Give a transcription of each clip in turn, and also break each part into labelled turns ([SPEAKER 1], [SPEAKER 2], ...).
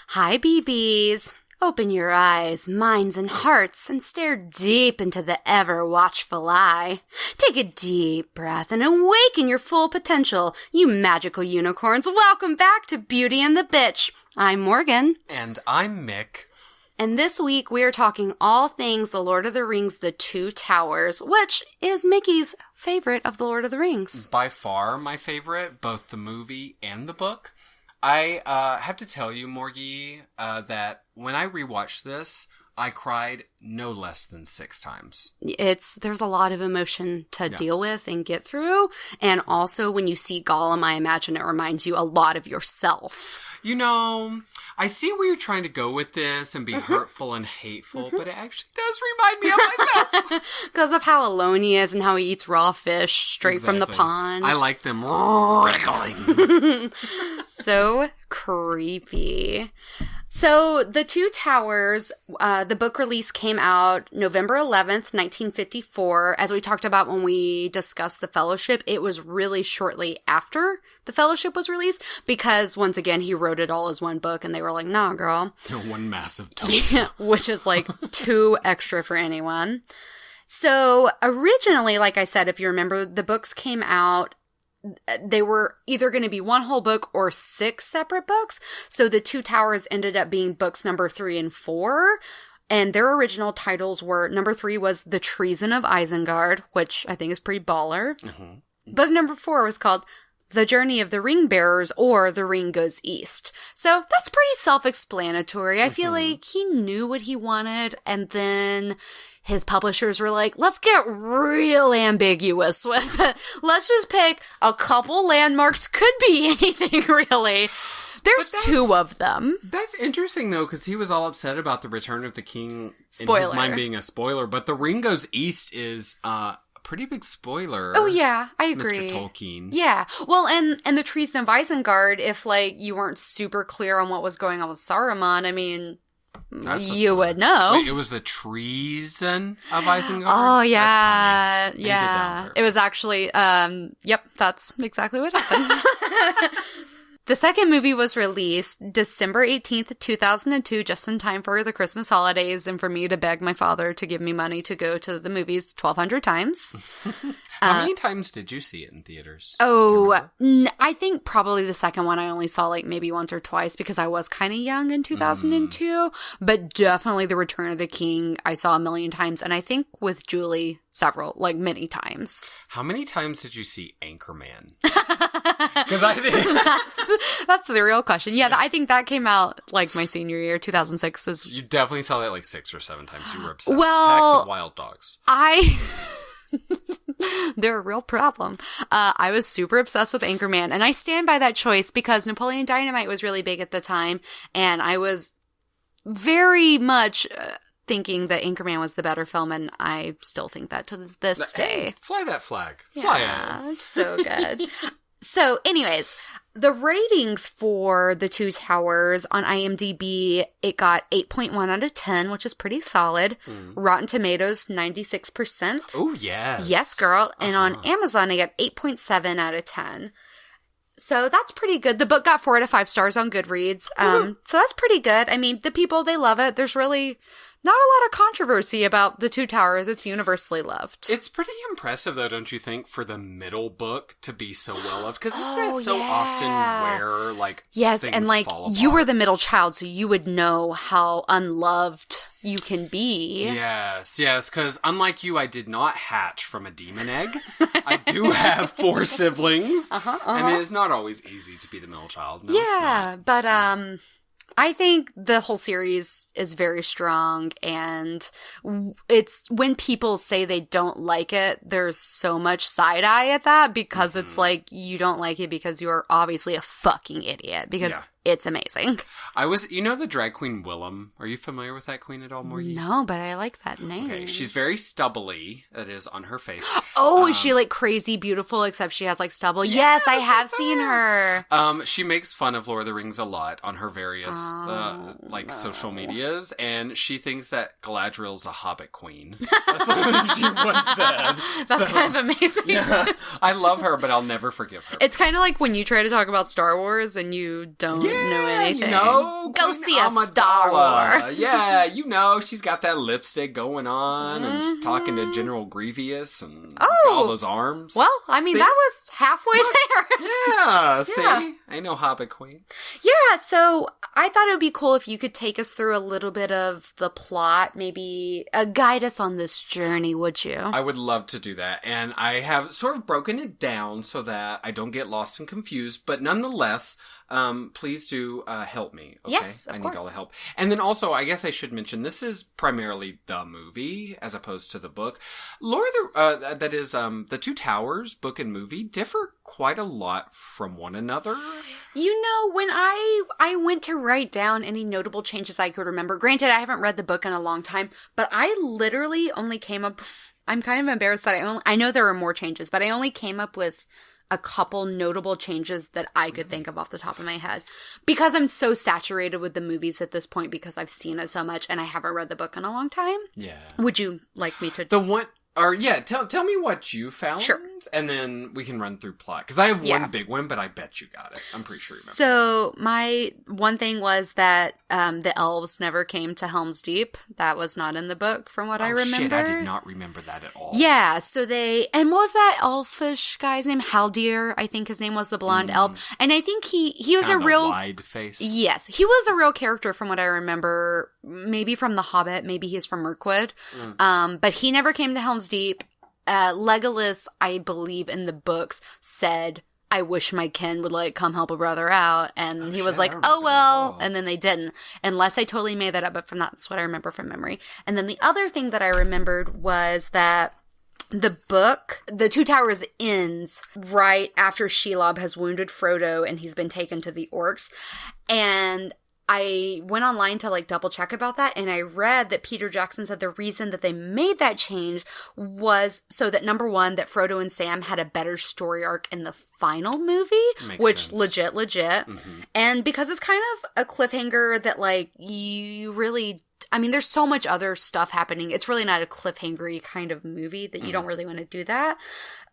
[SPEAKER 1] Hi, BBs. Open your eyes, minds, and hearts and stare deep into the ever-watchful eye. Take a deep breath and awaken your full potential, you magical unicorns. Welcome back to Beauty and the Bitch. I'm Morgan.
[SPEAKER 2] And I'm Mick.
[SPEAKER 1] And this week we are talking all things The Lord of the Rings, The Two Towers, which is Mickey's favorite of The Lord of the Rings.
[SPEAKER 2] By far my favorite, both the movie and the book. I have to tell you, Morgie, that when I rewatched this, I cried no less than 6 times.
[SPEAKER 1] There's a lot of emotion to deal with and get through. And also when you see Gollum, I imagine it reminds you a lot of yourself.
[SPEAKER 2] You know, I see where you're trying to go with this and be hurtful and hateful, but it actually does remind me of myself.
[SPEAKER 1] Because of how alone he is and how he eats raw fish straight from the pond.
[SPEAKER 2] I like them wriggling.
[SPEAKER 1] So creepy. So, The Two Towers, the book release came out November 11th, 1954. As we talked about when we discussed The Fellowship, it was really shortly after The Fellowship was released because, once again, he wrote it all as one book and they were like, nah, girl.
[SPEAKER 2] One massive tome.
[SPEAKER 1] Yeah, which is like too extra for anyone. So, originally, like I said, if you remember, the books came out. They were either going to be one whole book or 6 separate books. So The Two Towers ended up being books number 3 and 4. And their original titles were, number 3 was The Treason of Isengard, which I think is pretty baller. Mm-hmm. Book number 4 was called The Journey of the Ring Bearers, or The Ring Goes East. So that's pretty self-explanatory. I feel like he knew what he wanted, and then his publishers were like, let's get real ambiguous with it. Let's just pick a couple landmarks. Could be anything, really. There's 2 of them.
[SPEAKER 2] That's interesting, though, because he was all upset about the Return of the King
[SPEAKER 1] Spoiler.
[SPEAKER 2] In his mind being a spoiler. But The Ring Goes East is a pretty big spoiler.
[SPEAKER 1] Oh, yeah, I agree.
[SPEAKER 2] Mr. Tolkien.
[SPEAKER 1] Yeah. Well, and the Treason of Isengard, if, like, you weren't super clear on what was going on with Saruman, I mean, you would know.
[SPEAKER 2] Wait, it was the Treason of Isengard?
[SPEAKER 1] Oh, yeah. Yeah. It was actually, yep, that's exactly what happened. The second movie was released December 18th, 2002, just in time for the Christmas holidays and for me to beg my father to give me money to go to the movies 1,200 times.
[SPEAKER 2] How many times did you see it in theaters?
[SPEAKER 1] Oh, I think probably the second one I only saw like maybe once or twice because I was kind of young in 2002. But definitely The Return of the King I saw a million times. And I think with Julie many times.
[SPEAKER 2] How many times did you see Anchorman? Because I think
[SPEAKER 1] that's the real question. Yeah, I think that came out like my senior year, 2006.
[SPEAKER 2] You definitely saw that like 6 or 7 times. You were obsessed.
[SPEAKER 1] Well,
[SPEAKER 2] Packs of Wild Dogs.
[SPEAKER 1] They're a real problem. I was super obsessed with Anchorman, and I stand by that choice because Napoleon Dynamite was really big at the time, and I was very much thinking that Anchorman was the better film, and I still think that to this day.
[SPEAKER 2] Hey, fly that flag. Fly it.
[SPEAKER 1] It's so good. So, anyways, the ratings for The Two Towers on IMDb, it got 8.1 out of 10, which is pretty solid. Rotten Tomatoes, 96%.
[SPEAKER 2] Oh, yes.
[SPEAKER 1] Yes, girl. And on Amazon, I got 8.7 out of 10. So that's pretty good. The book got 4 out of 5 stars on Goodreads. So that's pretty good. I mean, the people, they love it. There's really not a lot of controversy about The Two Towers. It's universally loved.
[SPEAKER 2] It's pretty impressive, though, don't you think, for the middle book to be so well loved? Because isn't that so often where, like,
[SPEAKER 1] yes,
[SPEAKER 2] things
[SPEAKER 1] and, like,
[SPEAKER 2] fall apart?
[SPEAKER 1] You were the middle child, so you would know how unloved you can be.
[SPEAKER 2] Yes, because unlike you, I did not hatch from a demon egg. I do have 4 siblings, and it is not always easy to be the middle child. No, it's not.
[SPEAKER 1] But, I think the whole series is very strong, and it's when people say they don't like it, there's so much side eye at that because it's like, you don't like it because you're obviously a fucking idiot because It's amazing.
[SPEAKER 2] You know the drag queen Willem? Are you familiar with that queen at all, Morgie?
[SPEAKER 1] No, but I like that name.
[SPEAKER 2] Okay, she's very stubbly, that is, on her face.
[SPEAKER 1] Oh, is she like crazy beautiful except she has like stubble? Yes, I have seen her.
[SPEAKER 2] She makes fun of Lord of the Rings a lot on her various social medias, and she thinks that Galadriel's a hobbit queen. That's something she once said.
[SPEAKER 1] That's kind of amazing.
[SPEAKER 2] Yeah, I love her, but I'll never forgive her.
[SPEAKER 1] It's kind of like when you try to talk about Star Wars and you don't know anything.
[SPEAKER 2] You know,
[SPEAKER 1] go see a Star Wars.
[SPEAKER 2] Yeah, you know, she's got that lipstick going on, and she's talking to General Grievous, and he's got all those arms.
[SPEAKER 1] Well, I mean, that was halfway there.
[SPEAKER 2] Yeah, see? I know Hobbit Queen.
[SPEAKER 1] Yeah, so I thought it would be cool if you could take us through a little bit of the plot, maybe guide us on this journey, would you?
[SPEAKER 2] I would love to do that, and I have sort of broken it down so that I don't get lost and confused, but nonetheless, please do help me, okay?
[SPEAKER 1] Yes, of
[SPEAKER 2] I
[SPEAKER 1] course.
[SPEAKER 2] need all the help. And then also, I guess I should mention, this is primarily the movie, as opposed to the book. The Two Towers, book and movie, differ quite a lot from one another.
[SPEAKER 1] You know, when I went to write down any notable changes I could remember, granted, I haven't read the book in a long time, but I literally only came up... I'm kind of embarrassed that I know there are more changes, but I only came up with a couple notable changes that I could think of off the top of my head. Because I'm so saturated with the movies at this point because I've seen it so much and I haven't read the book in a long time.
[SPEAKER 2] Yeah.
[SPEAKER 1] Would you like me to...
[SPEAKER 2] Tell me what you found.
[SPEAKER 1] Sure.
[SPEAKER 2] And then we can run through plot. Because I have one big one, but I bet you got it. I'm pretty sure you remember.
[SPEAKER 1] So, my one thing was that the elves never came to Helm's Deep. That was not in the book, from what I remember.
[SPEAKER 2] Shit, I did not remember that at all.
[SPEAKER 1] Yeah, so and what was that elfish guy's name? Haldir, I think his name was, the blonde elf. And I think he was a real...
[SPEAKER 2] wide face.
[SPEAKER 1] Yes, he was a real character from what I remember. Maybe from The Hobbit, maybe he's from Mirkwood. But he never came to Helm's Deep. Legolas, I believe in the books, said, I wish my kin would come help a brother out. And he was like, oh well. And then they didn't. Unless I totally made that up, but that's what I remember from memory. And then the other thing that I remembered was that the book, The Two Towers, ends right after Shelob has wounded Frodo and he's been taken to the orcs. And I went online to double check about that, and I read that Peter Jackson said the reason that they made that change was so that, number one, that Frodo and Sam had a better story arc in the final movie, which sense. legit. Mm-hmm. And because it's kind of a cliffhanger that you really... I mean, there's so much other stuff happening. It's really not a cliffhangery kind of movie that you don't really want to do that.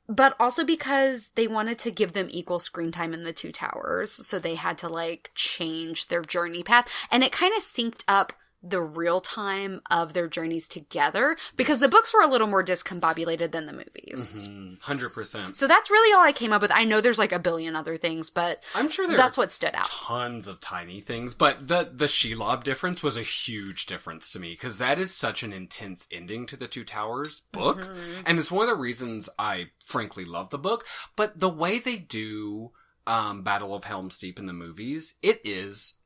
[SPEAKER 1] But also because they wanted to give them equal screen time in The Two Towers. So they had to, change their journey path. And it kind of synced up the real time of their journeys together. Because the books were a little more discombobulated than the movies.
[SPEAKER 2] 100%.
[SPEAKER 1] So that's really all I came up with. I know there's a billion other things, but
[SPEAKER 2] I'm sure
[SPEAKER 1] that's what stood out.
[SPEAKER 2] Tons of tiny things. But the Shelob difference was a huge difference to me. Because that is such an intense ending to the Two Towers book. Mm-hmm. And it's one of the reasons I frankly love the book. But the way they do Battle of Helm's Deep in the movies, it is...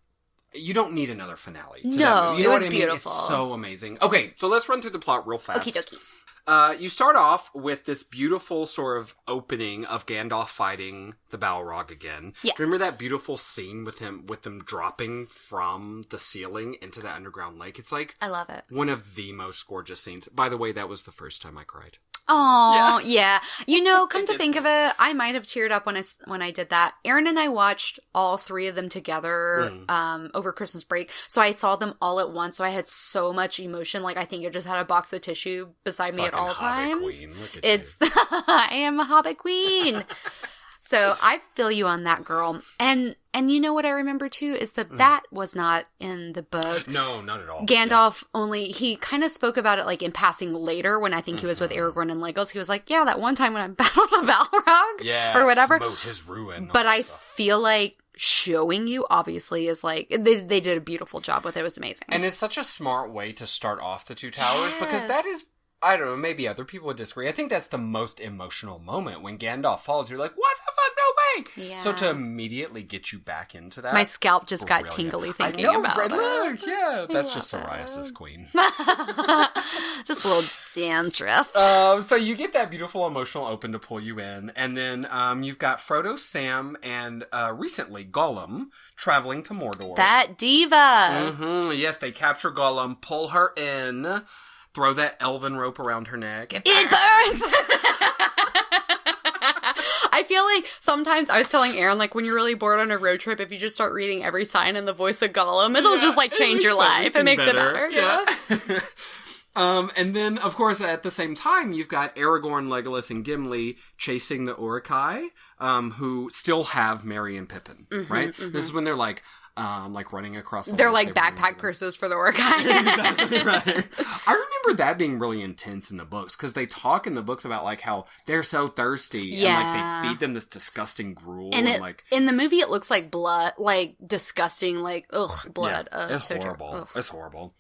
[SPEAKER 2] You don't need another finale to that movie. You know
[SPEAKER 1] it was
[SPEAKER 2] what I mean?
[SPEAKER 1] Beautiful.
[SPEAKER 2] It's so amazing. Okay, so let's run through the plot real fast.
[SPEAKER 1] Okie dokie.
[SPEAKER 2] You start off with this beautiful sort of opening of Gandalf fighting the Balrog again.
[SPEAKER 1] Yes.
[SPEAKER 2] Remember that beautiful scene with them dropping from the ceiling into the underground lake? It's
[SPEAKER 1] I love it.
[SPEAKER 2] One of the most gorgeous scenes. By the way, that was the first time I cried.
[SPEAKER 1] Oh, yeah. You know, come to think of it, I might have teared up when I did that. Aaron and I watched all three of them together over Christmas break. So I saw them all at once. So I had so much emotion. I think I just had a box of tissue beside me at all times.
[SPEAKER 2] Queen. Look at you.
[SPEAKER 1] I am a Hobbit queen. So I feel you on that, girl. And you know what I remember too is that was not in the book.
[SPEAKER 2] No, not at all.
[SPEAKER 1] Gandalf he kind of spoke about it in passing later when I think he was with Aragorn and Legolas. He was like, yeah, that one time when I battled a Balrog or whatever.
[SPEAKER 2] Smote his ruin.
[SPEAKER 1] But I feel showing you obviously is they did a beautiful job with it. It was amazing.
[SPEAKER 2] And it's such a smart way to start off the Two Towers because that is, I don't know, maybe other people would disagree. I think that's the most emotional moment when Gandalf falls. You're like, what the fuck? No
[SPEAKER 1] Yeah.
[SPEAKER 2] So to immediately get you back into that.
[SPEAKER 1] My scalp just got
[SPEAKER 2] brilliant.
[SPEAKER 1] tingly thinking
[SPEAKER 2] I know,
[SPEAKER 1] about
[SPEAKER 2] right?
[SPEAKER 1] it.
[SPEAKER 2] Look, yeah. That's just psoriasis, queen.
[SPEAKER 1] Just a little dandruff.
[SPEAKER 2] So you get that beautiful emotional open to pull you in. And then you've got Frodo, Sam, and recently Gollum traveling to Mordor.
[SPEAKER 1] That diva.
[SPEAKER 2] Mm-hmm. Yes, they capture Gollum, pull her in, throw that elven rope around her neck.
[SPEAKER 1] It burns! I feel like sometimes, I was telling Aaron, like, when you're really bored on a road trip, if you just start reading every sign in the voice of Gollum, it'll just, like, change your life. It makes it better.
[SPEAKER 2] Yeah. And then, of course, at the same time, you've got Aragorn, Legolas, and Gimli chasing the Uruk-hai, who still have Merry and Pippin, right? Mm-hmm. This is when they're, like running across the
[SPEAKER 1] They're like backpack purses for the Uruk-hai.
[SPEAKER 2] Exactly right. I remember that being really intense in the books, because they talk in the books about, like, how they're so thirsty, and, like, they feed them this disgusting gruel.
[SPEAKER 1] And
[SPEAKER 2] like,
[SPEAKER 1] in the movie, it looks like blood, like, disgusting, like, blood.
[SPEAKER 2] Yeah, it's so horrible. It's horrible.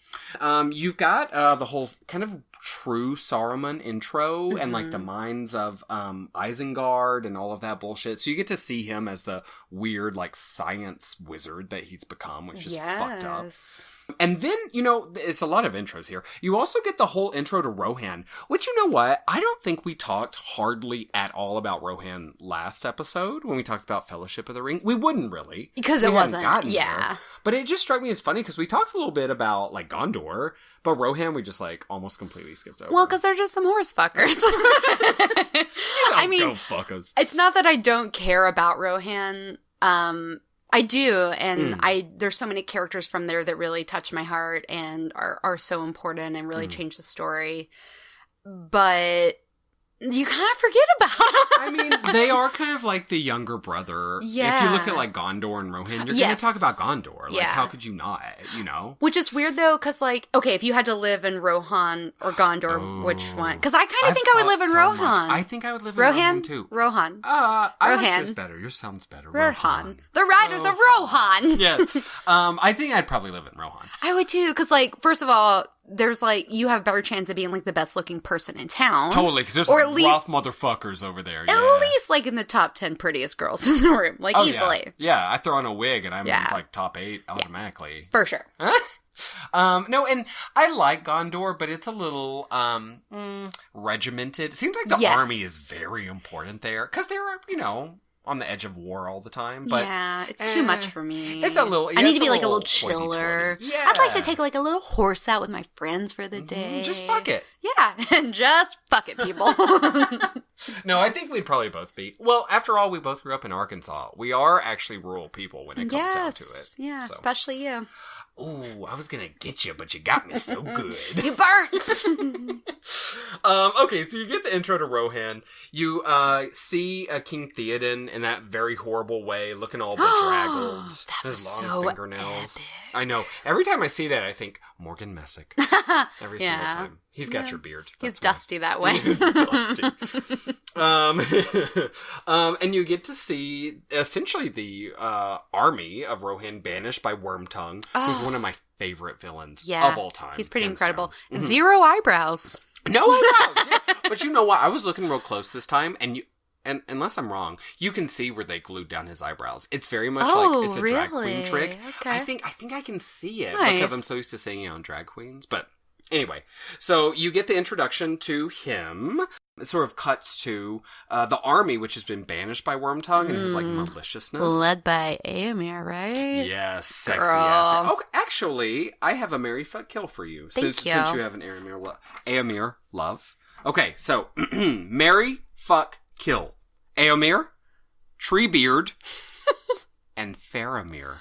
[SPEAKER 2] You've got the whole kind of true Saruman intro, and, like, the minds of Isengard and all of that bullshit. So you get to see him as the weird, like, science wizard that he's become, which is fucked up. And then, it's a lot of intros here. You also get the whole intro to Rohan, which, you know what? I don't think we talked hardly at all about Rohan last episode when we talked about Fellowship of the Ring. We wouldn't really.
[SPEAKER 1] Because it wasn't.
[SPEAKER 2] There. But it just struck me as funny because we talked a little bit about, like, Gondor, but Rohan we just, like, almost completely skipped over.
[SPEAKER 1] Well, because they're just some horse fuckers. I mean, it's not that I don't care about Rohan. I do, and there's so many characters from there that really touch my heart and are so important and really change the story. But you kind of forget about them.
[SPEAKER 2] I mean, they are kind of like the younger brother.
[SPEAKER 1] Yeah.
[SPEAKER 2] If you look at, like, Gondor and Rohan, you're going to talk about Gondor. Like, how could you not,
[SPEAKER 1] Which is weird, though, because, like, okay, if you had to live in Rohan or Gondor, which one? Because I kind of think I would live in Rohan.
[SPEAKER 2] I think I would live in Rohan, too.
[SPEAKER 1] Rohan.
[SPEAKER 2] I like yours better. Yours sounds better.
[SPEAKER 1] Rohan. The Riders of Rohan.
[SPEAKER 2] Yeah. I think I'd probably live in Rohan.
[SPEAKER 1] I would, too, because, like, first of all, there's, like, you have a better chance of being, like, the best looking person in town.
[SPEAKER 2] Totally, because there's, like, rough motherfuckers over there.
[SPEAKER 1] Yeah. At least, like, in the top 10 prettiest girls in the room. Like, easily.
[SPEAKER 2] Yeah, I throw on a wig and I'm, like, top 8 automatically.
[SPEAKER 1] For sure.
[SPEAKER 2] No, and I like Gondor, but it's a little, regimented. It seems like the army is very important there, because they're, on the edge of war all the time. But
[SPEAKER 1] it's too much for me.
[SPEAKER 2] It's a little.
[SPEAKER 1] I need to be like a little chiller.
[SPEAKER 2] Yeah,
[SPEAKER 1] I'd like to take like a little horse out with my friends for the day.
[SPEAKER 2] Just fuck it.
[SPEAKER 1] Yeah, and just fuck it, people.
[SPEAKER 2] No, I think we'd probably both be. Well, after all, we both grew up in Arkansas. We are actually rural people when it comes down to it.
[SPEAKER 1] Yeah, so. Especially you.
[SPEAKER 2] Ooh, I was gonna get you, but you got me so good.
[SPEAKER 1] You burnt!
[SPEAKER 2] Okay, so you get the intro to Rohan. You see King Theoden in that very horrible way, looking all bedraggled. His long fingernails.
[SPEAKER 1] Epic.
[SPEAKER 2] I know. Every time I see that, I think, Morgan Messick. Every single time. He's got your beard.
[SPEAKER 1] He's dusty that way.
[SPEAKER 2] Dusty. And you get to see, essentially, the army of Rohan banished by Wormtongue, who's one of my favorite villains of all time.
[SPEAKER 1] He's pretty incredible. Mm-hmm. 0 eyebrows.
[SPEAKER 2] No eyebrows! Yeah. But you know what? I was looking real close this time, and unless I'm wrong, you can see where they glued down his eyebrows. It's very much like it's a drag queen trick. Okay. I think I can see it because I'm so used to seeing it on drag queens. But anyway, so you get the introduction to him. It sort of cuts to the army, which has been banished by Wormtongue and his, like, maliciousness.
[SPEAKER 1] Led by Éomer, right?
[SPEAKER 2] Yes, sexy ass. Oh, actually, I have a marry, fuck, kill for you. Since you have an Éomer love. Okay, so, marry, fuck, kill. Éomer, Treebeard, and Faramir.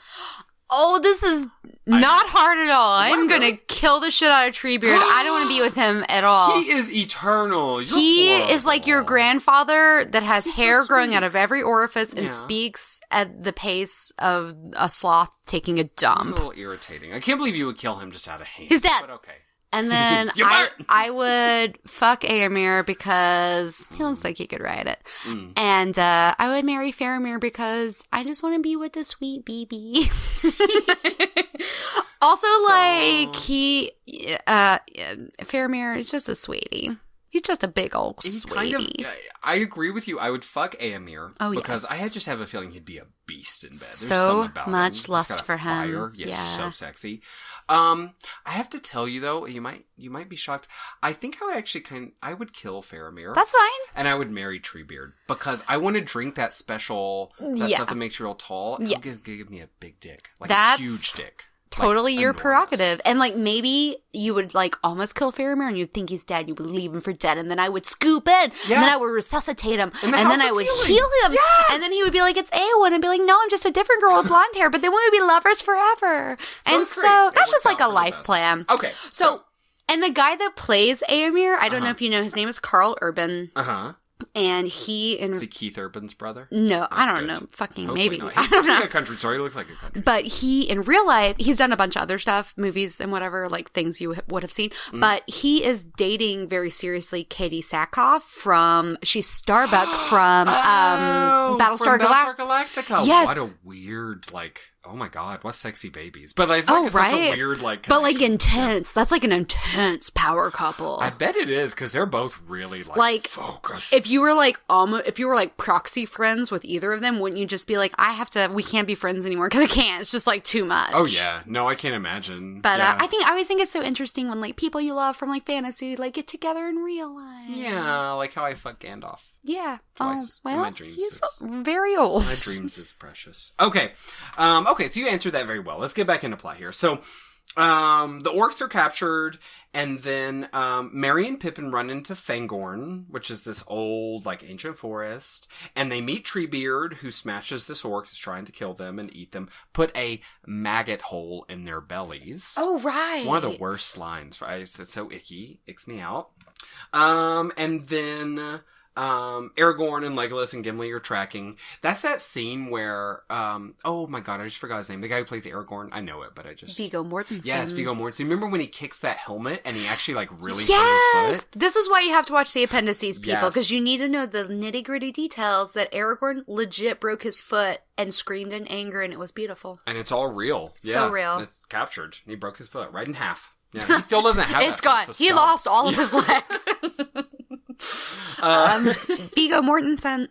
[SPEAKER 1] Oh, this is not hard at all. I'm going to kill the shit out of Treebeard. I don't want to be with him at all.
[SPEAKER 2] He is eternal.
[SPEAKER 1] He is like your grandfather that has hair growing out of every orifice and speaks at the pace of a sloth taking a dump.
[SPEAKER 2] He's a little irritating. I can't believe you would kill him just out of hate.
[SPEAKER 1] He's dead.
[SPEAKER 2] But okay.
[SPEAKER 1] And then I would fuck Éomer because he looks like he could ride it. And I would marry Faramir because I just want to be with the sweet BB. Also, like, Faramir is just a sweetie. He's just a big old
[SPEAKER 2] He
[SPEAKER 1] sweetie.
[SPEAKER 2] I agree with you. I would fuck Aemir.
[SPEAKER 1] Oh,
[SPEAKER 2] because
[SPEAKER 1] yes.
[SPEAKER 2] I just have a feeling he'd be a beast in bed. There's
[SPEAKER 1] So
[SPEAKER 2] something about
[SPEAKER 1] much
[SPEAKER 2] him.
[SPEAKER 1] lust
[SPEAKER 2] He's got a
[SPEAKER 1] for him.
[SPEAKER 2] fire. Yes,
[SPEAKER 1] Yeah.
[SPEAKER 2] so sexy. I have to tell you though, you might be shocked. I think I would actually I would kill Faramir.
[SPEAKER 1] That's fine.
[SPEAKER 2] And I would marry Treebeard because I want to drink that special stuff that makes you real tall.
[SPEAKER 1] Yeah.
[SPEAKER 2] Give me a big dick, like
[SPEAKER 1] That's
[SPEAKER 2] a huge dick.
[SPEAKER 1] Totally
[SPEAKER 2] Like,
[SPEAKER 1] your
[SPEAKER 2] enormous.
[SPEAKER 1] prerogative. And like maybe you would like almost kill Faramir and you'd think he's dead. You would leave him for dead. And then I would scoop in. And then I would resuscitate him. And then I would heal him.
[SPEAKER 2] Yes!
[SPEAKER 1] And then he would be like, it's Eowyn. And be like, no, I'm just a different girl with blonde hair. But then we would be lovers forever.
[SPEAKER 2] So
[SPEAKER 1] and
[SPEAKER 2] it's
[SPEAKER 1] so
[SPEAKER 2] great.
[SPEAKER 1] that's
[SPEAKER 2] It
[SPEAKER 1] just
[SPEAKER 2] works
[SPEAKER 1] like a
[SPEAKER 2] out for the
[SPEAKER 1] life
[SPEAKER 2] best.
[SPEAKER 1] plan.
[SPEAKER 2] Okay.
[SPEAKER 1] So, and the guy that plays Eomer, I don't know if you know, his name is Carl Urban.
[SPEAKER 2] Uh-huh.
[SPEAKER 1] And he
[SPEAKER 2] Is he Keith Urban's brother?
[SPEAKER 1] No, I don't
[SPEAKER 2] good.
[SPEAKER 1] know. Fucking
[SPEAKER 2] Hopefully
[SPEAKER 1] maybe.
[SPEAKER 2] not.
[SPEAKER 1] I don't know.
[SPEAKER 2] He's a country story. He looks like a country.
[SPEAKER 1] But he, in real life, he's done a bunch of other stuff, movies and whatever, like things you would have seen. But he is dating very seriously Katie Sackhoff she's Starbuck from Battlestar
[SPEAKER 2] Galactica.
[SPEAKER 1] Yes.
[SPEAKER 2] What a weird, oh my god, what sexy babies. But it's like such a weird,
[SPEAKER 1] but like
[SPEAKER 2] connection.
[SPEAKER 1] intense. That's like an intense power couple.
[SPEAKER 2] I bet it is, because they're both really, focused.
[SPEAKER 1] If you were like proxy friends with either of them, wouldn't you just be like, we can't be friends anymore because I can't. It's just like too much.
[SPEAKER 2] Oh yeah. No, I can't imagine.
[SPEAKER 1] But
[SPEAKER 2] yeah.
[SPEAKER 1] I always think it's so interesting when like people you love from like fantasy like get together in real life.
[SPEAKER 2] Yeah, like how I fuck Gandalf.
[SPEAKER 1] Yeah.
[SPEAKER 2] Twice.
[SPEAKER 1] Oh,
[SPEAKER 2] In
[SPEAKER 1] well,
[SPEAKER 2] my dreams
[SPEAKER 1] he's
[SPEAKER 2] is-
[SPEAKER 1] very old.
[SPEAKER 2] My dreams is precious. Okay. Okay, so you answered that very well. Let's get back into plot here. So, the orcs are captured, and then Merry and Pippin run into Fangorn, which is this old, ancient forest, and they meet Treebeard, who smashes this orc, is trying to kill them and eat them, put a maggot hole in their bellies.
[SPEAKER 1] Oh, right.
[SPEAKER 2] One of the worst lines. It's so icky. Icks me out. And then... Aragorn and Legolas and Gimli are tracking. That's that scene where, oh my god, I just forgot his name. The guy who plays Aragorn. I know it, but I just...
[SPEAKER 1] Viggo Mortensen.
[SPEAKER 2] Yes, Viggo Mortensen. Remember when he kicks that helmet and he actually, really
[SPEAKER 1] Yes!
[SPEAKER 2] hurt his foot?
[SPEAKER 1] This is why you have to watch the appendices, people,
[SPEAKER 2] Yes.
[SPEAKER 1] because you need to know the nitty-gritty details that Aragorn legit broke his foot and screamed in anger, and it was beautiful.
[SPEAKER 2] And it's all real.
[SPEAKER 1] So
[SPEAKER 2] Yeah,
[SPEAKER 1] real.
[SPEAKER 2] It's captured. He broke his foot right in half. Yeah, he still doesn't have
[SPEAKER 1] It's
[SPEAKER 2] that.
[SPEAKER 1] gone. He lost all of his leg. Viggo Mortensen.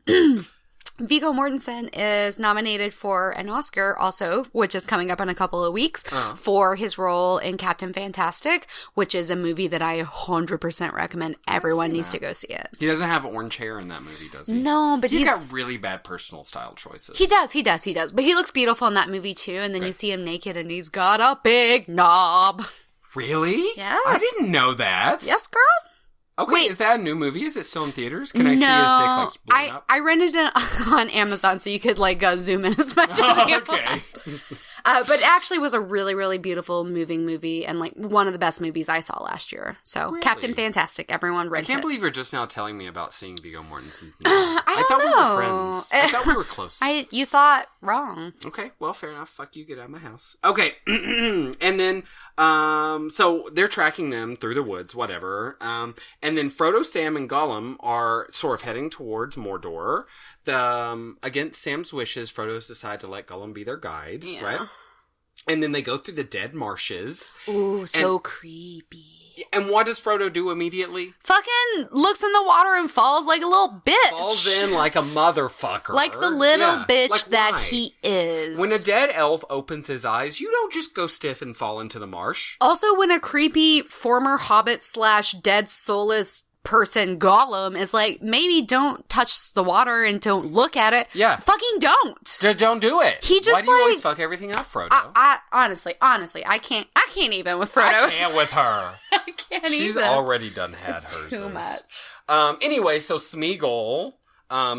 [SPEAKER 1] Viggo Mortensen is nominated for an Oscar also, which is coming up in a couple of weeks, for his role in Captain Fantastic, which is a movie that I 100% recommend. Everyone needs to go see it.
[SPEAKER 2] He doesn't have orange hair in that movie, does he?
[SPEAKER 1] No, but
[SPEAKER 2] he's got really bad personal style choices.
[SPEAKER 1] He does. But he looks beautiful in that movie too, and then you see him naked and he's got a big knob.
[SPEAKER 2] Really?
[SPEAKER 1] Yes.
[SPEAKER 2] I didn't know that.
[SPEAKER 1] Yes, girl?
[SPEAKER 2] Okay,
[SPEAKER 1] Wait.
[SPEAKER 2] Is that a new movie? Is it still in theaters? Can I see his dick blowing up?
[SPEAKER 1] I rented it on Amazon so you could zoom in as much as you
[SPEAKER 2] Okay.
[SPEAKER 1] But it actually was a really, really beautiful, moving movie and one of the best movies I saw last year. So
[SPEAKER 2] Really?
[SPEAKER 1] Captain Fantastic, everyone
[SPEAKER 2] I
[SPEAKER 1] rent
[SPEAKER 2] can't
[SPEAKER 1] it.
[SPEAKER 2] believe you're just now telling me about seeing Viggo Mortensen.
[SPEAKER 1] I
[SPEAKER 2] thought
[SPEAKER 1] don't
[SPEAKER 2] we
[SPEAKER 1] know.
[SPEAKER 2] were friends. I thought we were close.
[SPEAKER 1] You thought wrong.
[SPEAKER 2] Okay, well, fair enough. Fuck you, get out of my house. Okay, and then, so they're tracking them through the woods, whatever. And then Frodo, Sam, and Gollum are sort of heading towards Mordor. Against Sam's wishes, Frodo's decide to let Gollum be their guide, right? And then they go through the dead marshes.
[SPEAKER 1] Ooh, so creepy.
[SPEAKER 2] And what does Frodo do immediately?
[SPEAKER 1] Fucking looks in the water and falls like a little bitch.
[SPEAKER 2] Falls in like a motherfucker.
[SPEAKER 1] Like the little bitch
[SPEAKER 2] Like,
[SPEAKER 1] that
[SPEAKER 2] why?
[SPEAKER 1] he is.
[SPEAKER 2] When a dead elf opens his eyes, you don't just go stiff and fall into the marsh.
[SPEAKER 1] Also, when a creepy former hobbit / dead soulless person Gollum is like, maybe don't touch the water and don't look at it.
[SPEAKER 2] Yeah.
[SPEAKER 1] Fucking don't.
[SPEAKER 2] Just don't do it.
[SPEAKER 1] He just
[SPEAKER 2] Why do you always fuck everything up, Frodo?
[SPEAKER 1] I honestly, I can't even with Frodo.
[SPEAKER 2] I can't with her.
[SPEAKER 1] I can't
[SPEAKER 2] She's
[SPEAKER 1] even.
[SPEAKER 2] already done had
[SPEAKER 1] It's
[SPEAKER 2] hers.
[SPEAKER 1] too much.
[SPEAKER 2] Anyway, so Smeagol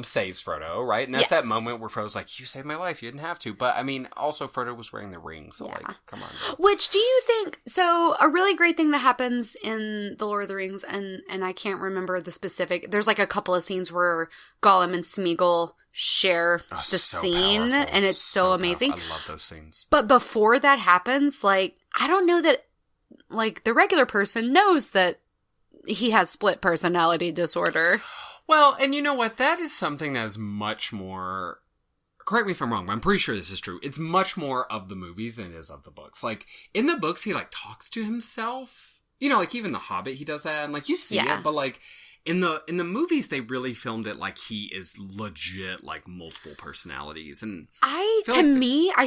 [SPEAKER 2] saves Frodo, right? And that's
[SPEAKER 1] Yes.
[SPEAKER 2] that moment where Frodo's like, you saved my life, you didn't have to. But, I mean, also Frodo was wearing the ring, so, come on. Bro.
[SPEAKER 1] Which do you think, so a really great thing that happens in The Lord of the Rings, and I can't remember the specific, there's a couple of scenes where Gollum and Smeagol share the
[SPEAKER 2] so
[SPEAKER 1] scene,
[SPEAKER 2] powerful.
[SPEAKER 1] and it's so amazing.
[SPEAKER 2] I love those scenes.
[SPEAKER 1] But before that happens, I don't know that, the regular person knows that he has split personality disorder.
[SPEAKER 2] Well, and you know what? That is something that is much more... Correct me if I'm wrong, but I'm pretty sure this is true. It's much more of the movies than it is of the books. In the books, he, talks to himself. You know, even The Hobbit, he does that. And, you see it, but, In the movies, they really filmed it like he is legit, like, multiple personalities. And
[SPEAKER 1] I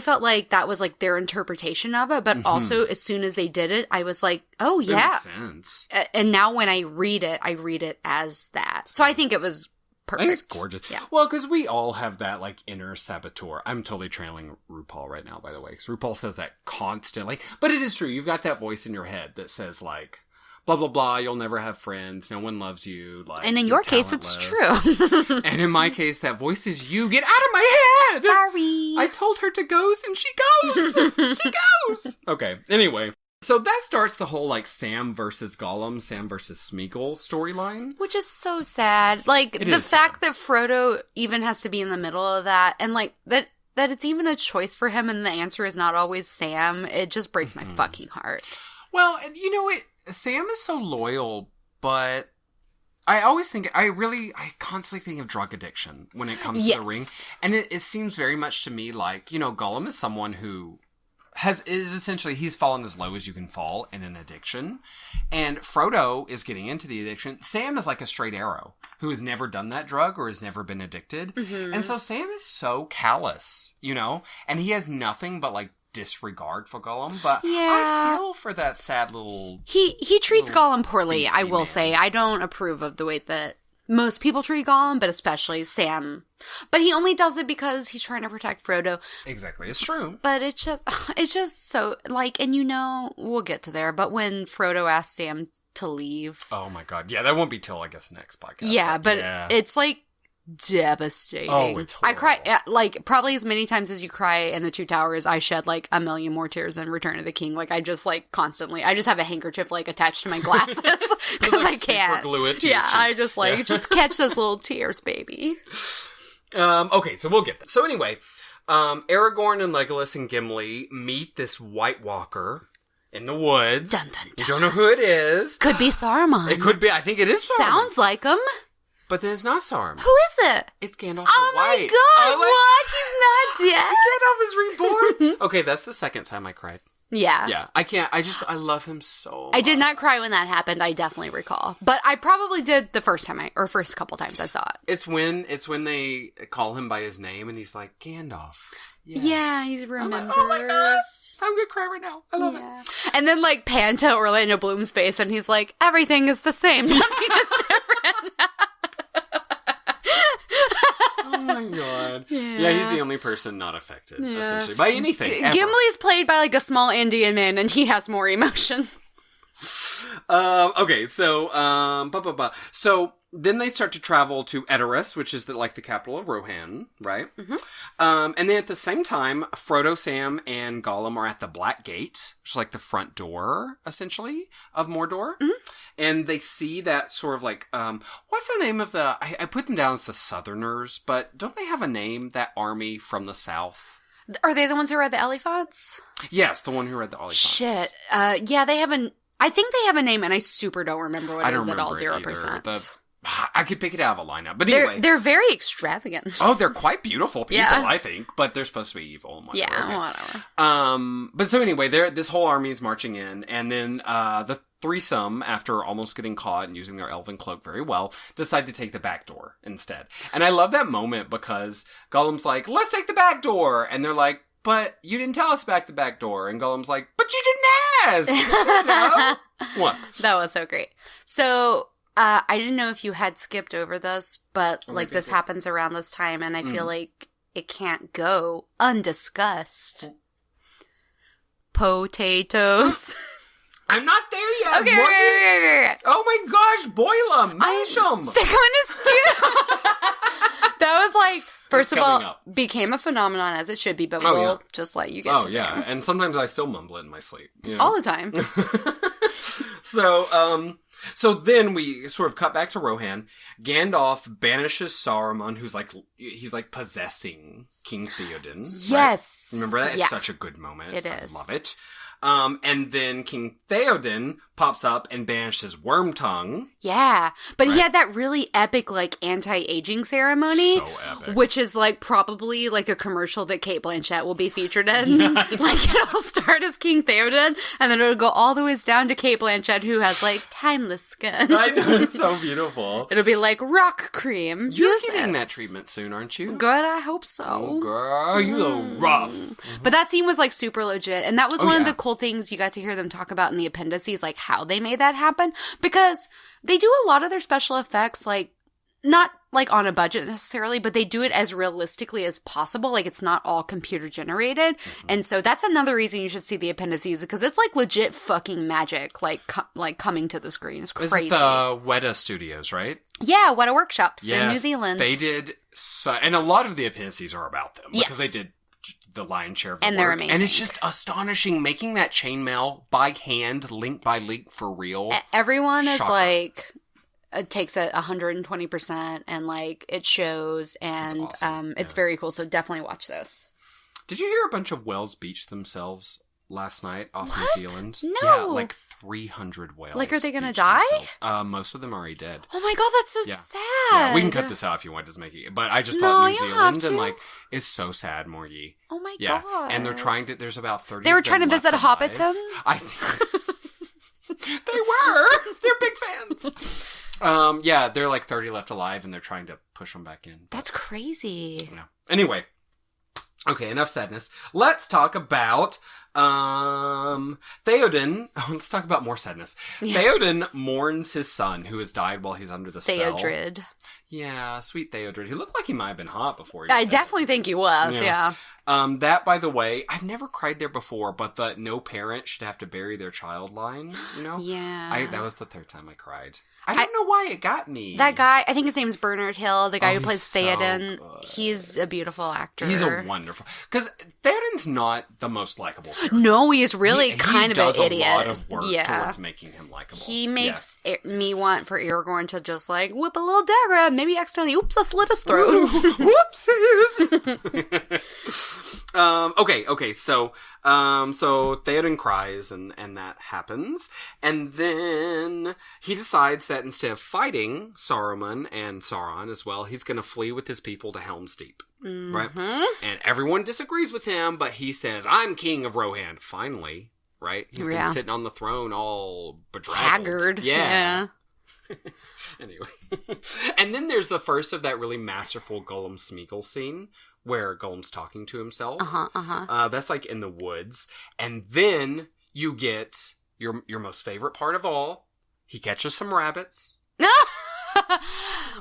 [SPEAKER 1] felt like that was, like, their interpretation of it. But also, as soon as they did it, I was like, oh, yeah.
[SPEAKER 2] It makes sense.
[SPEAKER 1] And now when I read it as that. So I think it was perfect.
[SPEAKER 2] I think it's gorgeous. Yeah. Well, because we all have that, like, inner saboteur. I'm totally trailing RuPaul right now, by the way. Because RuPaul says that constantly. But it is true. You've got that voice in your head that says, like, blah, blah, blah, you'll never have friends, no one loves you, like,
[SPEAKER 1] and in your case, it's true.
[SPEAKER 2] And in my case, that voice is you. Get out of my head!
[SPEAKER 1] Sorry.
[SPEAKER 2] I told her to go, and she goes! She goes! Okay, anyway. So that starts the whole, like, Sam versus Gollum, Sam versus Smeagol storyline.
[SPEAKER 1] Which is so sad. Like, the fact that Frodo even has to be in the middle of that, and, like, that it's even a choice for him, and the answer is not always Sam, it just breaks my fucking heart.
[SPEAKER 2] Well, you know, Sam is so loyal, but I constantly think of drug addiction when it comes to the ring. And it seems very much to me like, you know, Gollum is someone who is essentially, he's fallen as low as you can fall in an addiction. And Frodo is getting into the addiction. Sam is like a straight arrow who has never done that drug or has never been addicted. And so Sam is so callous, you know, and he has nothing but, like, disregard for Gollum, but I feel for that sad little...
[SPEAKER 1] He treats Gollum poorly, I will say. I don't approve of the way that most people treat Gollum, but especially Sam. But he only does it because he's trying to protect Frodo.
[SPEAKER 2] Exactly, it's true.
[SPEAKER 1] But it's just so, like, and you know, we'll get to there, but when Frodo asks Sam to leave...
[SPEAKER 2] Oh my god, yeah, that won't be till, I guess, next podcast.
[SPEAKER 1] Yeah, but it's like, devastating.
[SPEAKER 2] Oh, it's horrible.
[SPEAKER 1] I cry, like, probably as many times as you cry in the Two Towers, I shed, like, a million more tears in Return of the King. Like, I just, like, constantly, I just have a handkerchief, like, attached to my glasses, because I can't.
[SPEAKER 2] Glue it to your cheek.
[SPEAKER 1] I just, like, just catch those little tears, baby.
[SPEAKER 2] Okay, so we'll get that. So anyway, Aragorn and Legolas and Gimli meet this White Walker in the woods.
[SPEAKER 1] Dun, dun, dun.
[SPEAKER 2] You don't know who it is.
[SPEAKER 1] Could be Saruman.
[SPEAKER 2] It could be, I think it is Saruman.
[SPEAKER 1] Sounds like him.
[SPEAKER 2] But then it's not Saruman.
[SPEAKER 1] Who is it?
[SPEAKER 2] It's Gandalf
[SPEAKER 1] oh
[SPEAKER 2] the White.
[SPEAKER 1] Oh my god, what? He's not dead?
[SPEAKER 2] Gandalf is reborn. Okay, that's the second time I cried.
[SPEAKER 1] Yeah.
[SPEAKER 2] Yeah, I love him so much.
[SPEAKER 1] I did not cry when that happened, I definitely recall. But I probably did the first couple times I saw it.
[SPEAKER 2] It's when they call him by his name and he's like, Gandalf.
[SPEAKER 1] Yeah, he remembers.
[SPEAKER 2] Like, oh my god, I'm gonna cry right now. I love it.
[SPEAKER 1] And then, like, pan to Orlando Bloom's face and he's like, everything is the same. Nothing is different.
[SPEAKER 2] Oh my god. Yeah, he's the only person not affected, essentially, by anything.
[SPEAKER 1] Gimli's played by, like, a small Indian man, and he has more emotion.
[SPEAKER 2] Okay, so, So, then they start to travel to Edoras, which is the capital of Rohan, right? And then at the same time, Frodo, Sam, and Gollum are at the Black Gate, which is like the front door, essentially, of Mordor. And they see that sort of like, what's the name of I put them down as the Southerners, but don't they have a name, that army from the South?
[SPEAKER 1] Are they the ones who read the Elephants?
[SPEAKER 2] Yes, the one who read the Elephants.
[SPEAKER 1] Shit. Yeah, they have I think they have a name, and I super don't remember what it is at all, 0%.
[SPEAKER 2] I could pick it out of a lineup, but anyway.
[SPEAKER 1] They're very extravagant.
[SPEAKER 2] Oh, they're quite beautiful people, I think, but they're supposed to be evil.
[SPEAKER 1] Whatever.
[SPEAKER 2] But so anyway, this whole army is marching in, and then the threesome, after almost getting caught and using their elven cloak very well, decide to take the back door instead. And I love that moment because Gollum's like, let's take the back door, and they're like, but you didn't tell us the back door. And Gollum's like, but you didn't ask! You know? What?
[SPEAKER 1] That was so great. So, I didn't know if you had skipped over this, but, this happens around this time, and I feel like it can't go undiscussed. Potatoes.
[SPEAKER 2] I'm not there yet.
[SPEAKER 1] Okay.
[SPEAKER 2] Oh my gosh, boil them. Mash them.
[SPEAKER 1] Stick them in a stew. That was like, first of all, became a phenomenon as it should be, but we'll just let you get to there.
[SPEAKER 2] And sometimes I still mumble it in my sleep. You know?
[SPEAKER 1] All the time.
[SPEAKER 2] So then we sort of cut back to Rohan. Gandalf banishes Saruman, he's like possessing King Theoden.
[SPEAKER 1] Yes.
[SPEAKER 2] Right? Remember that? It's such a good moment.
[SPEAKER 1] It is.
[SPEAKER 2] I love it. And then King Theoden pops up and banishes Wormtongue.
[SPEAKER 1] Yeah. But he had that really epic, like, anti-aging ceremony.
[SPEAKER 2] So epic.
[SPEAKER 1] Which is, like, probably, like, a commercial that Cate Blanchett will be featured in. Like, it'll start as King Theoden, and then it'll go all the way down to Cate Blanchett, who has, like, timeless skin.
[SPEAKER 2] I know, it's so beautiful.
[SPEAKER 1] It'll be like rock cream.
[SPEAKER 2] You're getting that treatment soon, aren't you?
[SPEAKER 1] Good, I hope so.
[SPEAKER 2] Oh, girl, you look rough.
[SPEAKER 1] But that scene was, like, super legit. And that was one of the cool things you got to hear them talk about in the appendices, like, how they made that happen. Because they do a lot of their special effects, like, not, like, on a budget necessarily, but they do it as realistically as possible. Like, it's not all computer generated. And so that's another reason you should see the appendices, because it's, like, legit fucking magic, like, coming to the screen. It's crazy.
[SPEAKER 2] It's the Weta Studios, right?
[SPEAKER 1] Yeah, Weta Workshops in New Zealand.
[SPEAKER 2] They did, and a lot of the appendices are about them. Because they did the lion's share of the work.
[SPEAKER 1] And they're amazing.
[SPEAKER 2] And it's just astonishing making that chainmail by hand, link by link, for real.
[SPEAKER 1] Everyone is like, it takes 120%, and like it shows, and awesome. It's very cool. So definitely watch this. Did you hear
[SPEAKER 2] a bunch of whales beach themselves last night off New Zealand?
[SPEAKER 1] No.
[SPEAKER 2] Yeah, like 300 whales.
[SPEAKER 1] Like, are they going to die?
[SPEAKER 2] Most of them are already dead.
[SPEAKER 1] Oh my god, that's so sad.
[SPEAKER 2] Yeah, we can cut this out if you want. It doesn't make it. But I just thought New Zealand and like it's so sad, Morgie.
[SPEAKER 1] Oh my god.
[SPEAKER 2] And they're trying to. There's about 30.
[SPEAKER 1] They were trying to visit Hobbiton.
[SPEAKER 2] They were. They're big fans. They're like 30 left alive, and they're trying to push them back in.
[SPEAKER 1] That's crazy.
[SPEAKER 2] Yeah. Anyway. Okay, enough sadness. Let's talk about Theoden. Let's talk about more sadness. Yeah. Theoden mourns his son who has died while he's under the spell.
[SPEAKER 1] Theodred.
[SPEAKER 2] Yeah, sweet Theodred. He looked like he might have been hot before.
[SPEAKER 1] I definitely think he was, yeah.
[SPEAKER 2] That, by the way, I've never cried there before, but the no parent should have to bury their child line, you know?
[SPEAKER 1] Yeah.
[SPEAKER 2] That was the third time I cried. I don't know why it got me.
[SPEAKER 1] That guy, I think his name's Bernard Hill, the guy who plays Theoden. So he's a beautiful actor.
[SPEAKER 2] He's a wonderful... Because Theoden's not the most likable character.
[SPEAKER 1] No, he is really kind of an idiot.
[SPEAKER 2] He does a lot of work towards making him likable.
[SPEAKER 1] He makes me want for Aragorn to just, like, whip a little dagger and maybe accidentally, oops, I slit his throat.
[SPEAKER 2] Whoopsies! Okay, so Theoden cries, and that happens. And then he decides that instead of fighting Saruman and Sauron as well, he's going to flee with his people to Helm's Deep. Mm-hmm. Right? And everyone disagrees with him, but he says, I'm king of Rohan. Finally, right? He's been sitting on the throne all bedraggled.
[SPEAKER 1] Haggard. Yeah.
[SPEAKER 2] Anyway. And then there's the first of that really masterful Gollum Smeagol scene where Gollum's talking to himself. That's like in the woods. And then you get your most favorite part of all. He catches some rabbits.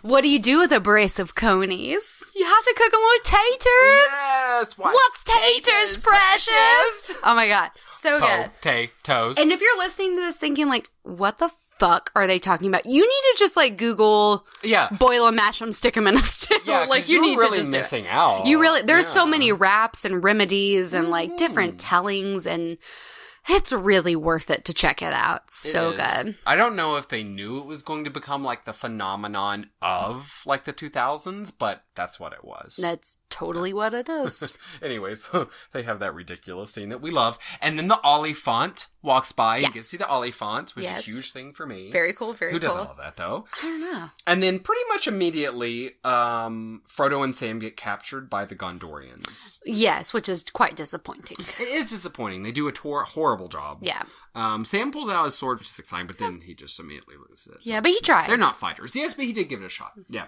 [SPEAKER 1] What do you do with a brace of conies? You have to cook them with taters.
[SPEAKER 2] Yes.
[SPEAKER 1] What's taters, precious? Oh my god. So good.
[SPEAKER 2] Potatoes.
[SPEAKER 1] And if you're listening to this thinking like, what the fuck are they talking about? You need to just like Google boil them, mash them, stick them in a stew.
[SPEAKER 2] Yeah,
[SPEAKER 1] like
[SPEAKER 2] you
[SPEAKER 1] need
[SPEAKER 2] really
[SPEAKER 1] to just
[SPEAKER 2] missing out.
[SPEAKER 1] You really, there's so many wraps and remedies and like different tellings, and it's really worth it to check it out. So good.
[SPEAKER 2] I don't know if they knew it was going to become like the phenomenon of like the 2000s, but that's what it was.
[SPEAKER 1] That's totally what it is.
[SPEAKER 2] Anyways, they have that ridiculous scene that we love. And then the Oliphant walks by and gets to see the Oliphant, which is a huge thing for me.
[SPEAKER 1] Very cool, very cool.
[SPEAKER 2] Who doesn't love that, though?
[SPEAKER 1] I don't know.
[SPEAKER 2] And then pretty much immediately, Frodo and Sam get captured by the Gondorians.
[SPEAKER 1] Yes, which is quite disappointing.
[SPEAKER 2] It is disappointing. They do a horrible job.
[SPEAKER 1] Yeah.
[SPEAKER 2] Sam pulls out his sword, which is exciting, but then he just immediately loses it.
[SPEAKER 1] So. Yeah, but he tried.
[SPEAKER 2] They're not fighters. Yes, but he did give it a shot. Yeah.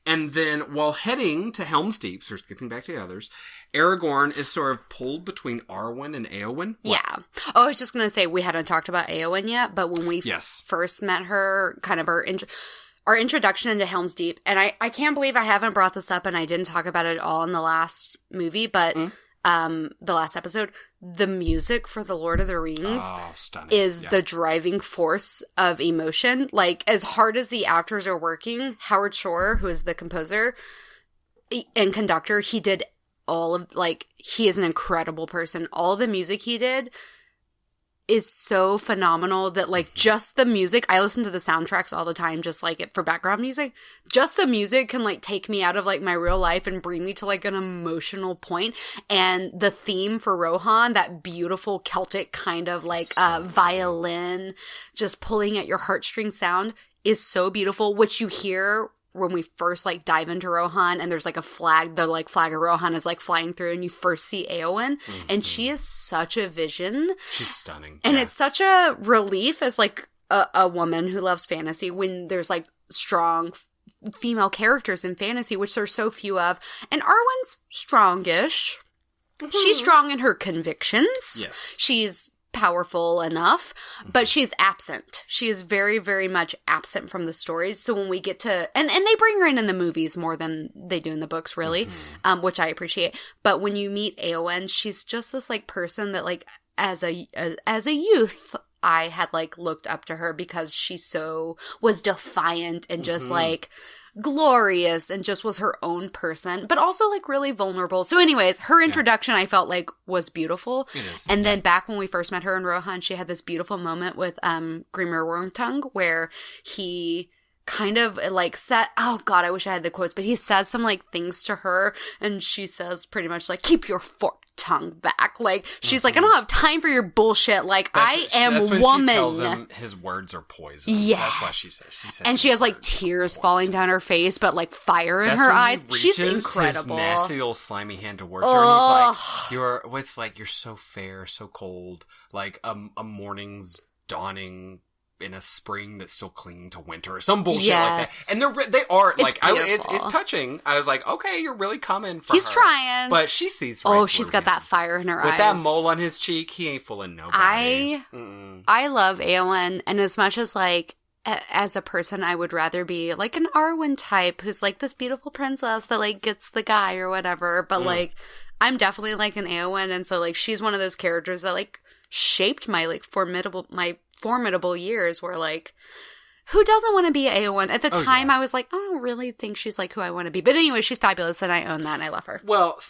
[SPEAKER 2] And then, while heading to Helm's Deep, so skipping back to the others, Aragorn is sort of pulled between Arwen and Éowyn.
[SPEAKER 1] Yeah. Oh, I was just going to say, we hadn't talked about Éowyn yet, but when we first met her, kind of our introduction into Helm's Deep, and I can't believe I haven't brought this up and I didn't talk about it at all in the last movie, but the last episode, the music for The Lord of the Rings is the driving force of emotion. Like, as hard as the actors are working, Howard Shore, who is the composer and conductor, he did all of, like, he is an incredible person. All of the music he did, is so phenomenal that, like, just the music, I listen to the soundtracks all the time, just like it for background music. Just the music can, like, take me out of, like, my real life and bring me to, like, an emotional point. And the theme for Rohan, that beautiful Celtic kind of, like, violin just pulling at your heartstring sound is so beautiful, which you hear when we first, like, dive into Rohan, and there's, like, a flag, the, like, flag of Rohan is, like, flying through, and you first see Éowyn, and she is such a vision.
[SPEAKER 2] She's stunning.
[SPEAKER 1] And it's such a relief as, like, a woman who loves fantasy when there's, like, strong female characters in fantasy, which there's so few of. And Arwen's strongish. She's strong in her convictions.
[SPEAKER 2] Yes.
[SPEAKER 1] She's powerful enough, but she's absent. She is very, very much absent from the stories. So when we get to, and they bring her in the movies more than they do in the books, really, which I appreciate. But when you meet Éowyn, she's just this, like, person that, like, as a youth, I had, like, looked up to her because she was defiant and just, like, glorious and just was her own person, but also, like, really vulnerable. So anyways, her introduction I felt like was beautiful.
[SPEAKER 2] It is.
[SPEAKER 1] And then back when we first met her in Rohan, she had this beautiful moment with Grimmer Wormtongue where he kind of, like, said, oh god, I wish I had the quotes, but he says some, like, things to her, and she says pretty much, like, keep your forked tongue back. Like, she's like, I don't have time for your bullshit. Like, that's when woman.
[SPEAKER 2] She tells him his words are poison.
[SPEAKER 1] Yes.
[SPEAKER 2] That's what she says. She says,
[SPEAKER 1] and she has, like, tears falling down her face, but, like, fire in her eyes. She's incredible.
[SPEAKER 2] His nasty old slimy hand towards her, and he's like, you're so fair, so cold, like a morning's dawning in a spring that's still clinging to winter or some bullshit like that. And they are like, it's touching. I was like, okay, you're really coming for her.
[SPEAKER 1] He's trying.
[SPEAKER 2] But she sees right
[SPEAKER 1] she's got that fire in her eyes.
[SPEAKER 2] With that mole on his cheek, he ain't fooling nobody.
[SPEAKER 1] I love Éowyn, and as much as, like, as a person, I would rather be, like, an Arwen type who's, like, this beautiful princess that, like, gets the guy or whatever. But, like, I'm definitely, like, an Éowyn, and so, like, she's one of those characters that, like, shaped my, like, formidable years where, like, who doesn't want to be Éowyn? At the time, I was like, I don't really think she's, like, who I want to be. But anyway, she's fabulous, and I own that, and I love her.
[SPEAKER 2] Well,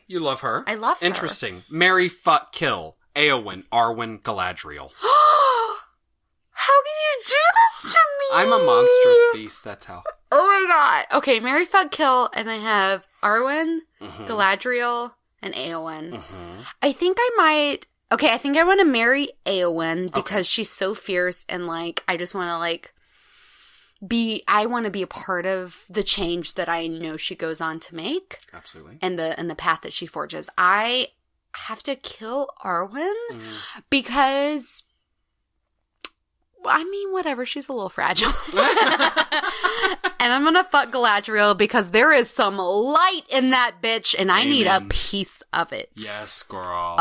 [SPEAKER 2] you love her.
[SPEAKER 1] I love her.
[SPEAKER 2] Interesting. Marry, fuck, kill. Éowyn, Arwen, Galadriel.
[SPEAKER 1] How can you do this to me?
[SPEAKER 2] I'm a monstrous beast, that's how.
[SPEAKER 1] Oh my god. Okay, marry, fuck, kill, and I have Arwen, Galadriel, and Éowyn. I think I might... Okay, I think I want to marry Éowyn because she's so fierce, and, like, I just want to, like, I want to be a part of the change that I know she goes on to make.
[SPEAKER 2] Absolutely.
[SPEAKER 1] And the path that she forges. I have to kill Arwen because, I mean, whatever, she's a little fragile. And I'm gonna fuck Galadriel because there is some light in that bitch, and I need a piece of it.
[SPEAKER 2] Yes, girl.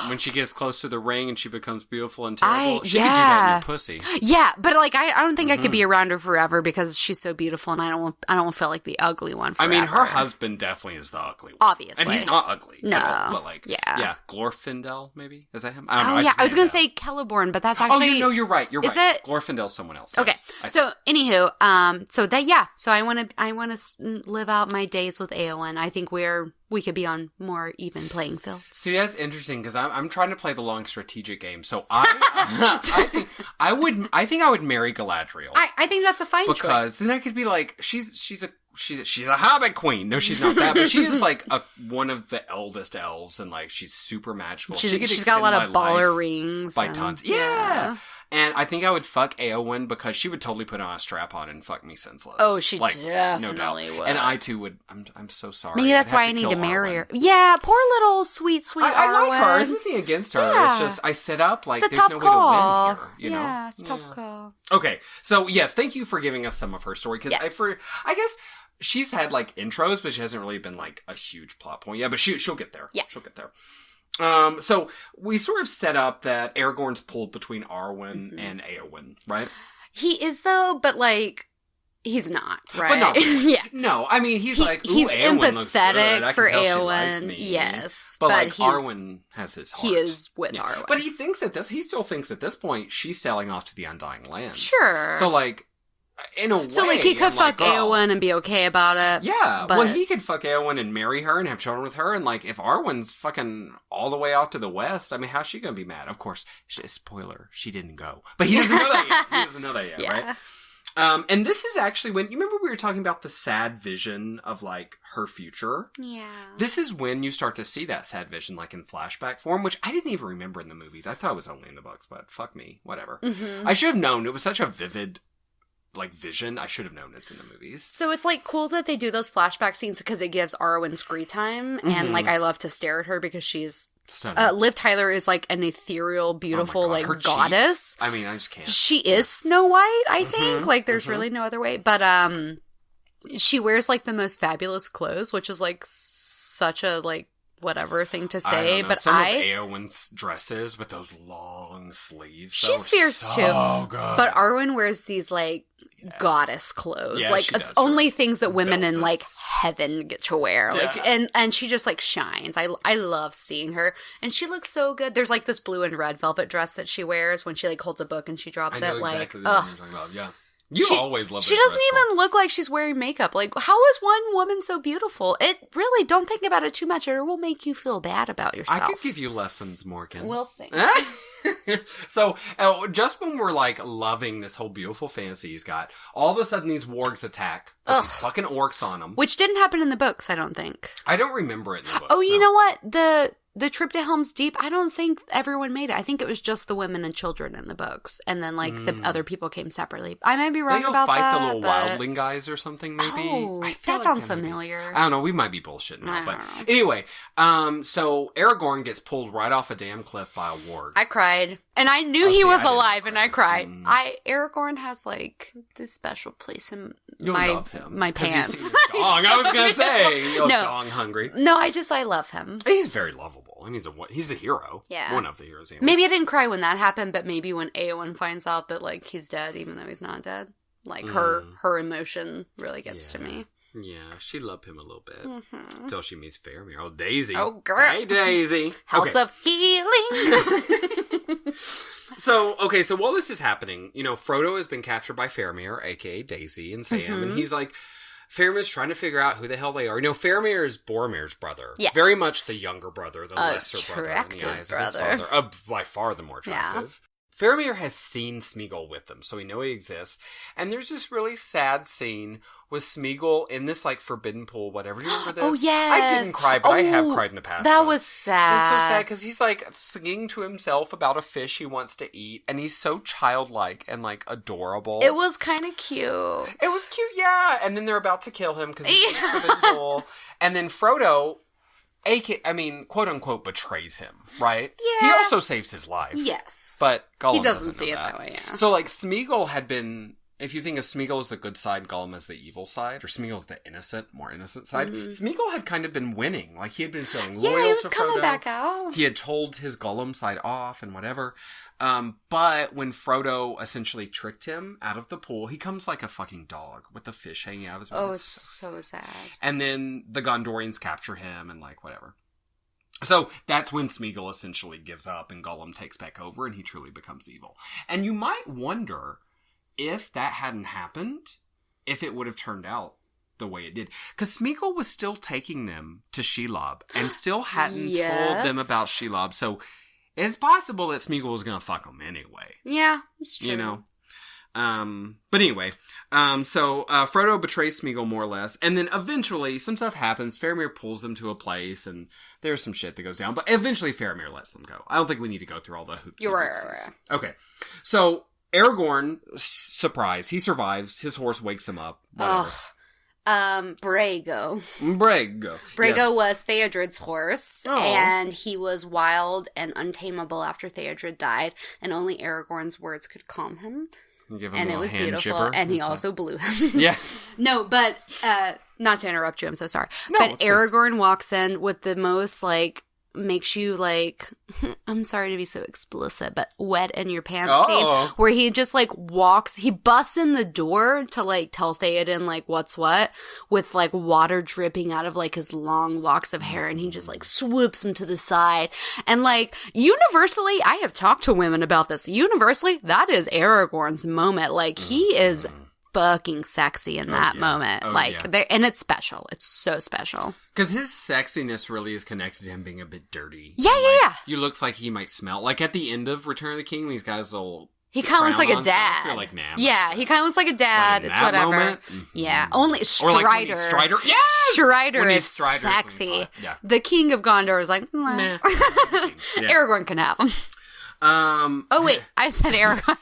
[SPEAKER 2] When she gets close to the ring and she becomes beautiful and terrible, she could do that in your pussy. Yeah,
[SPEAKER 1] but, like, I don't think I could be around her forever because she's so beautiful, and I don't feel like the ugly one forever.
[SPEAKER 2] I mean, her husband definitely is the ugly one.
[SPEAKER 1] Obviously.
[SPEAKER 2] And he's not ugly.
[SPEAKER 1] No.
[SPEAKER 2] At all, but, like, Glorfindel, maybe? Is that him? I don't know.
[SPEAKER 1] I was gonna say Celeborn, but that's actually...
[SPEAKER 2] Oh, no, you're right. You're
[SPEAKER 1] right.
[SPEAKER 2] Is it? Glorfindel's someone else.
[SPEAKER 1] Okay.
[SPEAKER 2] Yes.
[SPEAKER 1] So, anywho, so I want to live out my days with Éowyn. I think we could be on more even playing fields.
[SPEAKER 2] See, that's interesting because I'm trying to play the long strategic game. So I think I would marry Galadriel.
[SPEAKER 1] I think that's a fine choice.
[SPEAKER 2] Because then I could be like, she's a hobbit queen. No, she's not that, but she is, like, one of the eldest elves, and, like, she's super magical.
[SPEAKER 1] She's got a lot of baller rings
[SPEAKER 2] by tons. Yeah. And I think I would fuck Éowyn because she would totally put on a strap-on and fuck me senseless.
[SPEAKER 1] Oh, she definitely would.
[SPEAKER 2] And I, too, would. I'm so sorry.
[SPEAKER 1] Maybe that's why I need to marry her. Yeah, poor little sweet Arwen.
[SPEAKER 2] I like her. There's nothing against her. Yeah. It's just, I set up, like,
[SPEAKER 1] it's a
[SPEAKER 2] there's
[SPEAKER 1] tough
[SPEAKER 2] no
[SPEAKER 1] call.
[SPEAKER 2] way to win here. You know?
[SPEAKER 1] Yeah, it's a tough call.
[SPEAKER 2] Okay, so, yes, thank you for giving us some of her story. Because I guess... She's had, like, intros, but she hasn't really been, like, a huge plot point. Yeah, but she'll get there. Yeah. She'll get there. So we sort of set up that Aragorn's pulled between Arwen and Éowyn, right?
[SPEAKER 1] He is, though, but, like, he's not, right?
[SPEAKER 2] But not really.
[SPEAKER 1] Yeah.
[SPEAKER 2] No, I mean, he's like, ooh,
[SPEAKER 1] he's
[SPEAKER 2] Éowyn looks good. I
[SPEAKER 1] for
[SPEAKER 2] can tell
[SPEAKER 1] Éowyn.
[SPEAKER 2] she likes me.
[SPEAKER 1] Yes.
[SPEAKER 2] But like, Arwen has his heart.
[SPEAKER 1] He is with Arwen.
[SPEAKER 2] But he still thinks at this point, she's sailing off to the Undying Lands.
[SPEAKER 1] Sure.
[SPEAKER 2] So, like, In a way.
[SPEAKER 1] So, like, he could fuck Éowyn and be okay about it.
[SPEAKER 2] Yeah.
[SPEAKER 1] But...
[SPEAKER 2] Well, he could fuck Éowyn and marry her and have children with her. And, like, if Arwen's fucking all the way off to the west, I mean, how's she going to be mad? Of course, spoiler, she didn't go. But he doesn't know that yet. He doesn't know that yet, right? And this is actually when, you remember we were talking about the sad vision of, like, her future?
[SPEAKER 1] Yeah.
[SPEAKER 2] This is when you start to see that sad vision, like, in flashback form, which I didn't even remember in the movies. I thought it was only in the books, but fuck me. Whatever. Mm-hmm. I should have known. It was such a vivid, like, vision. I should have known it's in the movies.
[SPEAKER 1] So it's, like, cool that they do those flashback scenes because it gives Arwen screen time. Mm-hmm. And, like, I love to stare at her because she's... Liv Tyler is, like, an ethereal, beautiful, like, her goddess.
[SPEAKER 2] Cheeks. I mean, I just can't.
[SPEAKER 1] She is Snow White, I think. Like, there's really no other way. But, she wears, like, the most fabulous clothes, which is, like, such a, like, whatever thing to say. But
[SPEAKER 2] some of Éowyn's dresses with those long sleeves.
[SPEAKER 1] She's fierce, too. Good. But Arwen wears these, like, goddess clothes.
[SPEAKER 2] Yeah,
[SPEAKER 1] like, it's only things that women in, like, heaven get to wear. Like, and she just, like, shines. I love seeing her. And she looks so good. There's, like, this blue and red velvet dress that she wears when she, like, holds a book and she drops it. Like,
[SPEAKER 2] exactly what you're talking about. Yeah. You always love
[SPEAKER 1] She doesn't even look like she's wearing makeup. Like, how is one woman so beautiful? It really, don't think about it too much or it will make you feel bad about yourself.
[SPEAKER 2] I could give you lessons, Morgan.
[SPEAKER 1] We'll see.
[SPEAKER 2] So, just when we're, like, loving this whole beautiful fantasy he's got, all of a sudden these wargs attack. With these fucking orcs on them.
[SPEAKER 1] Which didn't happen in the books, I don't think.
[SPEAKER 2] I don't remember it in the books.
[SPEAKER 1] Oh, you know what? The trip to Helm's Deep, I don't think everyone made it. I think it was just the women and children in the books. And then, like, the other people came separately. I might be wrong about that. They
[SPEAKER 2] fight the little wildling guys or something, maybe?
[SPEAKER 1] Oh, that sounds familiar.
[SPEAKER 2] I don't know. We might be bullshitting now. But anyway, so Aragorn gets pulled right off a damn cliff by a warg.
[SPEAKER 1] I cried. And I knew he was alive, and I cried. Aragorn has, like, this special place in my pants.
[SPEAKER 2] I was going to say, you're dong hungry.
[SPEAKER 1] No, I love him.
[SPEAKER 2] He's very lovable. I mean, he's the hero.
[SPEAKER 1] Yeah.
[SPEAKER 2] One of the heroes. Anyway.
[SPEAKER 1] Maybe I didn't cry when that happened, but maybe when Éowyn finds out that, like, he's dead, even though he's not dead. Like, her emotion really gets to me.
[SPEAKER 2] Yeah, she loved him a little bit. Until she meets Faramir. Oh, Daisy.
[SPEAKER 1] Oh, girl.
[SPEAKER 2] Hey, Daisy.
[SPEAKER 1] House of Healing.
[SPEAKER 2] So while this is happening, you know, Frodo has been captured by Faramir, a.k.a. Daisy and Sam, and he's like... Faramir's trying to figure out who the hell they are. You know, Faramir is Boromir's brother. Yes. Very much the younger brother, the lesser brother in the eyes of his father. By far the more attractive. Yeah. Faramir has seen Smeagol with them, so we know he exists. And there's this really sad scene with Smeagol in this, like, forbidden pool, whatever. Do you remember this?
[SPEAKER 1] Oh, yes.
[SPEAKER 2] I didn't cry, but I have cried in the past.
[SPEAKER 1] That was sad.
[SPEAKER 2] It's so sad, because he's, like, singing to himself about a fish he wants to eat, and he's so childlike and, like, adorable.
[SPEAKER 1] It was kind of cute.
[SPEAKER 2] It was cute, yeah. And then they're about to kill him, because he's in the forbidden pool. And then Frodo... quote unquote, betrays him, right?
[SPEAKER 1] Yeah.
[SPEAKER 2] He also saves his life.
[SPEAKER 1] Yes.
[SPEAKER 2] But Gollum
[SPEAKER 1] he doesn't see
[SPEAKER 2] know
[SPEAKER 1] it that way, yeah.
[SPEAKER 2] So, like, Smeagol had been, if you think of Smeagol as the good side, Gollum as the evil side, or Smeagol as the more innocent side, Smeagol had kind of been winning. Like, he had been feeling loyal to Frodo.
[SPEAKER 1] Yeah, he was coming back out.
[SPEAKER 2] He had told his Gollum side off and whatever. But when Frodo essentially tricked him out of the pool, he comes like a fucking dog with the fish hanging out of his mouth.
[SPEAKER 1] Oh, it's so sad.
[SPEAKER 2] And then the Gondorians capture him and, like, whatever. So that's when Smeagol essentially gives up and Gollum takes back over and he truly becomes evil. And you might wonder if that hadn't happened, if it would have turned out the way it did. Because Smeagol was still taking them to Shelob and still hadn't told them about Shelob. So it's possible that Smeagol was going to fuck them anyway.
[SPEAKER 1] Yeah, it's true.
[SPEAKER 2] You know? But anyway, so Frodo betrays Smeagol more or less, and then eventually some stuff happens. Faramir pulls them to a place, and there's some shit that goes down, but eventually Faramir lets them go. I don't think we need to go through all the hoops.
[SPEAKER 1] You're right.
[SPEAKER 2] Okay, so Aragorn, surprise, he survives. His horse wakes him up. Whatever.
[SPEAKER 1] Brago.
[SPEAKER 2] Yes.
[SPEAKER 1] Was Theodred's horse, and he was wild and untamable after Theodred died, and only Aragorn's words could calm him.
[SPEAKER 2] And
[SPEAKER 1] it was beautiful, and he also blew him.
[SPEAKER 2] Yeah.
[SPEAKER 1] No, but, not to interrupt you, I'm so sorry.
[SPEAKER 2] No,
[SPEAKER 1] but Aragorn walks in with the most, like, makes you, like, I'm sorry to be so explicit, but wet in your pants scene, where he just, like, he busts in the door to, like, tell Theoden, like, what's what, with, like, water dripping out of, like, his long locks of hair, and he just, like, swoops him to the side, and, like, universally, I have talked to women about this, universally, that is Aragorn's moment, like, he is fucking sexy in that moment. And it's special. It's so special.
[SPEAKER 2] Because his sexiness really is connected to him being a bit dirty.
[SPEAKER 1] Yeah.
[SPEAKER 2] He looks like he might smell. Like at the end of Return of the King, he's got his little...
[SPEAKER 1] He kind of looks like a dad.
[SPEAKER 2] You're like, nah.
[SPEAKER 1] Yeah, he kind of looks like a dad. It's whatever.
[SPEAKER 2] Mm-hmm.
[SPEAKER 1] Yeah, only Strider.
[SPEAKER 2] Or like Strider. Yes!
[SPEAKER 1] Strider is sexy.
[SPEAKER 2] Yeah.
[SPEAKER 1] The King of Gondor is like, nah.
[SPEAKER 2] Yeah.
[SPEAKER 1] Aragorn can have him. Oh, wait. I said Aragorn.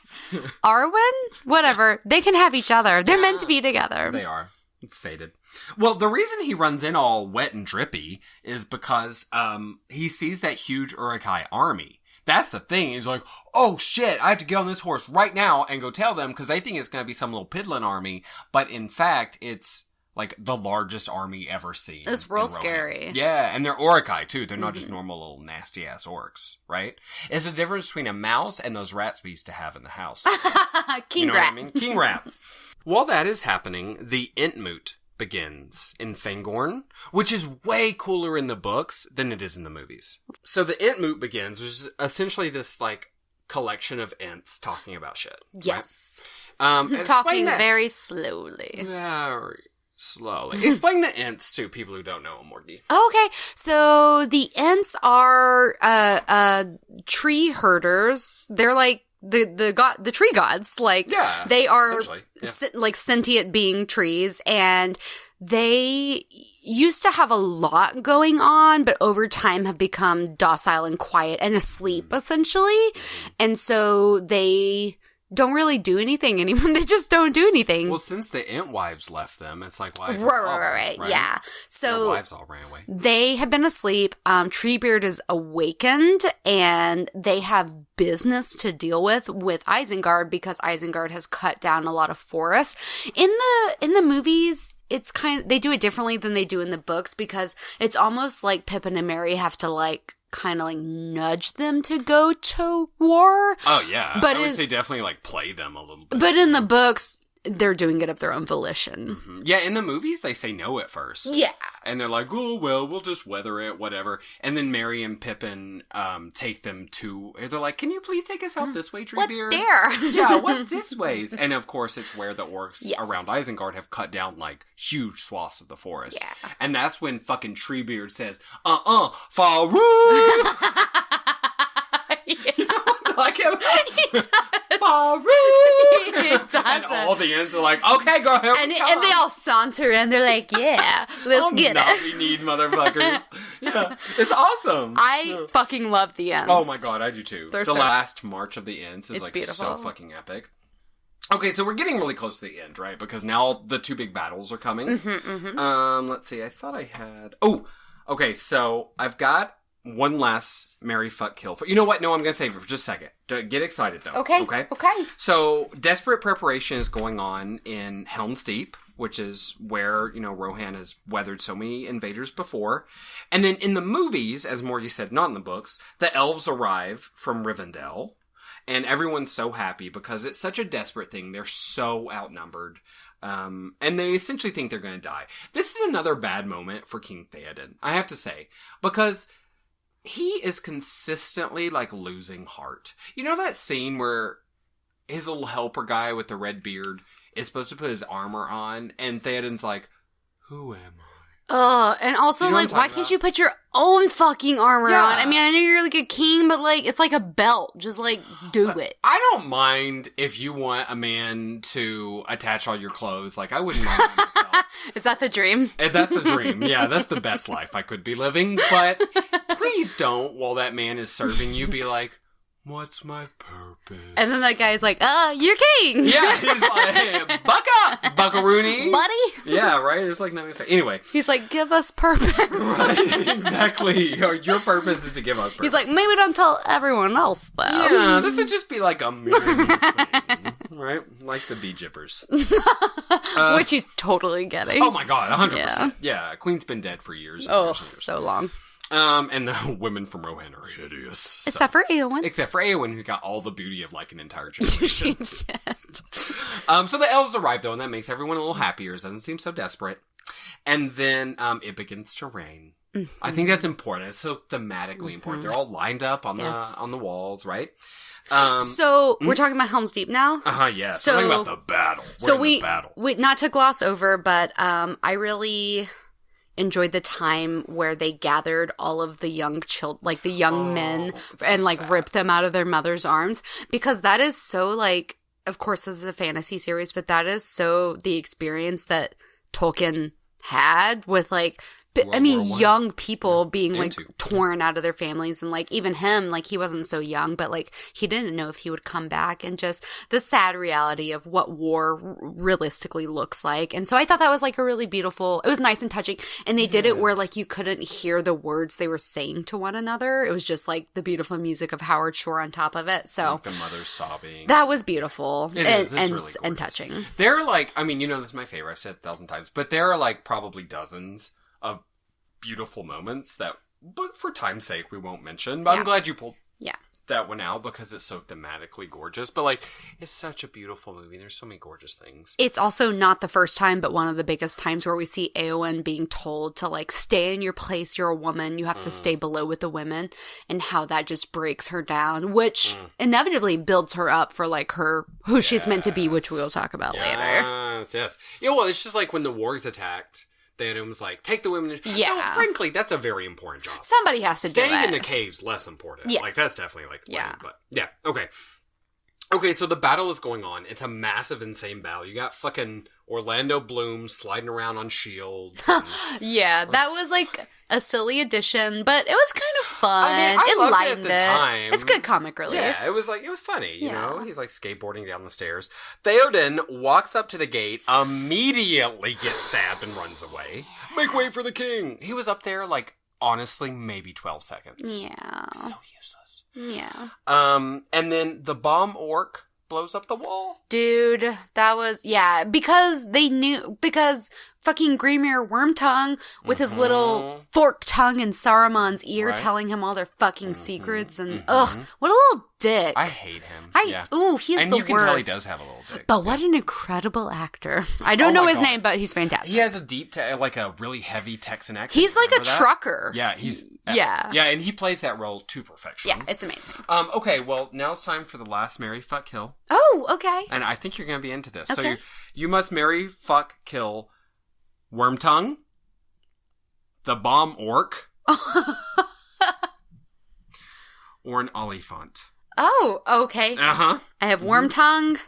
[SPEAKER 1] Arwen? Whatever. They can have each other. They're meant to be together.
[SPEAKER 2] They are. It's fated. Well, the reason he runs in all wet and drippy is because he sees that huge Uruk-hai army. That's the thing. He's like, oh shit, I have to get on this horse right now and go tell them because they think it's going to be some little piddling army. But in fact, it's like the largest army ever seen.
[SPEAKER 1] It's real scary.
[SPEAKER 2] Yeah, and they're Uruk-hai too. They're not just normal little nasty ass orcs, right? It's the difference between a mouse and those rats we used to have in the house.
[SPEAKER 1] King
[SPEAKER 2] rat.
[SPEAKER 1] What
[SPEAKER 2] I mean? King rats. While that is happening, the Entmoot begins in Fangorn, which is way cooler in the books than it is in the movies. So the Entmoot begins, which is essentially this like collection of Ents talking about shit.
[SPEAKER 1] Yes.
[SPEAKER 2] Right?
[SPEAKER 1] Talking very slowly.
[SPEAKER 2] Very slowly. Explain the Ents to people who don't know them, Morgie.
[SPEAKER 1] Okay, so the Ents are tree herders. They're like the tree gods, like they are like sentient being trees, and they used to have a lot going on, but over time have become docile and quiet and asleep essentially, and so they don't really do anything anymore. They just don't do anything.
[SPEAKER 2] Well, since the Entwives left them, it's like, why?
[SPEAKER 1] Right. Yeah. So
[SPEAKER 2] their wives all ran away.
[SPEAKER 1] They have been asleep. Treebeard is awakened, and they have business to deal with Isengard because Isengard has cut down a lot of forest. In the movies, it's they do it differently than they do in the books because it's almost like Pippin and Merry have to like kind of like nudge them to go to war.
[SPEAKER 2] Oh yeah, but I would say definitely like play them a little bit.
[SPEAKER 1] But in the books, they're doing it of their own volition.
[SPEAKER 2] Mm-hmm. Yeah, in the movies they say no at first.
[SPEAKER 1] Yeah,
[SPEAKER 2] and they're like, oh well, we'll just weather it, whatever. And then Merry and Pippin take them to. They're like, can you please take us out this way, Treebeard?
[SPEAKER 1] What's there?
[SPEAKER 2] Yeah, what's this ways? And of course, it's where the orcs around Isengard have cut down like huge swaths of the forest. Yeah, and that's when fucking Treebeard says, Farouk. You know, like him.
[SPEAKER 1] He does.
[SPEAKER 2] He does. And all the Ents are like, okay, go ahead.
[SPEAKER 1] And they all saunter and they're like, yeah, let's get it.
[SPEAKER 2] We need motherfuckers. Yeah, it's awesome.
[SPEAKER 1] I fucking love the Ents.
[SPEAKER 2] Oh my god, I do too. The last march of the Ents is like beautiful. So fucking epic. Okay, so we're getting really close to the end, right? Because now the two big battles are coming. Let's see. I thought I had... Oh, okay, so I've got one last marry, fuck, kill. You know what? No, I'm going to save it for just a second. Get excited, though.
[SPEAKER 1] Okay.
[SPEAKER 2] So, desperate preparation is going on in Helm's Deep, which is where, Rohan has weathered so many invaders before. And then in the movies, as Morgie said, not in the books, the elves arrive from Rivendell. And everyone's so happy because it's such a desperate thing. They're so outnumbered. And they essentially think they're going to die. This is another bad moment for King Theoden, I have to say. Because he is consistently, like, losing heart. You know that scene where his little helper guy with the red beard is supposed to put his armor on, and Theoden's like, who am I?
[SPEAKER 1] And also, like, why can't you put your own fucking armor on? I mean, I know you're, like, a king, but, like, it's like a belt. Just, like, do it.
[SPEAKER 2] I don't mind if you want a man to attach all your clothes. Like, I wouldn't mind myself.
[SPEAKER 1] Is that the dream?
[SPEAKER 2] That's the dream. Yeah, that's the best life I could be living. But please don't, while that man is serving you, be like, what's my purpose?
[SPEAKER 1] And then that guy's like, you're king!
[SPEAKER 2] Yeah, he's like, hey, buck up, buckaroony.
[SPEAKER 1] Buddy?
[SPEAKER 2] Yeah, right? It's like, anyway.
[SPEAKER 1] He's like, give us purpose.
[SPEAKER 2] Right, exactly. Your purpose is to give us purpose.
[SPEAKER 1] He's like, maybe don't tell everyone else, though.
[SPEAKER 2] Yeah, this would just be like a thing, right? Like the bee jippers.
[SPEAKER 1] Which he's totally getting.
[SPEAKER 2] Oh my god, 100%. Yeah, Queen's been dead for years.
[SPEAKER 1] So long.
[SPEAKER 2] And the women from Rohan are hideous.
[SPEAKER 1] Except for Eowyn.
[SPEAKER 2] Who got all the beauty of, like, an entire generation.
[SPEAKER 1] She did.
[SPEAKER 2] So the elves arrive, though, and that makes everyone a little happier. It doesn't seem so desperate. And then, it begins to rain. I think that's important. It's so thematically important. They're all lined up on the walls, right?
[SPEAKER 1] So we're talking about Helm's Deep now.
[SPEAKER 2] Yes.
[SPEAKER 1] So
[SPEAKER 2] we're talking about the battle.
[SPEAKER 1] We not to gloss over, but I really enjoyed the time where they gathered all of the young children, like the young men, and like ripped them out of their mother's arms, because that is so like. Of course, this is a fantasy series, but that is so the experience that Tolkien had with like. Young people being like torn out of their families, and like even him, like he wasn't so young, but like he didn't know if he would come back, and just the sad reality of what war realistically looks like. And so I thought that was like a really beautiful, it was nice and touching. And they did it where like you couldn't hear the words they were saying to one another. It was just like the beautiful music of Howard Shore on top of it. So
[SPEAKER 2] like the mother sobbing.
[SPEAKER 1] That was beautiful.
[SPEAKER 2] It's
[SPEAKER 1] really
[SPEAKER 2] and
[SPEAKER 1] touching.
[SPEAKER 2] There are like, I mean, this is my favorite. I've said it 1,000 times, but there are like probably dozens of beautiful moments that, but for time's sake, we won't mention. But I'm glad you pulled that one out because it's so thematically gorgeous. But like, it's such a beautiful movie. There's so many gorgeous things.
[SPEAKER 1] It's also not the first time, but one of the biggest times where we see Eowyn being told to like stay in your place. You're a woman. You have to stay below with the women, and how that just breaks her down, which inevitably builds her up for like who she's meant to be, which we'll talk about later.
[SPEAKER 2] Yes. Yeah. Well, it's just like when the warg's attacked. Then was like, take the women.
[SPEAKER 1] Yeah.
[SPEAKER 2] No, frankly, that's a very important job.
[SPEAKER 1] Somebody has to do it.
[SPEAKER 2] Staying in the cave's less important.
[SPEAKER 1] Yes.
[SPEAKER 2] Like, that's definitely like, but yeah, okay. Okay, so the battle is going on. It's a massive, insane battle. You got fucking Orlando Bloom sliding around on shields.
[SPEAKER 1] Yeah, that was like a silly addition, but it was kind of fun.
[SPEAKER 2] I mean, I loved it at the time.
[SPEAKER 1] It's good comic relief.
[SPEAKER 2] Yeah, it was funny, you know? He's like skateboarding down the stairs. Theoden walks up to the gate, immediately gets stabbed and runs away. Make way for the king! He was up there, like, honestly, maybe 12 seconds.
[SPEAKER 1] Yeah.
[SPEAKER 2] So useless.
[SPEAKER 1] Yeah.
[SPEAKER 2] And then the bomb orc blows up the wall.
[SPEAKER 1] Dude, that was, because fucking Grimir Wormtongue with his little fork tongue in Saruman's ear telling him all their fucking secrets, and what a little dick.
[SPEAKER 2] I hate him.
[SPEAKER 1] He's
[SPEAKER 2] and
[SPEAKER 1] the worst. And
[SPEAKER 2] you can tell he does have a little dick.
[SPEAKER 1] But what an incredible actor. I don't know his name, but he's fantastic.
[SPEAKER 2] He has a deep, like a really heavy Texan accent.
[SPEAKER 1] He's like a trucker.
[SPEAKER 2] Yeah, he's...
[SPEAKER 1] Yeah.
[SPEAKER 2] Yeah, and he plays that role to perfection.
[SPEAKER 1] Yeah, it's amazing.
[SPEAKER 2] Okay, well, now it's time for the last marry, fuck, kill.
[SPEAKER 1] Oh, okay.
[SPEAKER 2] And I think you're going to be into this.
[SPEAKER 1] Okay.
[SPEAKER 2] So you must marry, fuck, kill Wormtongue, the bomb orc, or an Oliphant.
[SPEAKER 1] Oh, okay.
[SPEAKER 2] Uh-huh.
[SPEAKER 1] I have Wormtongue,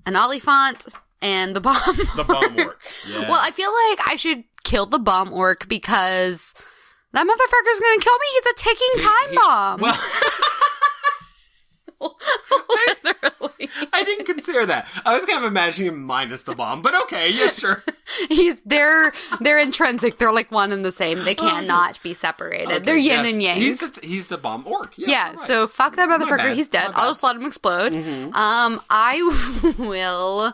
[SPEAKER 1] an Oliphant, and the bomb orc.
[SPEAKER 2] The bomb orc. Yes.
[SPEAKER 1] Well, I feel like I should kill the bomb orc because that motherfucker's gonna kill me. He's a ticking time bomb.
[SPEAKER 2] Well...
[SPEAKER 1] Literally.
[SPEAKER 2] I didn't consider that. I was kind of imagining him minus the bomb, but okay, yeah, sure.
[SPEAKER 1] They're intrinsic. They're like one and the same. They cannot be seperated. Okay, they're yin and yang.
[SPEAKER 2] He's the bomb orc. Yes,
[SPEAKER 1] yeah. Right. So fuck that motherfucker. He's dead. I'll just let him explode. I will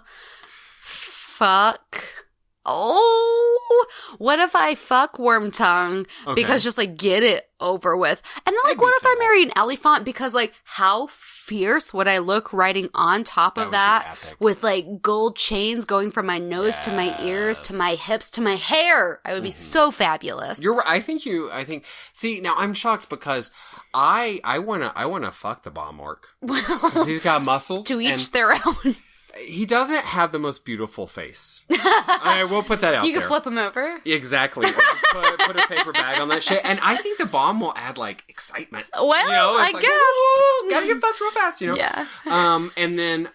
[SPEAKER 1] fuck. Oh, what if I fuck Wormtongue because just like get it over with? And then like, what if I marry an elephant because like how fierce would I look riding on top of that with like gold chains going from my nose to my ears to my hips to my hair? I would be so fabulous.
[SPEAKER 2] You're right. I think. See, now I'm shocked because I wanna fuck the bomb orc. Well, he's got muscles.
[SPEAKER 1] To each their own.
[SPEAKER 2] He doesn't have the most beautiful face. I will put that out there.
[SPEAKER 1] You can flip him over.
[SPEAKER 2] Exactly. Put a paper bag on that shit. And I think the bomb will add, like, excitement.
[SPEAKER 1] Well, I
[SPEAKER 2] like,
[SPEAKER 1] guess.
[SPEAKER 2] Gotta get fucked real fast,
[SPEAKER 1] Yeah.
[SPEAKER 2] And then,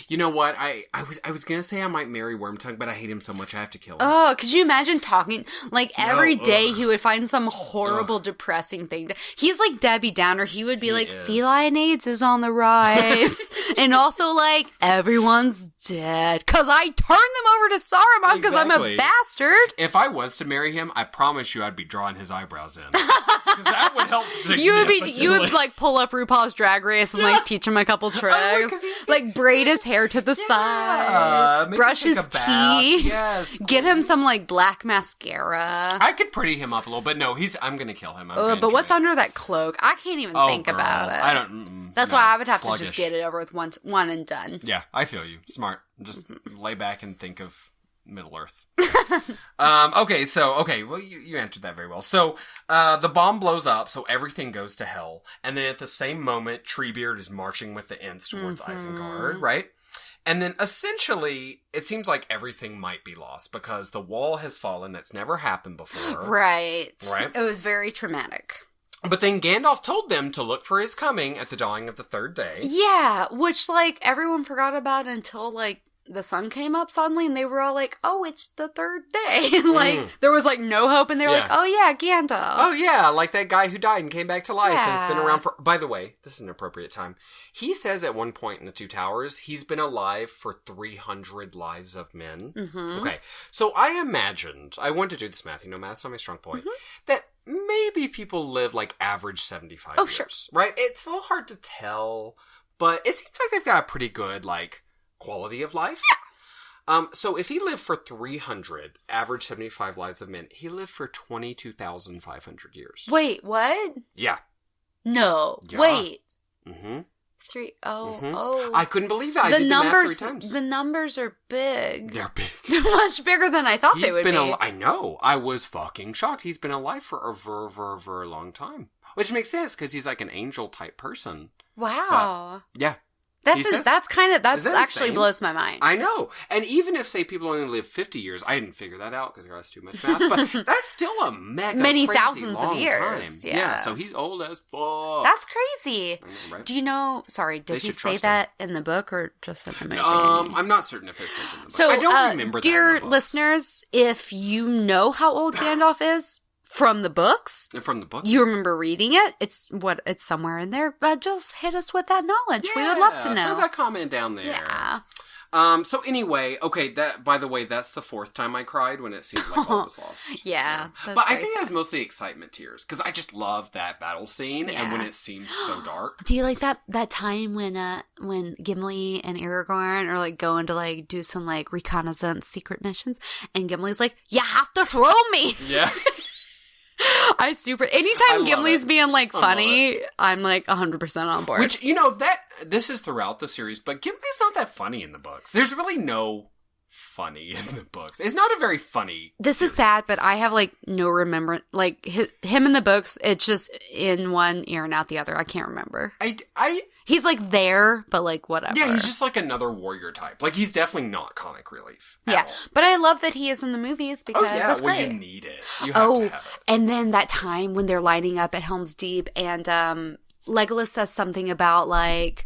[SPEAKER 2] you know what? I was gonna say I might marry Wormtongue, but I hate him so much I have to kill him.
[SPEAKER 1] Oh, could you imagine talking, like, every day he would find some horrible, depressing thing. He's like Debbie Downer. He would be feline AIDS is on the rise. And also, like, everyone's dead. Because I turned them over to Saruman because I'm a bastard.
[SPEAKER 2] If I was to marry him, I promise you I'd be drawing his eyebrows in. Because that would help significantly.
[SPEAKER 1] You would, like, pull up RuPaul's Drag Race and, like, teach him a couple tricks. Like, braid his hair to the side, brush his teeth, get him some like black mascara.
[SPEAKER 2] I could pretty him up a little, but no, I'm gonna kill him.
[SPEAKER 1] But what's under that cloak? I can't even think about it.
[SPEAKER 2] I don't.
[SPEAKER 1] That's why I would have to just get it over with one and done.
[SPEAKER 2] Yeah, I feel you. Smart. Just lay back and think of Middle-earth. Well, you answered that very well. So, the bomb blows up, so everything goes to hell. And then at the same moment, Treebeard is marching with the Ents towards Isengard, right? And then, essentially, it seems like everything might be lost, because the wall has fallen. That's never happened before.
[SPEAKER 1] Right. It was very traumatic.
[SPEAKER 2] But then Gandalf told them to look for his coming at the dawning of the third day.
[SPEAKER 1] Yeah, which, like, everyone forgot about until, like, the sun came up suddenly, and they were all like, oh, it's the third day. Like, there was, like, no hope, and they were like, oh, yeah, Gandalf.
[SPEAKER 2] Oh, yeah, like that guy who died and came back to life and has been around for... By the way, this is an appropriate time. He says at one point in the Two Towers, he's been alive for 300 lives of men. Okay, so I imagined, I want to do this math, math's not my strong point, that maybe people live, like, average 75 years.
[SPEAKER 1] Sure.
[SPEAKER 2] Right? It's a little hard to tell, but it seems like they've got a pretty good, like... quality of life? Yeah. So if he lived for 300, average 75 lives of men, he lived for 22,500 years.
[SPEAKER 1] Wait, what?
[SPEAKER 2] Yeah.
[SPEAKER 1] No. Yeah. Wait.
[SPEAKER 2] Mm-hmm.
[SPEAKER 1] Oh.
[SPEAKER 2] I couldn't believe it. I did the math 3 times.
[SPEAKER 1] The numbers are big.
[SPEAKER 2] They're big.
[SPEAKER 1] They're much bigger than I thought they would be.
[SPEAKER 2] I know. I was fucking shocked. He's been alive for a very long time. Which makes sense, because he's like an angel type person.
[SPEAKER 1] Wow.
[SPEAKER 2] But, yeah.
[SPEAKER 1] That actually blows my mind.
[SPEAKER 2] I know. And even if, say, people only live 50 years, I didn't figure that out because that's too much math, but that's still a many
[SPEAKER 1] thousands of years.
[SPEAKER 2] Time. Yeah, so he's old as fuck.
[SPEAKER 1] That's crazy.
[SPEAKER 2] Right?
[SPEAKER 1] Do you know, did he say that in the book or just in the movie?
[SPEAKER 2] I'm not certain if it says in the book.
[SPEAKER 1] So,
[SPEAKER 2] I don't remember that in the
[SPEAKER 1] dear listeners, if you know how old Gandalf is, from the books. You remember reading it. It's somewhere in there. But just hit us with that knowledge. Yeah, we would love to know.
[SPEAKER 2] Throw that comment down there.
[SPEAKER 1] Yeah.
[SPEAKER 2] So anyway, okay, by the way, that's the 4th time I cried when it seemed like all was lost.
[SPEAKER 1] Yeah.
[SPEAKER 2] But I think that's mostly excitement tears, because I just love that battle scene, and when it seems so dark.
[SPEAKER 1] Do you like that time when Gimli and Aragorn are like going to like do some like reconnaissance secret missions, and Gimli's like, you have to throw me.
[SPEAKER 2] Yeah.
[SPEAKER 1] Anytime Gimli's being like funny, I'm like 100% on board.
[SPEAKER 2] Which, this is throughout the series, but Gimli's not that funny in the books. There's really no funny in the books. It's not a very funny
[SPEAKER 1] This
[SPEAKER 2] series.
[SPEAKER 1] is sad, but I have like no remembrance. Like him in the books, it's just in one ear and out the other. I can't remember. He's like there, but like whatever.
[SPEAKER 2] Yeah, he's just like another warrior type. Like he's definitely not comic relief.
[SPEAKER 1] Yeah, but I love that he is in the movies because that's great.
[SPEAKER 2] You need it. You have to have it.
[SPEAKER 1] And then that time when they're lining up at Helm's Deep, and Legolas says something about like.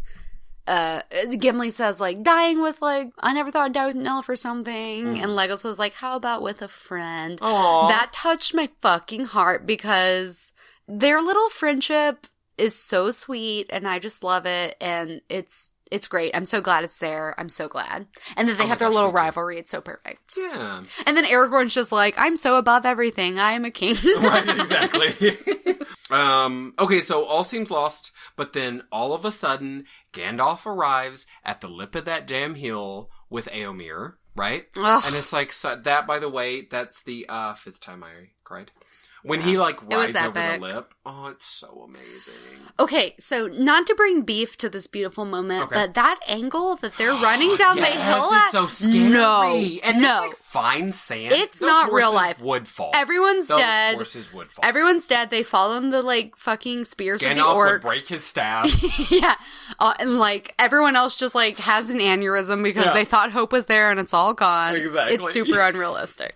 [SPEAKER 1] Gimli says like dying with like I never thought I'd die with an elf or something, and Legolas was like, how about with a friend?
[SPEAKER 2] Aww.
[SPEAKER 1] That touched my fucking heart because their little friendship is so sweet, and I just love it, and it's great. I'm so glad it's there. I'm so glad. And then they have their little rivalry. It's so perfect.
[SPEAKER 2] Yeah.
[SPEAKER 1] And then Aragorn's just like, I'm so above everything. I am a king.
[SPEAKER 2] Right, exactly. Okay, so all seems lost, but then all of a sudden, Gandalf arrives at the lip of that damn hill with Éomer, right?
[SPEAKER 1] Ugh.
[SPEAKER 2] And it's like, so that, by the way, that's the 5th time I cried. When he, like, rides over the lip. Oh, it's so amazing.
[SPEAKER 1] Okay, so not to bring beef to this beautiful moment, but that angle that they're running down the hill at...
[SPEAKER 2] It's so scary.
[SPEAKER 1] No.
[SPEAKER 2] And it's, like, fine sand.
[SPEAKER 1] It's not real life.
[SPEAKER 2] Would fall.
[SPEAKER 1] Everyone's dead.
[SPEAKER 2] Horses would fall.
[SPEAKER 1] Everyone's dead. They fall in the, like, fucking spears of the orcs.
[SPEAKER 2] Gandalf would break his staff.
[SPEAKER 1] Yeah. And, like, everyone else just, like, has an aneurysm because they thought hope was there and it's all gone.
[SPEAKER 2] Exactly.
[SPEAKER 1] It's super unrealistic.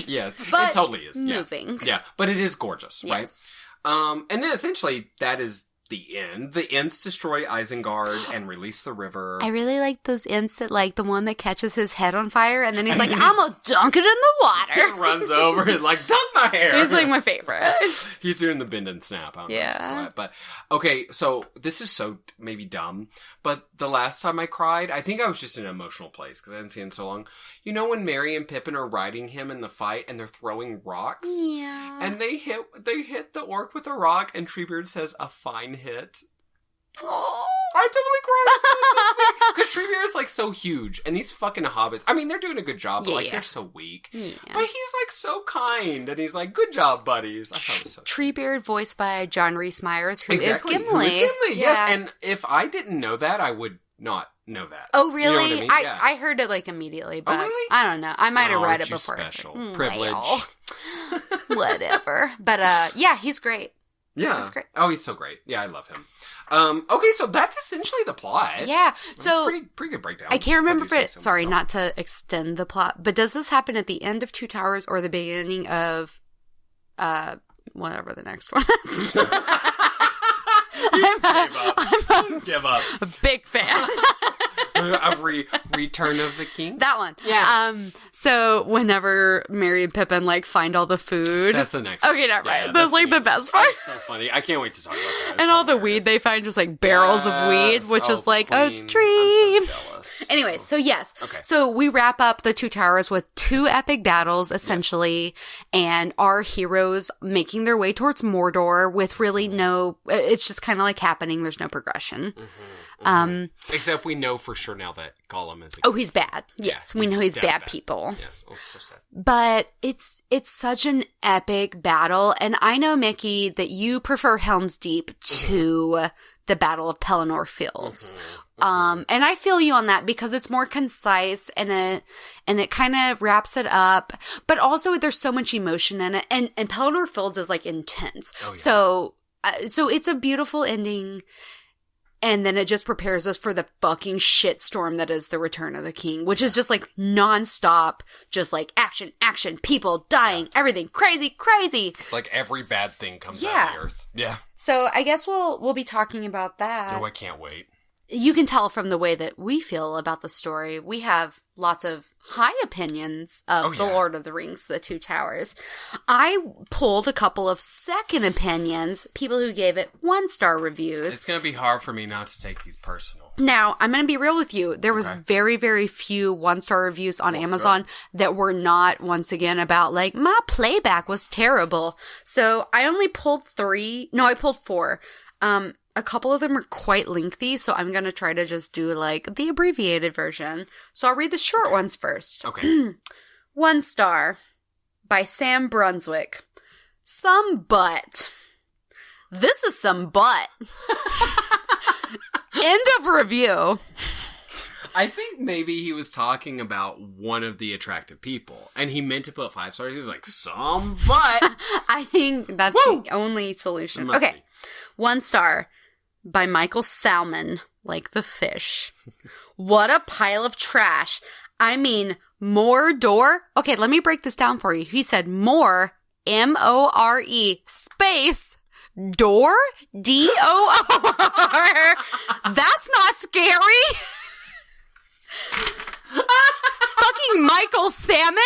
[SPEAKER 2] Yes,
[SPEAKER 1] but
[SPEAKER 2] it totally is.
[SPEAKER 1] Moving.
[SPEAKER 2] Yeah, but it is gorgeous, right?
[SPEAKER 1] Yes.
[SPEAKER 2] And then essentially that is the end. The Ents destroy Isengard and release the river.
[SPEAKER 1] I really like those Ents that, like, the one that catches his head on fire and then he's like, I'm gonna dunk it in the water.
[SPEAKER 2] He runs over and like, dunk my hair.
[SPEAKER 1] He's like my favorite.
[SPEAKER 2] He's doing the bend and snap. I don't know if you saw it, but okay, so this is so maybe dumb, but the last time I cried, I think I was just in an emotional place because I hadn't seen him so long. You know when Merry and Pippin are riding him in the fight and they're throwing rocks?
[SPEAKER 1] Yeah.
[SPEAKER 2] And they hit the orc with a rock and Treebeard says, a fine hit.
[SPEAKER 1] Oh.
[SPEAKER 2] I totally cried. Because Treebeard is like so huge and these fucking hobbits, I mean, they're doing a good job, but they're so weak.
[SPEAKER 1] Yeah.
[SPEAKER 2] But he's like so kind and he's like, good job, buddies. I thought it was so
[SPEAKER 1] Treebeard voiced by John Rhys Meyers, who is
[SPEAKER 2] exactly.
[SPEAKER 1] Gimli.
[SPEAKER 2] Yes. And if I didn't know that, I would not know that.
[SPEAKER 1] Oh, really?
[SPEAKER 2] You know what I mean? Yeah.
[SPEAKER 1] I heard it, like, immediately, but
[SPEAKER 2] really?
[SPEAKER 1] I don't know. I might have read it
[SPEAKER 2] you
[SPEAKER 1] before.
[SPEAKER 2] Special privilege.
[SPEAKER 1] Well, whatever. But, yeah, he's great.
[SPEAKER 2] Yeah.
[SPEAKER 1] That's great.
[SPEAKER 2] Oh, he's so great. Yeah, I love him. Okay, so that's essentially the plot.
[SPEAKER 1] Yeah. So
[SPEAKER 2] pretty good breakdown.
[SPEAKER 1] I can't remember if it,
[SPEAKER 2] sorry,
[SPEAKER 1] not to extend the plot, but does this happen at the end of Two Towers or the beginning of, whatever the next one is?
[SPEAKER 2] I'm give up.
[SPEAKER 1] A big fan.
[SPEAKER 2] Of Return of the King?
[SPEAKER 1] That one.
[SPEAKER 2] Yeah.
[SPEAKER 1] So whenever Merry and Pippin, like, find all the food.
[SPEAKER 2] That's the next
[SPEAKER 1] Okay, not right. That's, like, the best part.
[SPEAKER 2] It's so funny. I can't wait to talk about that. It's
[SPEAKER 1] and
[SPEAKER 2] so
[SPEAKER 1] all the
[SPEAKER 2] hilarious.
[SPEAKER 1] weed they find, just, like, barrels of weed, which is, like, a dream.
[SPEAKER 2] I'm so jealous.
[SPEAKER 1] Anyway, so yes.
[SPEAKER 2] Okay.
[SPEAKER 1] So we wrap up the Two Towers with 2 epic battles, essentially, and our heroes making their way towards Mordor with really no, it's just kind of like happening. There's no progression.
[SPEAKER 2] Except we know for sure now that Gollum is
[SPEAKER 1] he's bad. Yes, we know he's bad people.
[SPEAKER 2] Yes, oh, so sad.
[SPEAKER 1] But it's such an epic battle, and I know, Mickey, that you prefer Helm's Deep to the Battle of Pelennor Fields. And I feel you on that because it's more concise and it kind of wraps it up, but also there's so much emotion in it, and Pelennor Fields is, like, intense. Oh, yeah. So it's a beautiful ending. And then it just prepares us for the fucking shitstorm that is the Return of the King, which is just, like, nonstop, just, like, action, people dying, everything crazy.
[SPEAKER 2] Like, every bad thing comes out of the earth. Yeah.
[SPEAKER 1] So I guess we'll be talking about that.
[SPEAKER 2] Oh, I can't wait.
[SPEAKER 1] You can tell from the way that we feel about the story. We have lots of high opinions of The Lord of the Rings, The Two Towers. I pulled a couple of second opinions, people who gave it 1-star reviews.
[SPEAKER 2] It's going to be hard for me not to take these personal.
[SPEAKER 1] Now, I'm going to be real with you. There was very, very few 1-star reviews on Amazon that were not, once again, about, like, my playback was terrible. So I only pulled 3. No, I pulled 4. A couple of them are quite lengthy, so I'm going to try to just do, like, the abbreviated version. So I'll read the short ones first.
[SPEAKER 2] Okay.
[SPEAKER 1] 1 star by Sam Brunswick. Some butt. This is some butt. End of review.
[SPEAKER 2] I think maybe he was talking about one of the attractive people, and he meant to put 5 stars. He was like, some butt.
[SPEAKER 1] I think that's the only solution. Okay.
[SPEAKER 2] Be.
[SPEAKER 1] 1 star by Michael Salmon, like the fish. What a pile of trash. I mean, Mordor. Okay, let me break this down for you. He said more, M-O-R-E, space, door, D-O-R. That's not scary. Fucking Michael Salmon?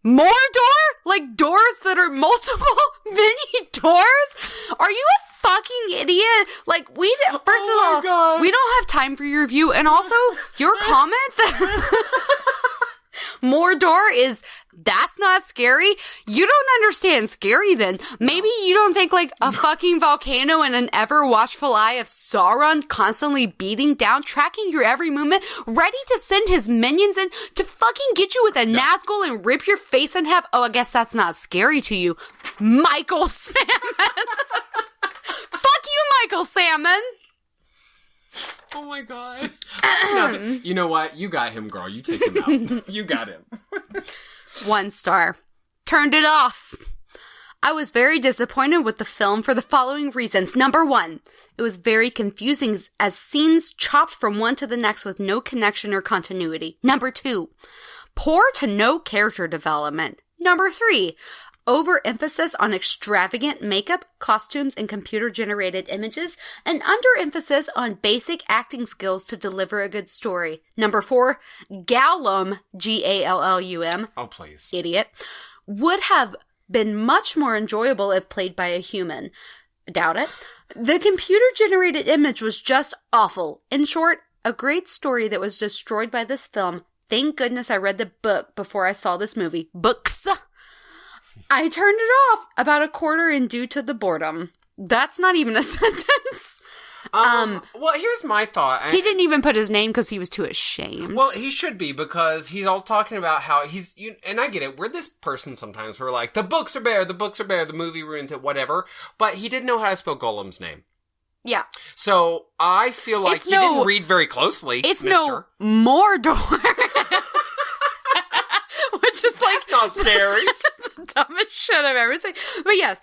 [SPEAKER 1] Mordor? Like doors that are multiple mini doors? Are you a fucking idiot? Like, first of all,
[SPEAKER 2] God.
[SPEAKER 1] we don't have time for your review, and also, your comment that Mordor is, that's not scary? You don't understand scary then. Maybe you don't think, like, a fucking volcano and an ever-watchful eye of Sauron constantly beating down, tracking your every movement, ready to send his minions in to fucking get you with a Nazgul and rip your face in half? Oh, I guess that's not scary to you. Michael Salmon! Fuck you, Michael Salmon!
[SPEAKER 2] Oh my god. You know what? You got him, girl. You take him out. You got him.
[SPEAKER 1] 1 star. Turned it off. I was very disappointed with the film for the following reasons. Number 1, it was very confusing as scenes chopped from one to the next with no connection or continuity. Number 2, poor to no character development. Number 3, overemphasis on extravagant makeup, costumes, and computer-generated images, and underemphasis on basic acting skills to deliver a good story. Number 4, Gollum, G-A-L-L-U-M.
[SPEAKER 2] Oh, please.
[SPEAKER 1] Idiot. Would have been much more enjoyable if played by a human. Doubt it. The computer-generated image was just awful. In short, a great story that was destroyed by this film. Thank goodness I read the book before I saw this movie. Books. I turned it off about a quarter in due to the boredom. That's not even a sentence.
[SPEAKER 2] Well, here's my thought.
[SPEAKER 1] He didn't even put his name because he was too ashamed.
[SPEAKER 2] Well, he should be, because he's all talking about how and I get it, we're this person sometimes, we're like, the books are bare, the movie ruins it, whatever, but he didn't know how to spell Gollum's name.
[SPEAKER 1] Yeah.
[SPEAKER 2] So I feel like you didn't read very closely,
[SPEAKER 1] It's
[SPEAKER 2] mister.
[SPEAKER 1] no Mordor. Which is like...
[SPEAKER 2] That's not scary.
[SPEAKER 1] the dumbest shit I've ever seen. But yes,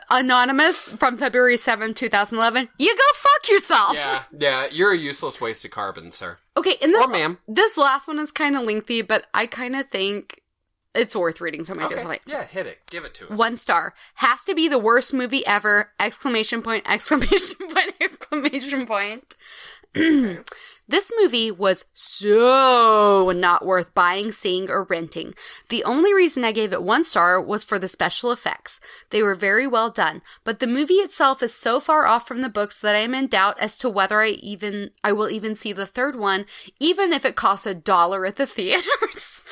[SPEAKER 1] Anonymous from February 7, 2011. You go fuck yourself.
[SPEAKER 2] Yeah. You're a useless waste of carbon, sir.
[SPEAKER 1] Okay, and
[SPEAKER 2] Or ma'am.
[SPEAKER 1] this last one is kind of lengthy, but I kind of think it's worth reading, so I'm going to do it.
[SPEAKER 2] Yeah, hit it. Give it to us.
[SPEAKER 1] 1 star. Has to be the worst movie ever! Exclamation point, exclamation point, exclamation point. This movie was so not worth buying, seeing, or renting. The only reason I gave it 1 star was for the special effects. They were very well done, but the movie itself is so far off from the books that I am in doubt as to whether I will even see the 3rd one, even if it costs $1 at the theaters.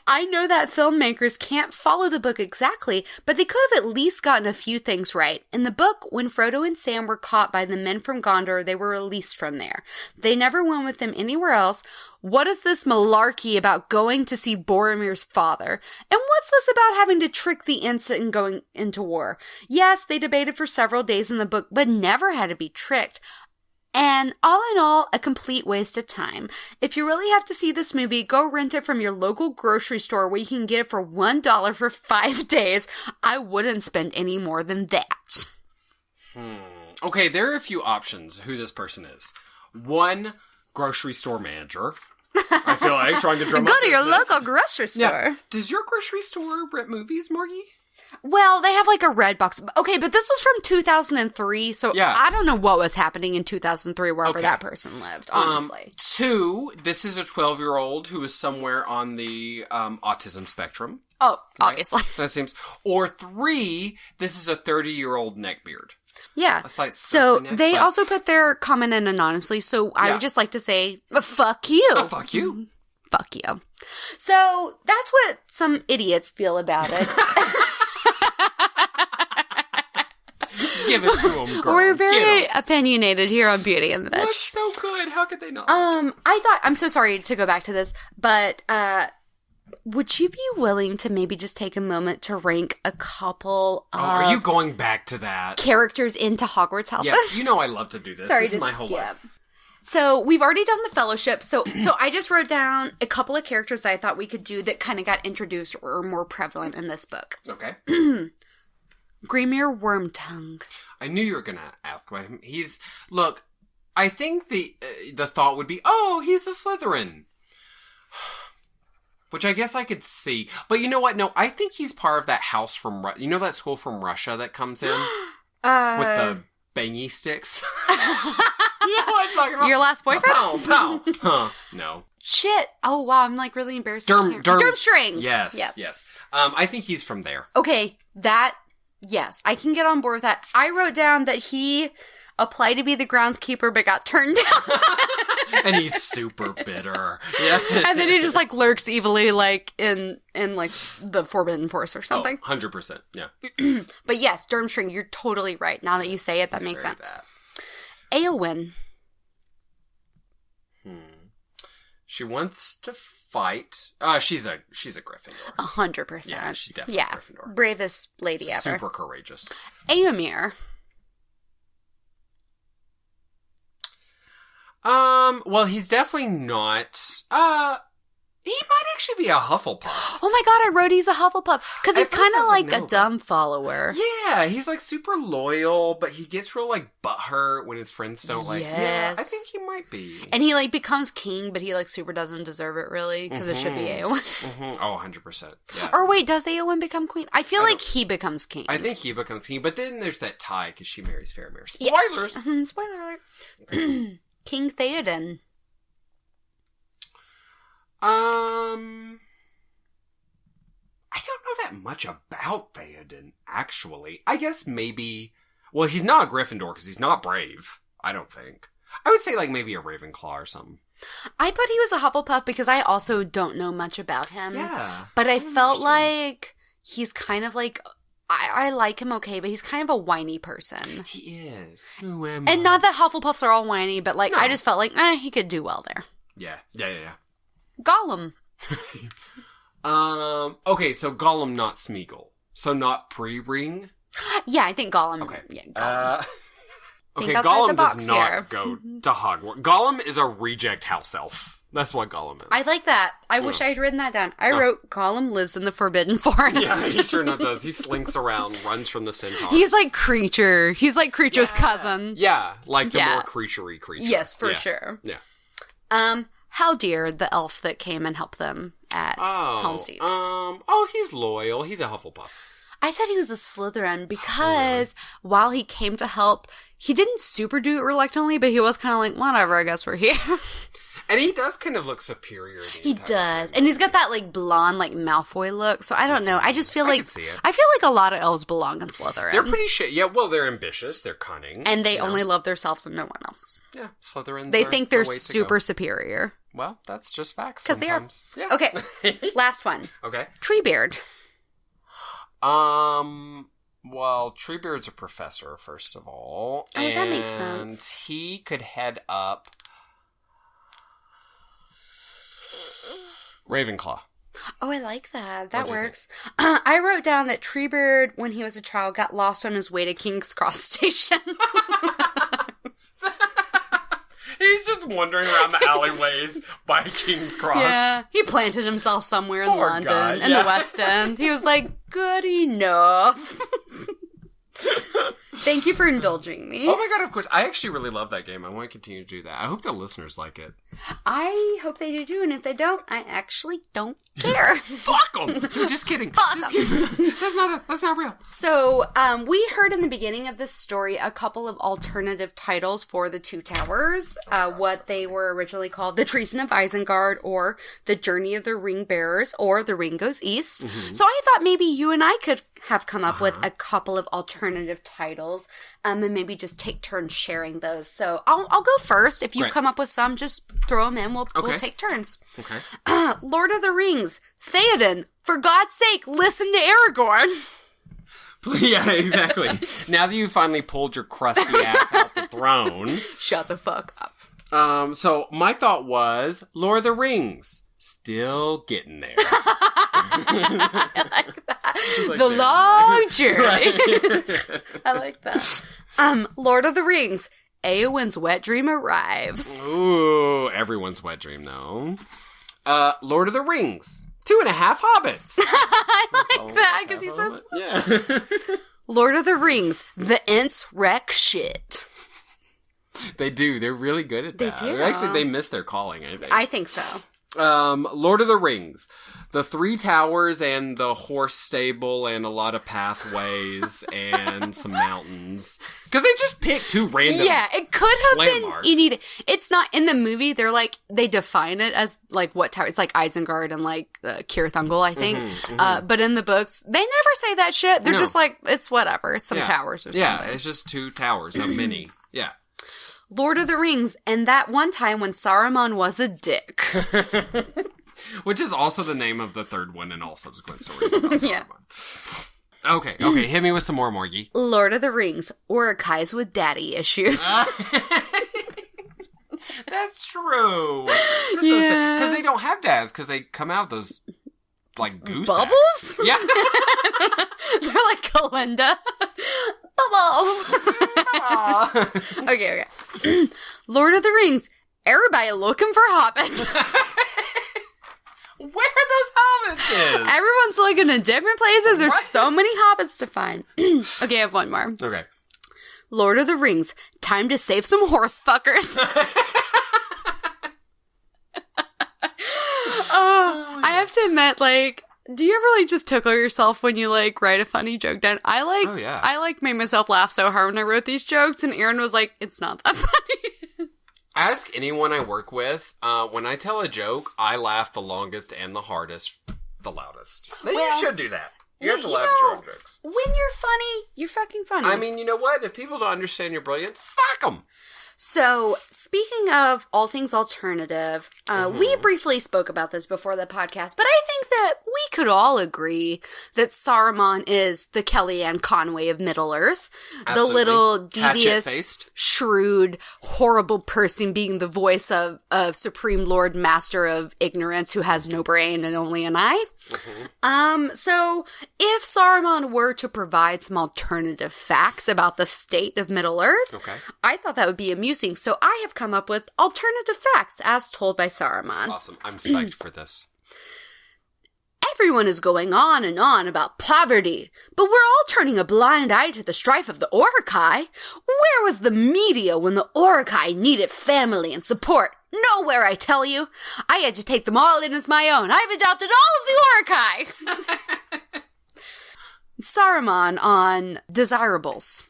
[SPEAKER 1] I know that filmmakers can't follow the book exactly, but they could have at least gotten a few things right. In the book, when Frodo and Sam were caught by the men from Gondor, they were released from there. They never went with them anywhere else. What is this malarkey about going to see Boromir's father? And what's this about having to trick the Ents and going into war? Yes, they debated for several days in the book, but never had to be tricked. And all in all, a complete waste of time. If you really have to see this movie, go rent it from your local grocery store where you can get it for $1 for 5 days. I wouldn't spend any more than that.
[SPEAKER 2] Okay, there are a few options who this person is. 1, grocery store manager. I feel like trying to drum
[SPEAKER 1] Go
[SPEAKER 2] up
[SPEAKER 1] to your
[SPEAKER 2] business.
[SPEAKER 1] local grocery store.
[SPEAKER 2] Yeah. Does your grocery store rent movies, Morgie?
[SPEAKER 1] Well, they have like a red box. Okay, but this was from 2003, so
[SPEAKER 2] Yeah.
[SPEAKER 1] I don't know what was happening in 2003 wherever that person lived, honestly.
[SPEAKER 2] 2, this is a 12-year-old who is somewhere on the autism spectrum.
[SPEAKER 1] Oh, obviously.
[SPEAKER 2] Right? That seems. Or 3, this is a 30-year-old neckbeard.
[SPEAKER 1] Yeah.
[SPEAKER 2] So
[SPEAKER 1] they also put their comment in anonymously, so I would just like to say, fuck you.
[SPEAKER 2] Fuck you.
[SPEAKER 1] Fuck you. So that's what some idiots feel about it.
[SPEAKER 2] Give it to them, girl.
[SPEAKER 1] We're very opinionated here on Beauty and the Bitch.
[SPEAKER 2] That's so good. How could they not?
[SPEAKER 1] I'm so sorry to go back to this, but would you be willing to maybe just take a moment to rank a couple of
[SPEAKER 2] are you going back to that?
[SPEAKER 1] characters into Hogwarts houses?
[SPEAKER 2] Yes, you know I love to do this. This is my whole life.
[SPEAKER 1] So we've already done the Fellowship. So I just wrote down a couple of characters that I thought we could do that kind of got introduced or are more prevalent in this book.
[SPEAKER 2] Okay.
[SPEAKER 1] Grimir Wormtongue.
[SPEAKER 2] I knew you were going to ask about him. Look, I think the thought would be, oh, he's a Slytherin. Which I guess I could see. But you know what? No, I think he's part of that house from, you know that school from Russia that comes in? With the bangy sticks? You know what I'm talking about?
[SPEAKER 1] Your last boyfriend?
[SPEAKER 2] Pow, pow. Huh. No.
[SPEAKER 1] Shit. Oh, wow. I'm like really embarrassed.
[SPEAKER 2] Durmstrang. Yes. I think he's from there.
[SPEAKER 1] Okay. Yes. I can get on board with that. I wrote down that he applied to be the groundskeeper but got turned down.
[SPEAKER 2] And he's super bitter. Yeah.
[SPEAKER 1] And then he just like lurks evilly like in like the Forbidden Forest or something.
[SPEAKER 2] 100%. Yeah.
[SPEAKER 1] But yes, Durmstrang, you're totally right. Now that you say it, that makes sense. Eowyn.
[SPEAKER 2] She wants to fight. She's a Gryffindor.
[SPEAKER 1] 100%.
[SPEAKER 2] Yeah, she's definitely a Gryffindor.
[SPEAKER 1] Bravest lady ever.
[SPEAKER 2] Super courageous.
[SPEAKER 1] Éomer.
[SPEAKER 2] Well, he's definitely not. He might actually be a Hufflepuff.
[SPEAKER 1] Oh my god, I wrote he's a Hufflepuff. Because he's kind of like
[SPEAKER 2] no,
[SPEAKER 1] a dumb follower.
[SPEAKER 2] Yeah, he's like super loyal, but he gets real like butthurt when his friends don't like.
[SPEAKER 1] Yes.
[SPEAKER 2] Yeah, I think he might be.
[SPEAKER 1] And he like becomes king, but he like super doesn't deserve it really, because it should be Éowyn.
[SPEAKER 2] Oh, 100%. Yeah.
[SPEAKER 1] Or wait, does Éowyn become queen? I feel like he becomes king.
[SPEAKER 2] I think he becomes king, but then there's that tie because she marries Faramir. Spoilers!
[SPEAKER 1] Yes. Spoiler alert. King Theoden.
[SPEAKER 2] I don't know that much about Theoden, actually. I guess maybe... Well, he's not a Gryffindor because he's not brave, I don't think. I would say, like, maybe a Ravenclaw or something.
[SPEAKER 1] I put he was a Hufflepuff because I also don't know much about him.
[SPEAKER 2] Yeah.
[SPEAKER 1] But I felt like he's kind of like... I like him okay, but he's kind of a whiny person.
[SPEAKER 2] He is. Who am I?
[SPEAKER 1] And not that Hufflepuffs are all whiny, but like, no. I just felt like, he could do well there.
[SPEAKER 2] Yeah.
[SPEAKER 1] Gollum.
[SPEAKER 2] Okay, so Gollum, not Smeagol. So not pre-ring?
[SPEAKER 1] Yeah, I think Gollum.
[SPEAKER 2] Okay.
[SPEAKER 1] Yeah, Gollum. think
[SPEAKER 3] Okay,
[SPEAKER 1] outside
[SPEAKER 3] Gollum
[SPEAKER 1] the box
[SPEAKER 3] does not
[SPEAKER 1] here.
[SPEAKER 3] go to Hogwarts. Gollum is a reject house elf. That's what Gollum is.
[SPEAKER 1] I like that. I wish I had written that down. I wrote, Gollum lives in the Forbidden Forest.
[SPEAKER 3] Yeah, he sure enough does. He slinks around, runs from the centaur.
[SPEAKER 1] He's like Creature. He's like Creature's cousin.
[SPEAKER 3] Yeah, like the more creaturey creature.
[SPEAKER 1] Yes, for sure.
[SPEAKER 3] Yeah.
[SPEAKER 1] Haldir, the elf that came and helped them at Helm's Deep.
[SPEAKER 3] He's loyal. He's a Hufflepuff.
[SPEAKER 1] I said he was a Slytherin because while he came to help, he didn't super do it reluctantly, but he was kind of like, whatever, I guess we're here.
[SPEAKER 3] And he does kind of look superior.
[SPEAKER 1] He does. And he's got that, like, blonde, like, Malfoy look. So I don't know. I just feel like...
[SPEAKER 3] I can see it.
[SPEAKER 1] I feel like a lot of elves belong in Slytherin.
[SPEAKER 3] They're pretty shit. Yeah, well, they're ambitious. They're cunning.
[SPEAKER 1] And they only love themselves and no one else.
[SPEAKER 3] Yeah, Slytherins
[SPEAKER 1] They think they're super superior.
[SPEAKER 3] Well, that's just facts
[SPEAKER 1] Because they are.
[SPEAKER 3] sometimes. Yes.
[SPEAKER 1] Okay, last one.
[SPEAKER 3] Okay.
[SPEAKER 1] Treebeard.
[SPEAKER 3] Well, Treebeard's a professor, first of all.
[SPEAKER 1] Oh, that makes sense.
[SPEAKER 3] And he could head up Ravenclaw.
[SPEAKER 1] Oh, I like that. That works. I wrote down that Treebeard, when he was a child, got lost on his way to King's Cross Station.
[SPEAKER 3] He's just wandering around the alleyways by King's Cross.
[SPEAKER 1] Yeah, he planted himself somewhere in
[SPEAKER 3] Poor
[SPEAKER 1] London,
[SPEAKER 3] guy,
[SPEAKER 1] in the West End. He was like, good enough. Thank you for indulging me.
[SPEAKER 3] Oh my god, of course. I actually really love that game. I want to continue to do that. I hope the listeners like it.
[SPEAKER 1] I hope they do too, and if they don't, I actually don't care.
[SPEAKER 3] Fuck them! Just kidding.
[SPEAKER 1] Fuck
[SPEAKER 3] Just
[SPEAKER 1] 'em.
[SPEAKER 3] kidding. That's not real.
[SPEAKER 1] So, we heard in the beginning of this story a couple of alternative titles for the Two Towers. What they were originally called The Treason of Isengard, or The Journey of the Ring Bearers, or The Ring Goes East. Mm-hmm. So I thought maybe you and I could have come up with a couple of alternative titles, and maybe just take turns sharing those. So I'll go first. If you've come up with some, just throw them in. We'll take turns.
[SPEAKER 3] Okay.
[SPEAKER 1] Lord of the Rings. Theoden, for God's sake, listen to Aragorn.
[SPEAKER 3] Yeah, exactly. Now that you finally pulled your crusty ass out the throne.
[SPEAKER 1] Shut the fuck up.
[SPEAKER 3] So my thought was, Lord of the Rings. Still getting there.
[SPEAKER 1] I like that.
[SPEAKER 3] Like
[SPEAKER 1] the long journey.
[SPEAKER 3] Right.
[SPEAKER 1] I like that. Lord of the Rings. Eowyn's wet dream arrives.
[SPEAKER 3] Ooh, everyone's wet dream, though. Lord of the Rings. 2.5 hobbits.
[SPEAKER 1] I like that because he says,
[SPEAKER 3] yeah.
[SPEAKER 1] Lord of the Rings. The Ents wreck shit.
[SPEAKER 3] They do. They're really good at that.
[SPEAKER 1] They do.
[SPEAKER 3] Actually, they miss their calling, I think.
[SPEAKER 1] I think so.
[SPEAKER 3] Lord of the Rings. The 3 towers and the horse stable and a lot of pathways and some mountains. Because they just picked 2 random
[SPEAKER 1] it could have
[SPEAKER 3] landmarks.
[SPEAKER 1] been anything. It's not in the movie. They're like, they define it as like what tower. It's like Isengard and like Cirith Ungol, I think. But in the books, they never say that shit. They're just like, it's whatever. It's some towers or something.
[SPEAKER 3] Yeah, it's just 2 towers of many. Yeah.
[SPEAKER 1] Lord of the Rings, and that one time when Saruman was a dick.
[SPEAKER 3] Which is also the name of the 3rd one in all subsequent stories about Saruman.
[SPEAKER 1] Yeah.
[SPEAKER 3] Okay, hit me with some more, Morgie.
[SPEAKER 1] Lord of the Rings, Uruk-hai's with daddy issues.
[SPEAKER 3] That's true. Because they don't have dads, because they come out those, like, goose
[SPEAKER 1] Bubbles?
[SPEAKER 3] eggs. Yeah.
[SPEAKER 1] They're like Kalinda. Bubbles! Okay. Lord of the Rings, everybody looking for hobbits.
[SPEAKER 3] Where are those hobbits is?
[SPEAKER 1] Everyone's looking in different places. There's so many hobbits to find. Okay, I have one more.
[SPEAKER 3] Okay.
[SPEAKER 1] Lord of the Rings, time to save some horse fuckers. I have to admit, like, do you ever, like, just tickle yourself when you, like, write a funny joke down? I made myself laugh so hard when I wrote these jokes, and Aaron was like, it's not that funny.
[SPEAKER 3] Ask anyone I work with, when I tell a joke, I laugh the longest and the hardest, the loudest. You should do that. You have to laugh at your own jokes.
[SPEAKER 1] When you're funny, you're fucking funny.
[SPEAKER 3] I mean, you know what? If people don't understand you're brilliant, fuck them.
[SPEAKER 1] So, speaking of all things alternative, we briefly spoke about this before the podcast, but I think that we could all agree that Saruman is the Kellyanne Conway of Middle-earth.
[SPEAKER 2] Absolutely.
[SPEAKER 1] The little devious,
[SPEAKER 2] Hatchet-faced.
[SPEAKER 1] shrewd, horrible person being the voice of Supreme Lord Master of Ignorance who has no brain and only an eye. So if Saruman were to provide some alternative facts about the state of Middle-earth, I thought that would be amusing. So I have come up with alternative facts as told by Saruman.
[SPEAKER 2] Awesome. I'm psyched for this.
[SPEAKER 1] Everyone is going on and on about poverty, but we're all turning a blind eye to the strife of the Uruk-hai. Where was the media when the Uruk-hai needed family and support? Nowhere, I tell you. I had to take them all in as my own. I've adopted all of the Uruk-hai. Saruman on desirables.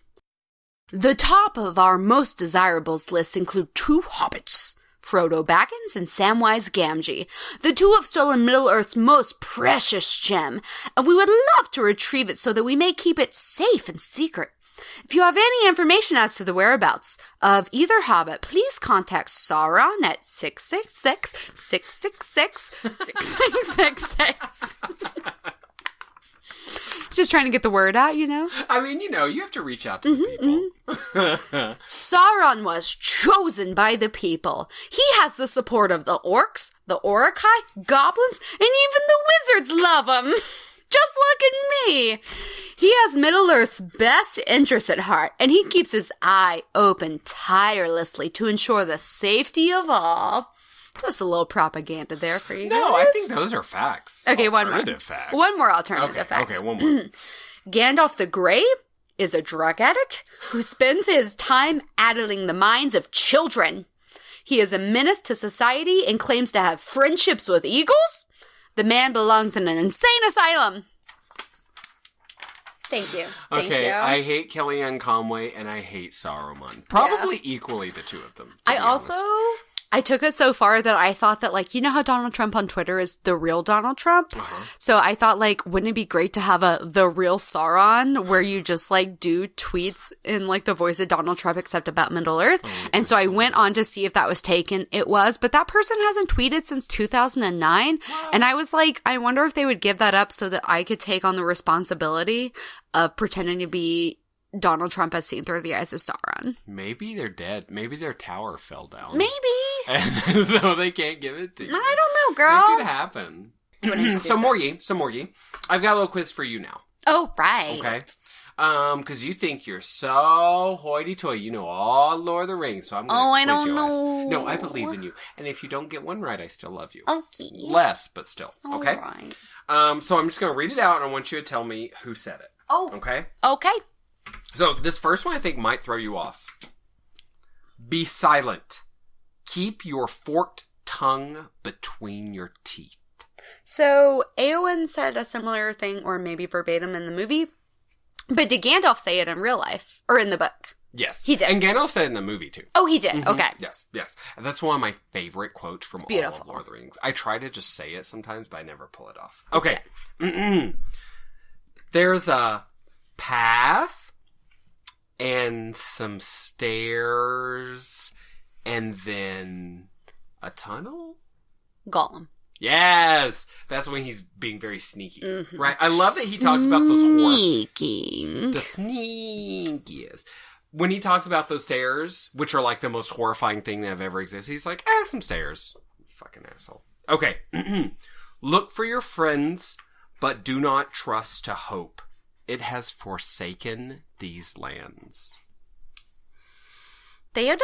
[SPEAKER 1] The top of our most desirables list include 2 hobbits, Frodo Baggins and Samwise Gamgee. The 2 have stolen Middle-earth's most precious gem, and we would love to retrieve it so that we may keep it safe and secret. If you have any information as to the whereabouts of either hobbit, please contact Sauron at 666-666-6666. Just trying to get the word out, you know?
[SPEAKER 2] I mean, you have to reach out to the people.
[SPEAKER 1] Sauron was chosen by the people. He has the support of the orcs, the Uruk-hai, goblins, and even the wizards love him. Just look at me. He has Middle-earth's best interests at heart, and he keeps his eye open tirelessly to ensure the safety of all. Just a little propaganda there for you guys.
[SPEAKER 2] No, I think those are facts.
[SPEAKER 1] Okay,
[SPEAKER 2] alternative facts.
[SPEAKER 1] One more alternative fact.
[SPEAKER 2] Okay, one more.
[SPEAKER 1] Gandalf the Grey is a drug addict who spends his time addling the minds of children. He is a menace to society and claims to have friendships with eagles. The man belongs in an insane asylum. Thank you. Thank you.
[SPEAKER 2] I hate Kellyanne Conway and I hate Saruman. Probably equally the 2 of them.
[SPEAKER 1] I took it so far that I thought that, like, you know how Donald Trump on Twitter is the real Donald Trump? So I thought, like, wouldn't it be great to have the real Sauron where you just, like, do tweets in, like, the voice of Donald Trump except about Middle-earth? And so I went on to see if that was taken. It was, but that person hasn't tweeted since 2009. And I was like, I wonder if they would give that up so that I could take on the responsibility of pretending to be Donald Trump as seen through the eyes of Sauron.
[SPEAKER 2] Maybe they're dead. Maybe their tower fell down.
[SPEAKER 1] Maybe.
[SPEAKER 2] And so they can't give it to you.
[SPEAKER 1] I don't know, girl.
[SPEAKER 2] It could happen. So, Morgie. I've got a little quiz for you now.
[SPEAKER 1] Oh, right.
[SPEAKER 2] Okay. Because you think you're so hoity-toity. You know all Lord of the Rings, so I'm going to quiz your ass. No, I believe in you. And if you don't get one right, I still love you.
[SPEAKER 1] Okay.
[SPEAKER 2] Less, but still. Okay?
[SPEAKER 1] All right.
[SPEAKER 2] So I'm just going to read it out, and I want you to tell me who said it.
[SPEAKER 1] Oh.
[SPEAKER 2] Okay?
[SPEAKER 1] Okay.
[SPEAKER 2] So this first one I think might throw you off. Be silent. Keep your forked tongue between your teeth.
[SPEAKER 1] So Eowyn said a similar thing, or maybe verbatim in the movie. But did Gandalf say it in real life? Or in the book?
[SPEAKER 2] Yes.
[SPEAKER 1] He did.
[SPEAKER 2] And Gandalf said it in the movie, too.
[SPEAKER 1] Oh, he did. Okay.
[SPEAKER 2] Yes. And that's one of my favorite quotes from all of Lord of the Rings. I try to just say it sometimes, but I never pull it off. Okay. There's a path and some stairs and then a tunnel?
[SPEAKER 1] Gollum.
[SPEAKER 2] Yes! That's when he's being very sneaky. Right? I love that he talks about those
[SPEAKER 1] Sneaking.
[SPEAKER 2] The sneakiest. When he talks about those stairs, which are like the most horrifying thing that have ever existed, he's like, some stairs. Fucking asshole. Okay. Look for your friends, but do not trust to hope. It has forsaken these lands.
[SPEAKER 1] Theoden?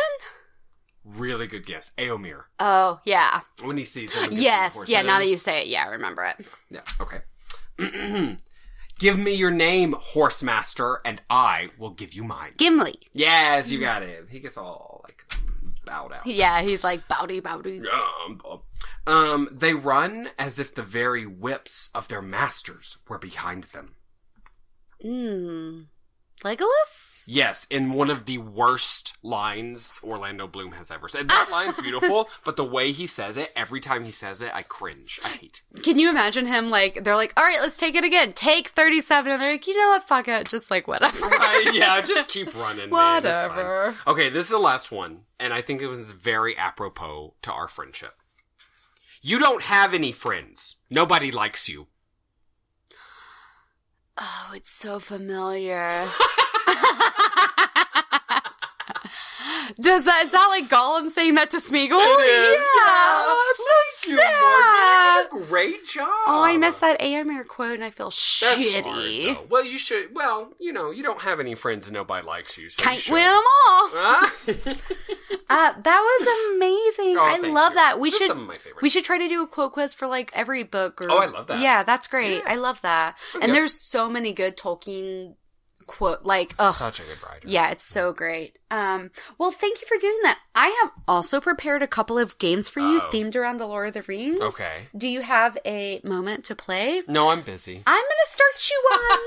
[SPEAKER 2] Really good guess. Eomer.
[SPEAKER 1] Oh, yeah.
[SPEAKER 2] When he sees them.
[SPEAKER 1] Yes. Yeah, now that you say it, yeah, I remember it.
[SPEAKER 2] Yeah, okay. Give me your name, horse master, and I will give you mine.
[SPEAKER 1] Gimli.
[SPEAKER 2] Yes, you got it. He gets all, like, bowed out.
[SPEAKER 1] Yeah, he's like, bowdy.
[SPEAKER 2] They run as if the very whips of their masters were behind them.
[SPEAKER 1] Legolas?
[SPEAKER 3] Yes, in one of the worst lines Orlando Bloom has ever said. That line's beautiful, but the way he says it, every time he says it, I cringe. I hate.
[SPEAKER 1] Can you imagine him, like, they're like, all right, let's take it again. Take 37. And they're like, you know what? Fuck it. Just, like, whatever.
[SPEAKER 3] Yeah, just keep running, man. Whatever. Okay, this is the last one, and I think it was very apropos to our friendship. You don't have any friends. Nobody likes you.
[SPEAKER 1] Oh, it's so familiar. Is that like Gollum saying that to Smeagol?
[SPEAKER 3] It is.
[SPEAKER 1] Yeah. It's so sad.
[SPEAKER 3] You did a great job.
[SPEAKER 1] Oh, I missed that Éomer quote and I feel shitty.
[SPEAKER 3] Hard, though. Well, you should. Well, you know, you don't have any friends and nobody likes you. So
[SPEAKER 1] Can't win them all. That was amazing.
[SPEAKER 3] Oh,
[SPEAKER 1] I love that.
[SPEAKER 3] This is some of my favorites.
[SPEAKER 1] We should try to do a quote quiz for like every book.
[SPEAKER 3] Oh, I love that.
[SPEAKER 1] Yeah, that's great.
[SPEAKER 3] Yeah.
[SPEAKER 1] I love that.
[SPEAKER 3] Okay.
[SPEAKER 1] And there's so many good Tolkien quote, like,
[SPEAKER 3] such a good writer.
[SPEAKER 1] Yeah, it's so great. Well, thank you for doing that. I have also prepared a couple of games for you themed around the Lord of the Rings.
[SPEAKER 3] Okay.
[SPEAKER 1] Do you have a moment to play?
[SPEAKER 3] No, I'm busy.
[SPEAKER 1] I'm gonna start you on.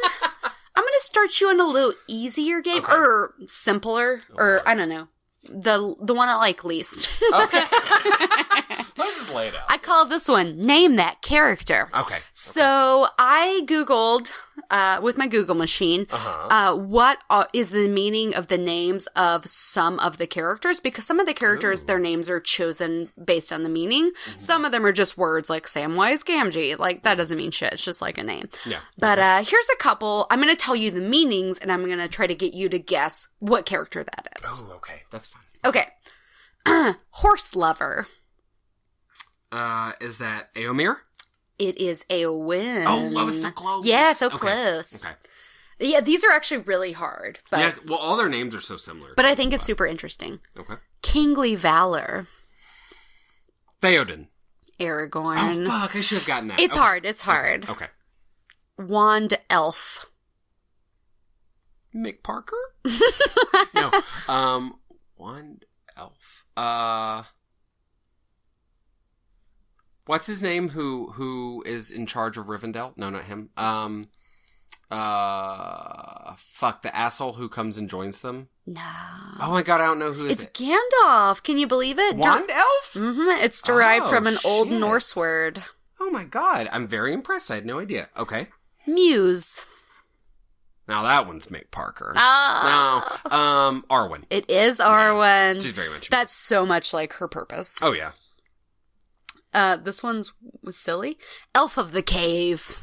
[SPEAKER 1] I'm gonna start you on a little easier game, or simpler, or I don't know, the one I like least.
[SPEAKER 3] Okay. Let's just lay it out.
[SPEAKER 1] I call this one "Name That Character."
[SPEAKER 3] Okay.
[SPEAKER 1] So I Googled with my Google machine what is the meaning of the names of some of the characters, because some of the characters, their names are chosen based on the meaning. Mm-hmm. Some of them are just words like Samwise Gamgee. Like, that doesn't mean shit. It's just like a name.
[SPEAKER 3] Yeah.
[SPEAKER 1] But here's a couple. I'm going to tell you the meanings, and I'm going to try to get you to guess what character that is.
[SPEAKER 3] Oh, okay. That's fine.
[SPEAKER 1] Okay. Horse lover.
[SPEAKER 3] Is that Éomer?
[SPEAKER 1] It is Éowyn.
[SPEAKER 3] Oh, I was so close.
[SPEAKER 1] Yeah, so close.
[SPEAKER 3] Okay.
[SPEAKER 1] Yeah, these are actually really hard. But,
[SPEAKER 3] yeah, well, all their names are so similar.
[SPEAKER 1] But I think it's super interesting.
[SPEAKER 3] Okay.
[SPEAKER 1] Kingly valor.
[SPEAKER 3] Theoden.
[SPEAKER 1] Aragorn.
[SPEAKER 3] Oh, fuck, I should have gotten that.
[SPEAKER 1] It's hard, it's hard.
[SPEAKER 3] Okay.
[SPEAKER 1] Wand elf.
[SPEAKER 3] Mick Parker? No. Wand elf. What's his name? Who is in charge of Rivendell? No, not him. Fuck, the asshole who comes and joins them.
[SPEAKER 1] No.
[SPEAKER 3] Oh my god, I don't know who is it.
[SPEAKER 1] It's Gandalf. Can you believe it?
[SPEAKER 3] Wand elf?
[SPEAKER 1] Mm-hmm. It's derived from an old Norse word.
[SPEAKER 3] Oh my god, I'm very impressed. I had no idea. Okay.
[SPEAKER 1] Muse.
[SPEAKER 3] Now that one's Mick Parker.
[SPEAKER 1] Ah.
[SPEAKER 3] No, Arwen.
[SPEAKER 1] It is Arwen.
[SPEAKER 3] She's very much.
[SPEAKER 1] That's so much like her purpose.
[SPEAKER 3] Oh yeah.
[SPEAKER 1] This one's was silly. Elf of the Cave.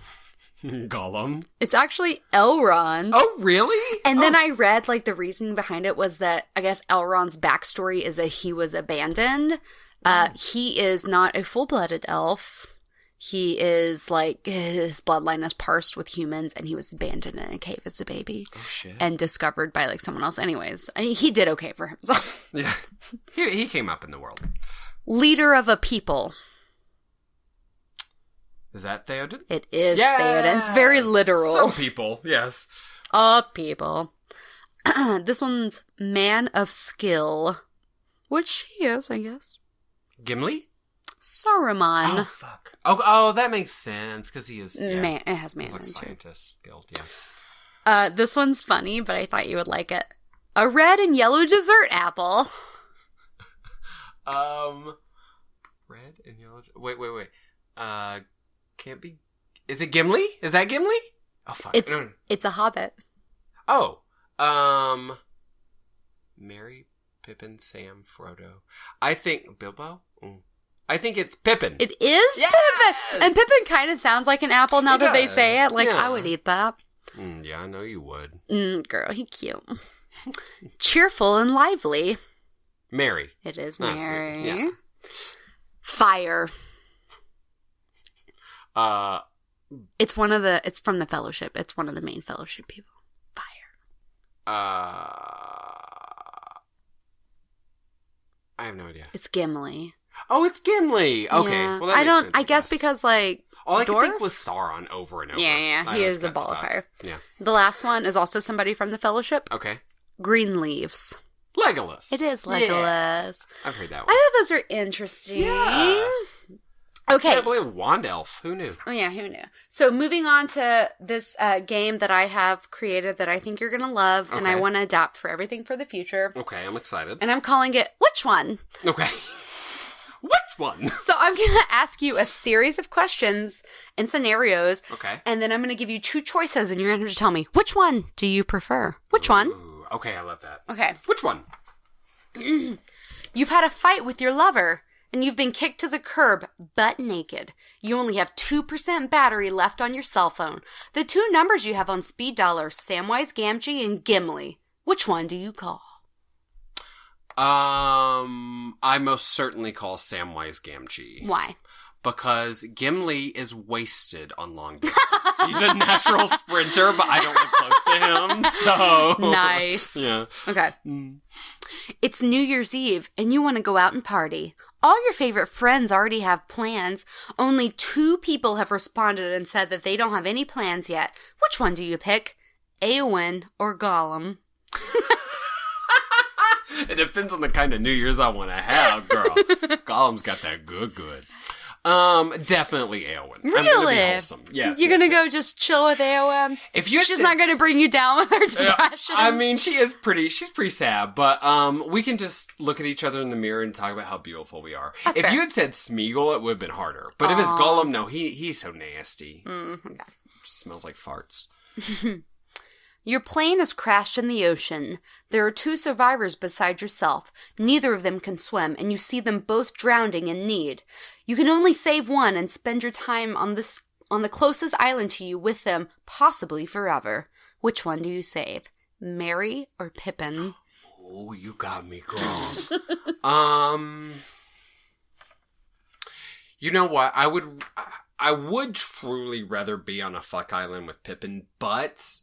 [SPEAKER 3] Gollum.
[SPEAKER 1] It's actually Elrond.
[SPEAKER 3] Oh, really?
[SPEAKER 1] And then I read, like, the reasoning behind it was that, I guess, Elrond's backstory is that he was abandoned. He is not a full-blooded elf. He is, like, his bloodline is parsed with humans, and he was abandoned in a cave as a baby.
[SPEAKER 3] Oh, shit.
[SPEAKER 1] And discovered by, like, someone else. Anyways, he did okay for himself.
[SPEAKER 3] Yeah. He came up in the world.
[SPEAKER 1] Leader of a people.
[SPEAKER 3] Is that Theoden?
[SPEAKER 1] It is Theoden. It's very literal.
[SPEAKER 3] Some people, yes.
[SPEAKER 1] People. This one's man of skill. Which he is, I guess.
[SPEAKER 3] Gimli?
[SPEAKER 1] Saruman.
[SPEAKER 3] Oh, fuck. Oh, that makes sense, because he is... Yeah.
[SPEAKER 1] Man, it has man
[SPEAKER 3] He's like
[SPEAKER 1] in it, too.
[SPEAKER 3] scientist guild, yeah.
[SPEAKER 1] This one's funny, but I thought you would like it. A red and yellow dessert apple.
[SPEAKER 3] Red and yellow... Wait. Can't be... Is it Gimli? Is that Gimli? Oh, fuck.
[SPEAKER 1] It's a hobbit.
[SPEAKER 3] Oh. Merry, Pippin, Sam, Frodo. I think... Bilbo? I think it's Pippin.
[SPEAKER 1] It is Pippin! And Pippin kind of sounds like an apple now that they say it. Like,
[SPEAKER 3] yeah.
[SPEAKER 1] I would eat that.
[SPEAKER 3] Yeah, I know you would.
[SPEAKER 1] Girl, he cute. Cheerful and lively.
[SPEAKER 3] Mary.
[SPEAKER 1] It is
[SPEAKER 3] That's
[SPEAKER 1] Mary.
[SPEAKER 3] it, yeah.
[SPEAKER 1] Fire. It's from the Fellowship. It's one of the main Fellowship people. Fire.
[SPEAKER 3] I have no idea.
[SPEAKER 1] It's Gimli.
[SPEAKER 3] Oh, it's Gimli. Okay.
[SPEAKER 1] Yeah.
[SPEAKER 3] Well, that makes sense,
[SPEAKER 1] I guess because, like,
[SPEAKER 3] all I could
[SPEAKER 1] Dwarf?
[SPEAKER 3] think was Sauron over and over.
[SPEAKER 1] Yeah. He is a ball of fire.
[SPEAKER 3] Yeah.
[SPEAKER 1] The last one is also somebody from the Fellowship.
[SPEAKER 3] Okay.
[SPEAKER 1] Green Leaves.
[SPEAKER 3] Legolas.
[SPEAKER 1] It is Legolas.
[SPEAKER 3] Yeah. I've heard that one.
[SPEAKER 1] I thought those were interesting.
[SPEAKER 3] Yeah.
[SPEAKER 1] Okay.
[SPEAKER 3] I believe wand elf. Who knew?
[SPEAKER 1] Oh, yeah, who knew? So moving on to this game that I have created that I think you're going to love, and I want to adapt for everything for the future.
[SPEAKER 3] Okay, I'm excited.
[SPEAKER 1] And I'm calling it, Which One?
[SPEAKER 3] Okay. Which one?
[SPEAKER 1] So I'm going to ask you a series of questions and scenarios.
[SPEAKER 3] Okay.
[SPEAKER 1] And then I'm going to give you 2 choices, and you're going to have to tell me, which one do you prefer? Which one?
[SPEAKER 3] Ooh, okay, I love that.
[SPEAKER 1] Okay.
[SPEAKER 3] Which one?
[SPEAKER 1] You've had a fight with your lover, and you've been kicked to the curb, butt naked. You only have 2% battery left on your cell phone. The 2 numbers you have on speed dial are Samwise Gamgee and Gimli. Which one do you call?
[SPEAKER 3] I most certainly call Samwise Gamgee.
[SPEAKER 1] Why?
[SPEAKER 3] Because Gimli is wasted on long distance. He's a natural sprinter, but I don't live close to him, so...
[SPEAKER 1] Nice.
[SPEAKER 3] Yeah.
[SPEAKER 1] Okay. It's New Year's Eve, and you want to go out and party. All your favorite friends already have plans. Only 2 people have responded and said that they don't have any plans yet. Which one do you pick? Eowyn or Gollum?
[SPEAKER 3] It depends on the kind of New Year's I want to have, girl. Gollum's got that good. Definitely Eowyn.
[SPEAKER 1] Really?
[SPEAKER 3] I'm gonna be wholesome. Yes.
[SPEAKER 1] You're gonna go just chill with Eowyn?
[SPEAKER 3] If you
[SPEAKER 1] She's not gonna bring you down with her depression.
[SPEAKER 3] I mean, she's pretty sad, but we can just look at each other in the mirror and talk about how beautiful we are.
[SPEAKER 1] That's
[SPEAKER 3] if
[SPEAKER 1] fair.
[SPEAKER 3] you had said Smeagol, it would have been harder. But if it's Gollum, no, he's so nasty.
[SPEAKER 1] Okay.
[SPEAKER 3] Smells like farts.
[SPEAKER 1] Your plane has crashed in the ocean. There are 2 survivors beside yourself. Neither of them can swim, and you see them both drowning in need. You can only save one and spend your time on the closest island to you with them, possibly forever. Which one do you save? Merry or Pippin?
[SPEAKER 3] Oh, you got me, girl. You know what? I would truly rather be on a fuck island with Pippin, but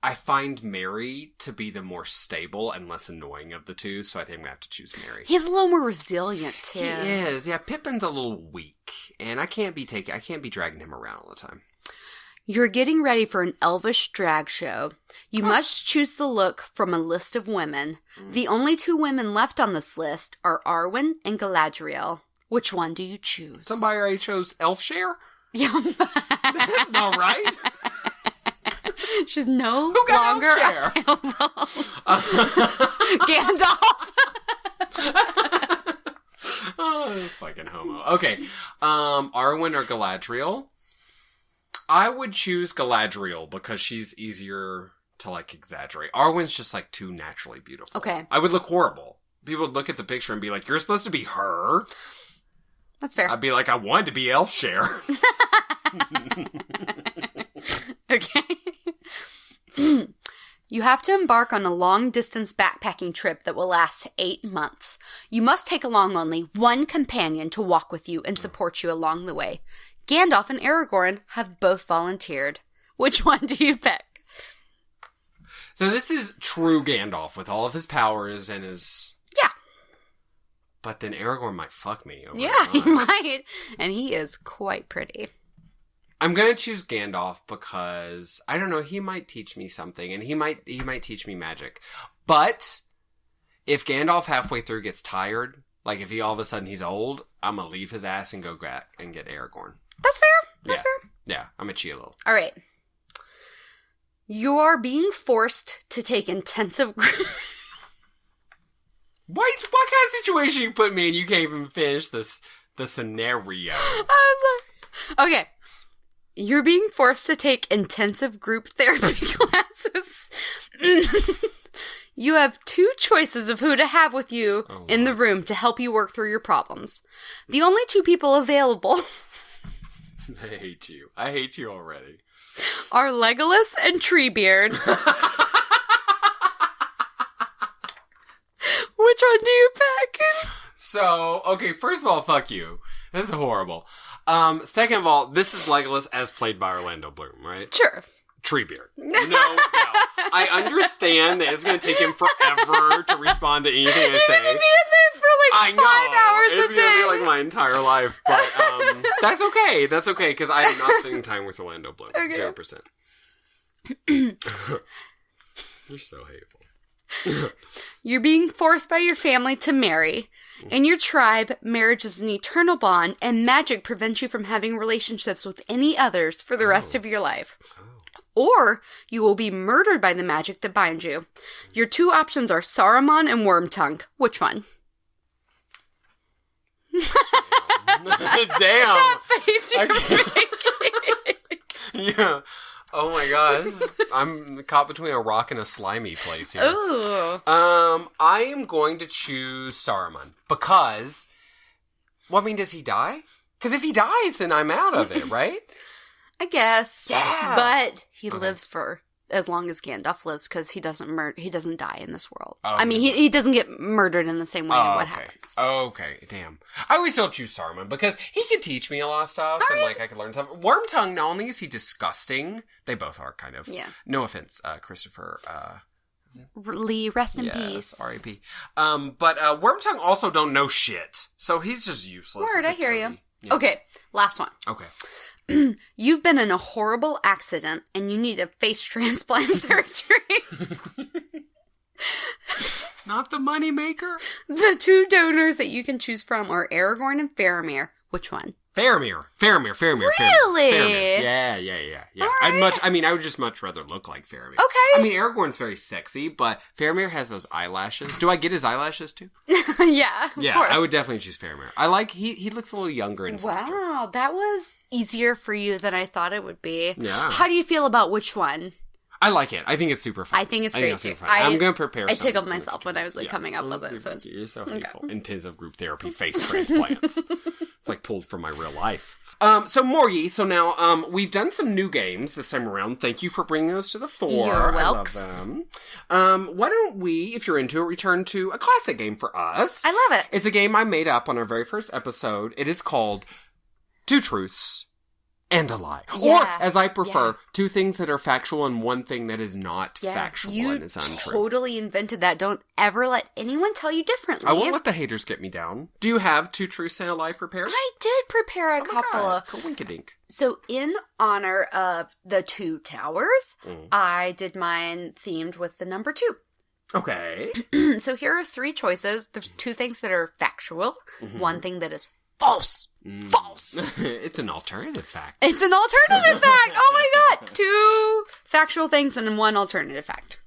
[SPEAKER 3] I find Merry to be the more stable and less annoying of the 2, so I think I'm going to have to choose Merry.
[SPEAKER 1] He's a little more resilient, too.
[SPEAKER 3] He is. Yeah, Pippin's a little weak, and I can't be dragging him around all the time.
[SPEAKER 1] You're getting ready for an elvish drag show. You must choose the look from a list of women. The only 2 women left on this list are Arwen and Galadriel. Which one do you choose?
[SPEAKER 3] Somebody already chose Elfshare?
[SPEAKER 1] Yeah.
[SPEAKER 3] That's not right.
[SPEAKER 1] She's no
[SPEAKER 3] Who got
[SPEAKER 1] longer
[SPEAKER 3] Elfshare?
[SPEAKER 1] available. Gandalf.
[SPEAKER 3] Oh, fucking homo. Okay. Arwen or Galadriel? I would choose Galadriel because she's easier to, like, exaggerate. Arwen's just, like, too naturally beautiful.
[SPEAKER 1] Okay.
[SPEAKER 3] I would look horrible. People would look at the picture and be like, you're supposed to be her.
[SPEAKER 1] That's fair.
[SPEAKER 3] I'd be like, I wanted to be Elfshare.
[SPEAKER 1] Okay. You have to embark on a long-distance backpacking trip that will last 8 months. You must take along only 1 companion to walk with you and support you along the way. Gandalf and Aragorn have both volunteered. Which one do you pick?
[SPEAKER 3] So this is true Gandalf with all of his powers and his...
[SPEAKER 1] Yeah.
[SPEAKER 3] But then Aragorn might fuck me.
[SPEAKER 1] Yeah, he might. And he is quite pretty.
[SPEAKER 3] I'm going to choose Gandalf because, I don't know, he might teach me something, and he might teach me magic. But, if Gandalf halfway through gets tired, like if he all of a sudden he's old, I'm going to leave his ass and go and get Aragorn.
[SPEAKER 1] That's fair. That's fair.
[SPEAKER 3] Yeah, I'm a cheat a little.
[SPEAKER 1] All right. You are being forced to take intensive...
[SPEAKER 3] What kind of situation you put me in? You can't even finish the scenario.
[SPEAKER 1] Okay. You're being forced to take intensive group therapy classes. You have 2 choices of who to have with you in the room to help you work through your problems. The only 2 people available
[SPEAKER 3] I hate you. I hate you already.
[SPEAKER 1] are Legolas and Treebeard. Which one do you pick?
[SPEAKER 3] So, okay, first of all, fuck you. This is horrible. Second of all, this is Legolas as played by Orlando Bloom, right?
[SPEAKER 1] Sure.
[SPEAKER 3] Treebeard. No. I understand that it's going to take him forever to respond to anything I say.
[SPEAKER 1] You're going to be in there for like 5 hours a day.
[SPEAKER 3] It's going to be like my entire life. But that's okay. That's okay, because I am not spending time with Orlando Bloom. Okay. 0%. You're so hateful.
[SPEAKER 1] You're being forced by your family to marry. In your tribe, marriage is an eternal bond, and magic prevents you from having relationships with any others for the rest of your life. Or you will be murdered by the magic that binds you. Your two options are Saruman and Wormtongue. Which one?
[SPEAKER 3] Damn.
[SPEAKER 1] That face you're making.
[SPEAKER 3] Yeah. Oh my gosh. I'm caught between a rock and a slimy place here.
[SPEAKER 1] Ooh.
[SPEAKER 3] I am going to choose Saruman because, well, I mean, does he die? Because if he dies, then I'm out of it, right?
[SPEAKER 1] I guess.
[SPEAKER 3] Yeah.
[SPEAKER 1] But he lives for as long as Gandalf lives because he doesn't die in this world.
[SPEAKER 3] Oh,
[SPEAKER 1] I mean, he doesn't get murdered in the same way what happens.
[SPEAKER 3] Okay, damn. I always still choose Saruman because he could teach me a lot of stuff and like I could learn stuff. Wormtongue, not only is he disgusting, they both are kind of. Yeah. No offense, Christopher.
[SPEAKER 1] Lee, rest in peace.
[SPEAKER 3] R.I.P. But Wormtongue also don't know shit, so he's just useless.
[SPEAKER 1] Word, I hear you. Yeah. Okay, last one.
[SPEAKER 3] Okay.
[SPEAKER 1] You've been in a horrible accident and you need a face transplant surgery.
[SPEAKER 3] Not the moneymaker?
[SPEAKER 1] The two donors that you can choose from are Aragorn and Faramir. Which one?
[SPEAKER 3] Faramir.
[SPEAKER 1] Really?
[SPEAKER 3] Yeah.
[SPEAKER 1] Right.
[SPEAKER 3] I would just much rather look like Faramir.
[SPEAKER 1] Okay.
[SPEAKER 3] I mean, Aragorn's very sexy, but Faramir has those eyelashes. Do I get his eyelashes too?
[SPEAKER 1] Yeah, of course.
[SPEAKER 3] I would definitely choose Faramir. I like, he looks a little younger and softer.
[SPEAKER 1] Wow, that was easier for you than I thought it would be.
[SPEAKER 3] Yeah.
[SPEAKER 1] How do you feel about which one?
[SPEAKER 3] I like it. I think it's super fun.
[SPEAKER 1] I think it's great too.
[SPEAKER 3] I'm going to prepare
[SPEAKER 1] I tickled myself when I was coming up with it. So
[SPEAKER 3] you're so hateful. Okay. Intensive group therapy face transplants. It's like pulled from my real life. So Morgie, now we've done some new games this time around. Thank you for bringing those to the fore.
[SPEAKER 1] You're welcome.
[SPEAKER 3] I love them. Why don't we, if you're into it, return to a classic game for us?
[SPEAKER 1] I love it.
[SPEAKER 3] It's a game I made up on our very first episode. It is called Two Truths and a Lie.
[SPEAKER 1] Yeah,
[SPEAKER 3] or, as I prefer, two things that are factual and one thing that is not factual and is untrue.
[SPEAKER 1] You totally invented that. Don't ever let anyone tell you differently.
[SPEAKER 3] I won't let the haters get me down. Do you have two truths and a lie prepared?
[SPEAKER 1] I did prepare a couple of...
[SPEAKER 3] Coinkadink.
[SPEAKER 1] So, in honor of the two towers, I did mine themed with the number 2.
[SPEAKER 3] Okay.
[SPEAKER 1] So, here are 3 choices. There's 2 things that are factual, one thing that is false. False.
[SPEAKER 3] It's an alternative fact.
[SPEAKER 1] It's an alternative fact. Oh my god. 2 factual things and 1 alternative fact.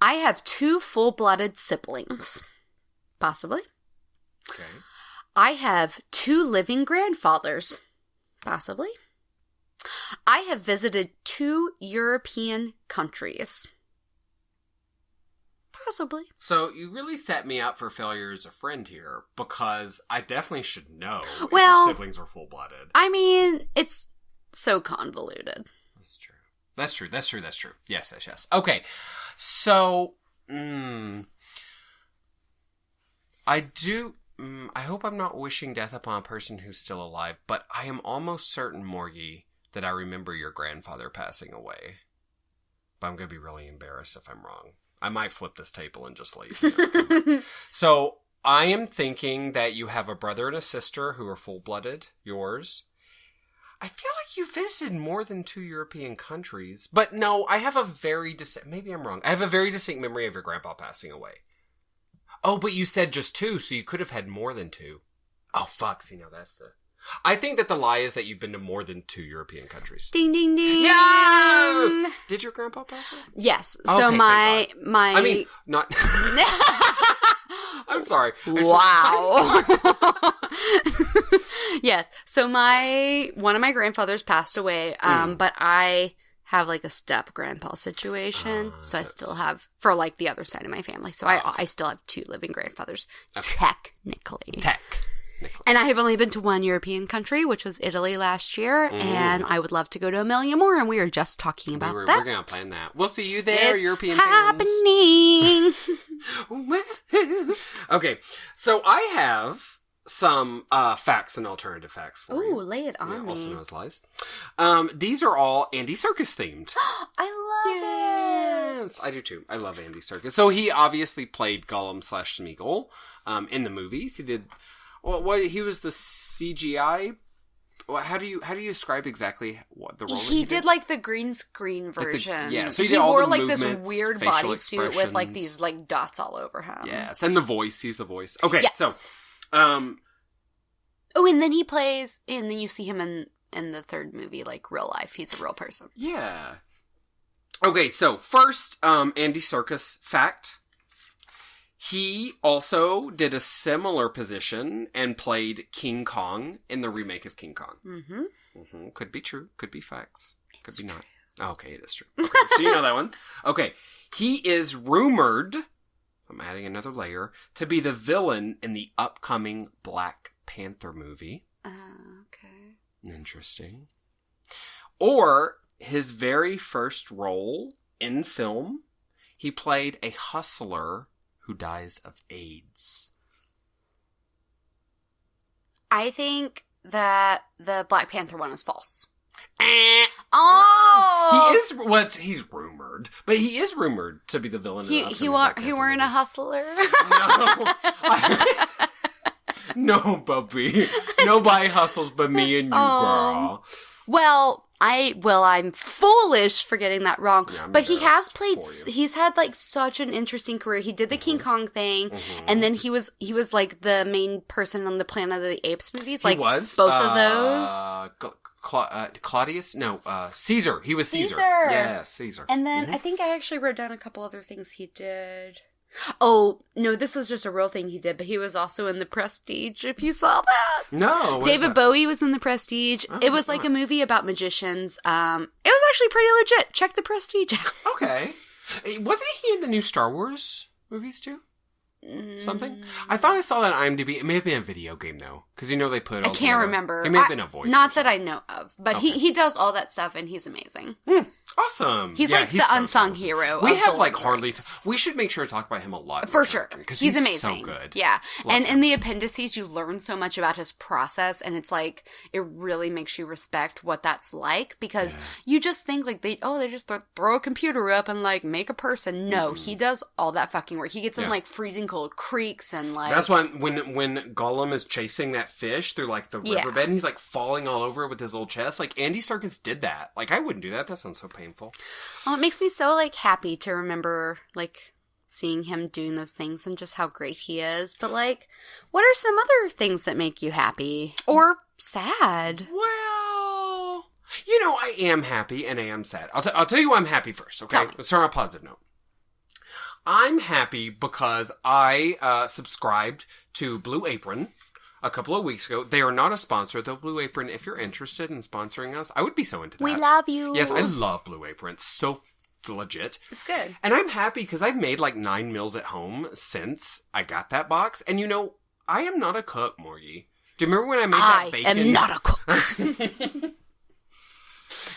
[SPEAKER 1] I have 2 full-blooded siblings. Possibly.
[SPEAKER 3] Okay.
[SPEAKER 1] I have 2 living grandfathers. Possibly. I have visited 2 European countries. Possibly.
[SPEAKER 3] So you really set me up for failure as a friend here, because I definitely should know if
[SPEAKER 1] your
[SPEAKER 3] siblings are full-blooded.
[SPEAKER 1] I mean, it's so convoluted.
[SPEAKER 3] That's true. Yes. Okay, so, I hope I'm not wishing death upon a person who's still alive, but I am almost certain, Morgie, that I remember your grandfather passing away. But I'm going to be really embarrassed if I'm wrong. I might flip this table and just let you know. So, I am thinking that you have a brother and a sister who are full-blooded, yours. I feel like you visited more than 2 European countries. But no, I have a very maybe I'm wrong. I have a very distinct memory of your grandpa passing away. Oh, but you said just 2, so you could have had more than 2. Oh, fuck. See, now that's the... I think that the lie is that you've been to more than 2 European countries.
[SPEAKER 1] Ding, ding, ding.
[SPEAKER 3] Yes! Did your grandpa pass away?
[SPEAKER 1] Yes. So
[SPEAKER 3] okay,
[SPEAKER 1] my...
[SPEAKER 3] I mean, not... I'm sorry.
[SPEAKER 1] Wow. Yes. So one of my grandfathers passed away, but I have like a step grandpa situation. So I still have, for like the other side of my family. So I still have 2 living grandfathers, technically. And I have only been to 1 European country, which was Italy last year, and I would love to go to a million more, and we were just talking about that.
[SPEAKER 3] We're going to plan that. We'll see you there,
[SPEAKER 1] it's
[SPEAKER 3] European
[SPEAKER 1] happening.
[SPEAKER 3] Fans. Okay, so I have some facts and alternative facts for you.
[SPEAKER 1] Ooh, lay it on me.
[SPEAKER 3] Also known as lies. These are all Andy Serkis themed.
[SPEAKER 1] I love it.
[SPEAKER 3] I do too. I love Andy Serkis. So he obviously played Gollum / Smeagol in the movies. He did... Well, he was the CGI how do you describe exactly what the role
[SPEAKER 1] he did like the green screen version.
[SPEAKER 3] So
[SPEAKER 1] he wore like this weird bodysuit with like these like dots all over him.
[SPEAKER 3] Yes, and the voice. He's the voice. Okay,
[SPEAKER 1] yes.
[SPEAKER 3] so
[SPEAKER 1] oh, and then he plays, and then you see him in the third movie, like real life. He's a real person.
[SPEAKER 3] Yeah. Okay, so first, Andy Serkis fact. He also did a similar position and played King Kong in the remake of King Kong. Mm-hmm. Mm-hmm. Could be true. Could be facts. Could be not. Okay, it is true. Okay, so you know that one. Okay. He is rumored, I'm adding another layer, to be the villain in the upcoming Black Panther movie.
[SPEAKER 1] Okay.
[SPEAKER 3] Interesting. Or his very first role in film, he played a hustler who dies of AIDS.
[SPEAKER 1] I think that the Black Panther one is false.
[SPEAKER 3] Oh! He's rumored. But he is rumored to be the villain.
[SPEAKER 1] He weren't a hustler?
[SPEAKER 3] No. No, Bubby. Nobody hustles but me and you, girl.
[SPEAKER 1] Well, I'm foolish for getting that wrong. Yeah, but he has played, he's had like such an interesting career. He did the King Kong thing, and then he was like the main person on the Planet of the Apes movies. Like,
[SPEAKER 3] he was?
[SPEAKER 1] Both of those.
[SPEAKER 3] Claudius? No, Caesar. He was Caesar. Yeah, Caesar.
[SPEAKER 1] And then I think I actually wrote down a couple other things he did. Oh, no, this was just a real thing he did, but he was also in The Prestige, if you saw that.
[SPEAKER 3] No.
[SPEAKER 1] David Bowie was in The Prestige. Oh, it was like a movie about magicians. It was actually pretty legit. Check The Prestige out.
[SPEAKER 3] Okay. Wasn't he in the new Star Wars movies too? Something? I thought I saw that on IMDb. It may have been a video game, though. Because you know they put it all
[SPEAKER 1] I can't
[SPEAKER 3] together.
[SPEAKER 1] Remember.
[SPEAKER 3] It may have been a voice.
[SPEAKER 1] Not that I know of. But okay. he does all that stuff, and he's amazing.
[SPEAKER 3] Awesome.
[SPEAKER 1] He's like the unsung hero.
[SPEAKER 3] We have like hardly. We should make sure to talk about him a lot.
[SPEAKER 1] For sure. Because he's amazing.
[SPEAKER 3] So good.
[SPEAKER 1] Yeah.
[SPEAKER 3] Love
[SPEAKER 1] and
[SPEAKER 3] him.
[SPEAKER 1] in the appendices, you learn so much about his process. And it's like, it really makes you respect what that's like. Because you just think like, they just throw a computer up and like make a person. No, he does all that fucking work. He gets in like freezing cold creeks and like.
[SPEAKER 3] That's when Gollum is chasing that fish through like the riverbed and he's like falling all over it with his old chest. Like Andy Serkis did that. Like I wouldn't do that. That sounds so painful.
[SPEAKER 1] Well, it makes me so, like, happy to remember, like, seeing him doing those things and just how great he is. But, like, what are some other things that make you happy? Or sad?
[SPEAKER 3] Well, you know, I am happy and I am sad. I'll tell you why I'm happy first, okay? Let's start on a positive note. I'm happy because I subscribed to Blue Apron a couple of weeks ago. They are not a sponsor, though. Blue Apron, if you're interested in sponsoring us, I would be so into that.
[SPEAKER 1] We love you.
[SPEAKER 3] Yes, I love Blue Apron. It's so legit.
[SPEAKER 1] It's good.
[SPEAKER 3] And I'm happy because I've made like 9 meals at home since I got that box. And you know, I am not a cook, Morgie. Do you remember when I made that bacon?
[SPEAKER 1] I am not a cook.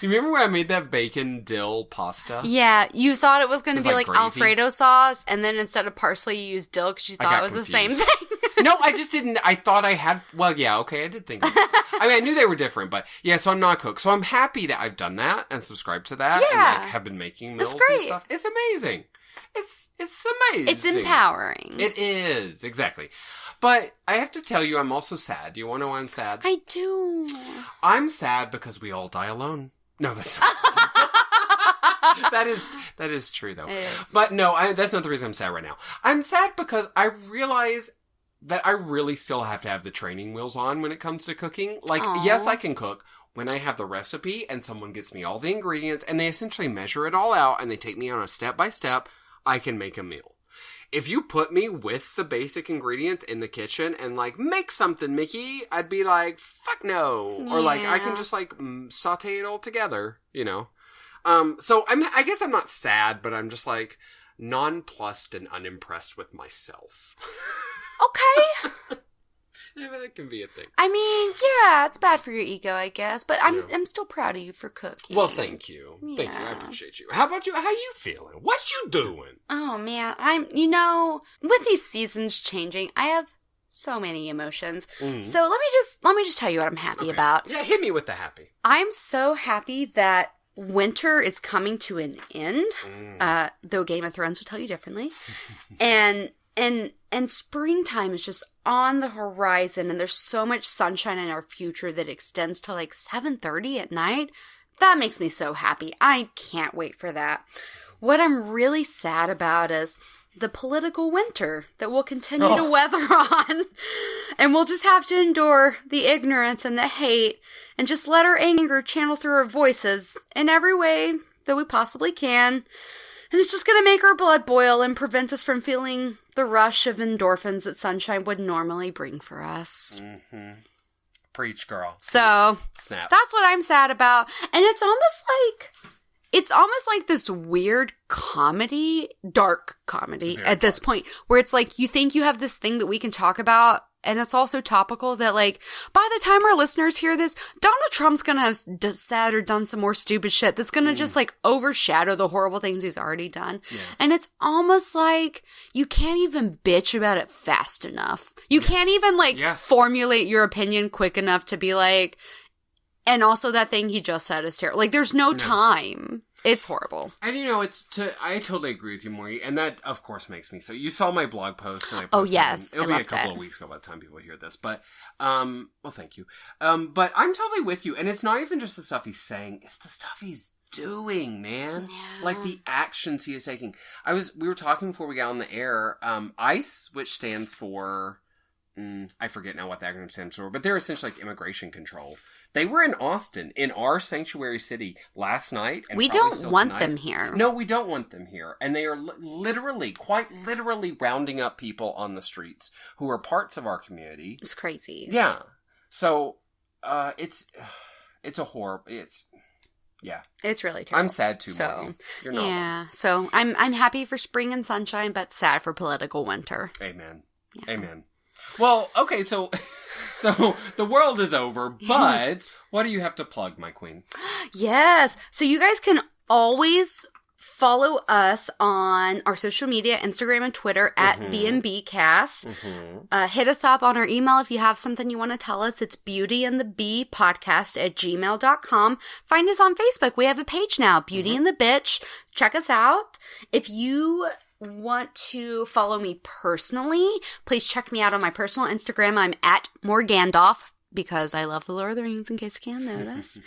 [SPEAKER 3] You remember when I made that bacon dill pasta?
[SPEAKER 1] Yeah, you thought it was going to be like
[SPEAKER 3] gravy.
[SPEAKER 1] Alfredo sauce, and then instead of parsley, you used dill because you thought it was confused. The same thing.
[SPEAKER 3] No, I just didn't. I thought I had. Well, yeah, okay, I did think. I mean, I knew they were different, but yeah. So I'm not a cook. So I'm happy that I've done that and subscribed to that, and like have been making meals and stuff. It's amazing. It's amazing.
[SPEAKER 1] It's empowering.
[SPEAKER 3] It is exactly. But I have to tell you, I'm also sad. Do you want to know why I'm sad?
[SPEAKER 1] I do.
[SPEAKER 3] I'm sad because we all die alone. No, that's not. That is true though. But no, that's not the reason I'm sad right now. I'm sad because I realize that I really still have to have the training wheels on when it comes to cooking. Like, yes, I can cook when I have the recipe and someone gets me all the ingredients and they essentially measure it all out and they take me on a step by step. I can make a meal. If you put me with the basic ingredients in the kitchen and, like, make something, Mickey, I'd be like, fuck no. Yeah. Or, like, I can just, like, saute it all together, you know? So I guess I'm not sad, but I'm just, like, nonplussed and unimpressed with myself.
[SPEAKER 1] Okay.
[SPEAKER 3] Yeah, but it can be a thing.
[SPEAKER 1] I mean, yeah, it's bad for your ego, I guess, but I'm still proud of you for cooking.
[SPEAKER 3] Well, thank you. Yeah. Thank you. I appreciate you. How about you? How you feeling? What you doing?
[SPEAKER 1] Oh, man. With these seasons changing, I have so many emotions. Mm-hmm. So let me just tell you what I'm happy about.
[SPEAKER 3] Yeah, hit me with the happy.
[SPEAKER 1] I'm so happy that winter is coming to an end, though Game of Thrones will tell you differently. And And springtime is just on the horizon, and there's so much sunshine in our future that extends to like 7:30 at night. That makes me so happy. I can't wait for that. What I'm really sad about is the political winter that we'll continue to weather on. And we'll just have to endure the ignorance and the hate and just let our anger channel through our voices in every way that we possibly can. And it's just going to make our blood boil and prevent us from feeling the rush of endorphins that sunshine would normally bring for us.
[SPEAKER 3] Mm-hmm. Preach, girl.
[SPEAKER 1] So,
[SPEAKER 3] Snap.
[SPEAKER 1] That's what I'm sad about. And it's almost like this weird comedy, dark comedy
[SPEAKER 3] Very
[SPEAKER 1] at this point, where it's like you think you have this thing that we can talk about, and it's also topical that, like, by the time our listeners hear this, Donald Trump's gonna have said or done some more stupid shit that's gonna just, like, overshadow the horrible things he's already done. Yeah. And it's almost like you can't even bitch about it fast enough. You can't even, like, formulate your opinion quick enough to be like, and also that thing he just said is terrible. Like, there's no time. It's horrible.
[SPEAKER 3] And I totally agree with you, Maury. And that, of course, makes me so. You saw my blog post that I posted. Oh,
[SPEAKER 1] yes.
[SPEAKER 3] It'll be a couple of weeks ago by the time people hear this. But, well, thank you. But I'm totally with you. And it's not even just the stuff he's saying. It's the stuff he's doing, man. Yeah. Like the actions he is taking. We were talking before we got on the air. ICE, which stands for, I forget now what the acronym stands for, but they're essentially like immigration control. They were in Austin, in our sanctuary city, last night. And
[SPEAKER 1] we don't want them here.
[SPEAKER 3] No, we don't want them here. And they are quite literally rounding up people on the streets who are parts of our community.
[SPEAKER 1] It's crazy.
[SPEAKER 3] Yeah. So, it's a horror. Yeah.
[SPEAKER 1] It's really terrible.
[SPEAKER 3] I'm sad too, Marty. You're not.
[SPEAKER 1] Yeah. So, I'm happy for spring and sunshine, but sad for political winter.
[SPEAKER 3] Amen. Yeah. Amen. Well, okay, so the world is over, but what do you have to plug, my queen?
[SPEAKER 1] Yes. So you guys can always follow us on our social media, Instagram and Twitter, at BNBcast. Mm-hmm. Hit us up on our email if you have something you want to tell us. It's beautyandthebpodcast@gmail.com. Find us on Facebook. We have a page now, Beauty and the Bitch. Check us out. If you want to follow me personally, please check me out on my personal Instagram. I'm at Morgandolph because I love The Lord of the Rings, in case you can't notice.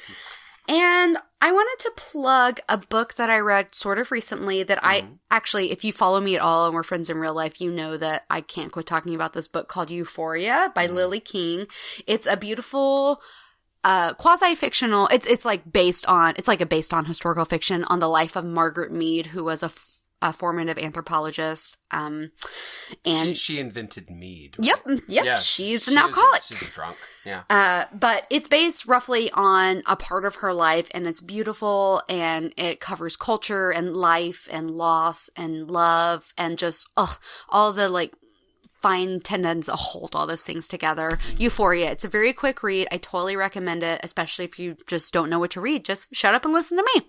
[SPEAKER 1] And I wanted to plug a book that I read sort of recently that I actually, if you follow me at all and we're friends in real life, you know that I can't quit talking about this book called Euphoria by Lily King. It's a beautiful quasi-fictional, it's like based on historical fiction on the life of Margaret Mead, who was a formative anthropologist, and
[SPEAKER 3] she invented mead. Right?
[SPEAKER 1] Yep. Yeah, she's an alcoholic.
[SPEAKER 3] She's a drunk. Yeah.
[SPEAKER 1] But it's based roughly on a part of her life, and it's beautiful, and it covers culture and life and loss and love and just all the like fine tendons that hold all those things together. Euphoria. It's a very quick read. I totally recommend it, especially if you just don't know what to read. Just shut up and listen to me.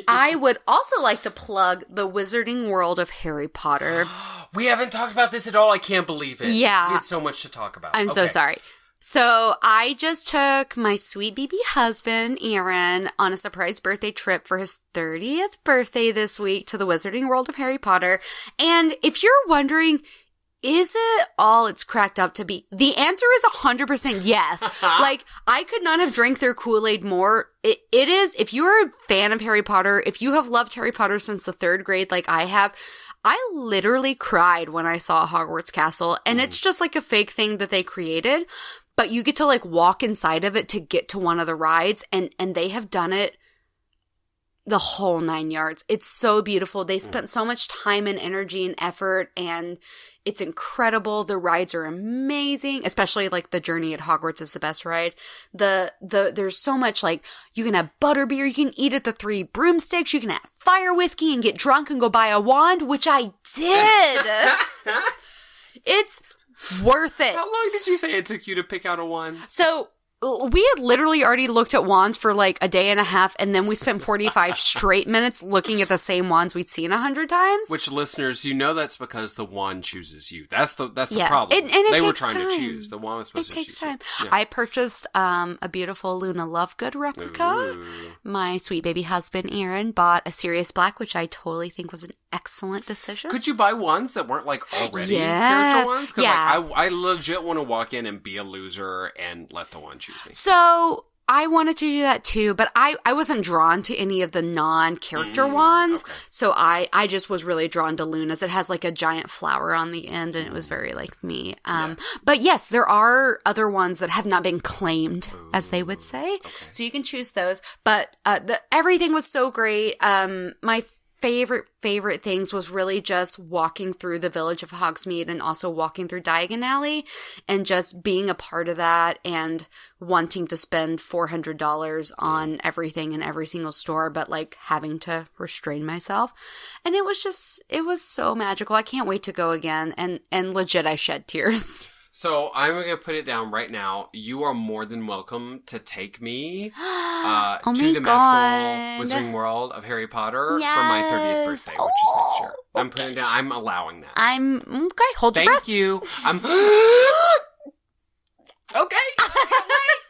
[SPEAKER 1] I would also like to plug the Wizarding World of Harry Potter.
[SPEAKER 3] We haven't talked about this at all. I can't believe it.
[SPEAKER 1] Yeah.
[SPEAKER 3] We had so much to talk about.
[SPEAKER 1] I'm so sorry. So I just took my sweet baby husband, Aaron, on a surprise birthday trip for his 30th birthday this week to the Wizarding World of Harry Potter. And if you're wondering, is it all it's cracked up to be? The answer is 100% yes. Like, I could not have drank their Kool-Aid more. It is, if you're a fan of Harry Potter, if you have loved Harry Potter since the 3rd grade like I have, I literally cried when I saw Hogwarts Castle. And it's just like a fake thing that they created. But you get to like walk inside of it to get to one of the rides. And they have done it the whole 9 yards. It's so beautiful. They spent so much time and energy and effort, and it's incredible. The rides are amazing, especially like the journey at Hogwarts is the best ride. There's so much, like, you can have butterbeer, you can eat at the 3 broomsticks, you can have fire whiskey and get drunk and go buy a wand, which I did. It's worth it.
[SPEAKER 3] How long did you say it took you to pick out a wand?
[SPEAKER 1] So we had literally already looked at wands for like a day and a half, and then we spent 45 straight minutes looking at the same wands we'd seen 100 times.
[SPEAKER 3] Which, listeners, you know that's because the wand chooses you. That's the
[SPEAKER 1] Yes.
[SPEAKER 3] problem.
[SPEAKER 1] And it
[SPEAKER 3] they were
[SPEAKER 1] takes
[SPEAKER 3] trying to
[SPEAKER 1] time.
[SPEAKER 3] choose. The wand was supposed
[SPEAKER 1] It
[SPEAKER 3] to choose
[SPEAKER 1] takes time.
[SPEAKER 3] you. Yeah.
[SPEAKER 1] I purchased a beautiful Luna Lovegood replica.
[SPEAKER 3] Ooh.
[SPEAKER 1] My sweet baby husband, Aaron, bought a Sirius Black, which I totally think was an excellent decision.
[SPEAKER 3] Could you buy ones that weren't like already
[SPEAKER 1] Yes.
[SPEAKER 3] character ones? Because
[SPEAKER 1] Yeah.
[SPEAKER 3] like, I legit want to walk in and be a loser and let the one choose me.
[SPEAKER 1] So I wanted to do that too, but I wasn't drawn to any of the non-character ones.
[SPEAKER 3] okay.
[SPEAKER 1] So I just was really drawn to Luna's. It has like a giant flower on the end, and it was very like me. But yes, there are other ones that have not been claimed, as they would say.
[SPEAKER 3] Okay.
[SPEAKER 1] So you can choose those. But everything was so great. My favorite things was really just walking through the village of Hogsmeade and also walking through Diagon Alley and just being a part of that and wanting to spend $400 on everything in every single store, but like having to restrain myself. And it was so magical. I can't wait to go again. And legit, I shed tears.
[SPEAKER 3] So I'm going to put it down right now. You are more than welcome to take me to the magical Wizarding World of Harry Potter for my 30th birthday, which is next year. I'm putting it down. I'm allowing that.
[SPEAKER 1] Okay. Hold your breath.
[SPEAKER 3] Thank you. I'm okay.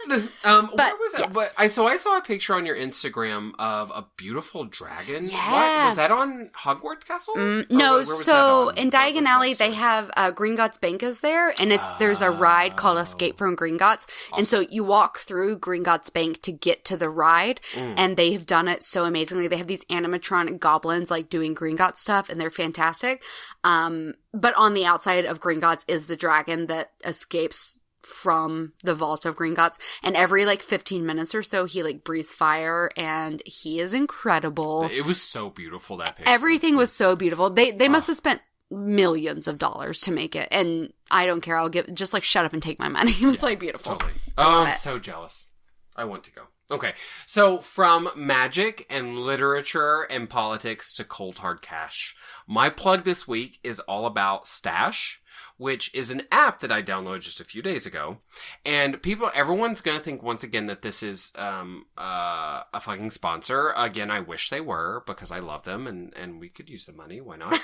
[SPEAKER 3] Where was that?
[SPEAKER 1] yes.
[SPEAKER 3] So I saw a picture on your Instagram of a beautiful dragon.
[SPEAKER 1] Yeah.
[SPEAKER 3] What? Was that on Hogwarts Castle?
[SPEAKER 1] No,
[SPEAKER 3] where was
[SPEAKER 1] so
[SPEAKER 3] that on?
[SPEAKER 1] in Diagon
[SPEAKER 3] What was
[SPEAKER 1] Alley,
[SPEAKER 3] that
[SPEAKER 1] they
[SPEAKER 3] story?
[SPEAKER 1] have Gringotts Bank is there, and there's a ride called Escape from Gringotts, and so you walk through Gringotts Bank to get to the ride, and they have done it so amazingly. They have these animatronic goblins like doing Gringotts stuff, and they're fantastic. But on the outside of Gringotts is the dragon that escapes from the vaults of Gringotts, and every like 15 minutes or so he like breathes fire, and he is incredible.
[SPEAKER 3] It was so beautiful, that picture.
[SPEAKER 1] Everything was so beautiful. They must have spent millions of dollars to make it, and I don't care. I'll just like shut up and take my money. It was like beautiful.
[SPEAKER 3] Totally.
[SPEAKER 1] I love
[SPEAKER 3] I'm
[SPEAKER 1] it.
[SPEAKER 3] so jealous. I want to go. Okay, so from magic and literature and politics to cold hard cash, my plug this week is all about Stash, which is an app that I downloaded just a few days ago. And everyone's going to think once again that this is a fucking sponsor. Again, I wish they were, because I love them and we could use the money. Why not?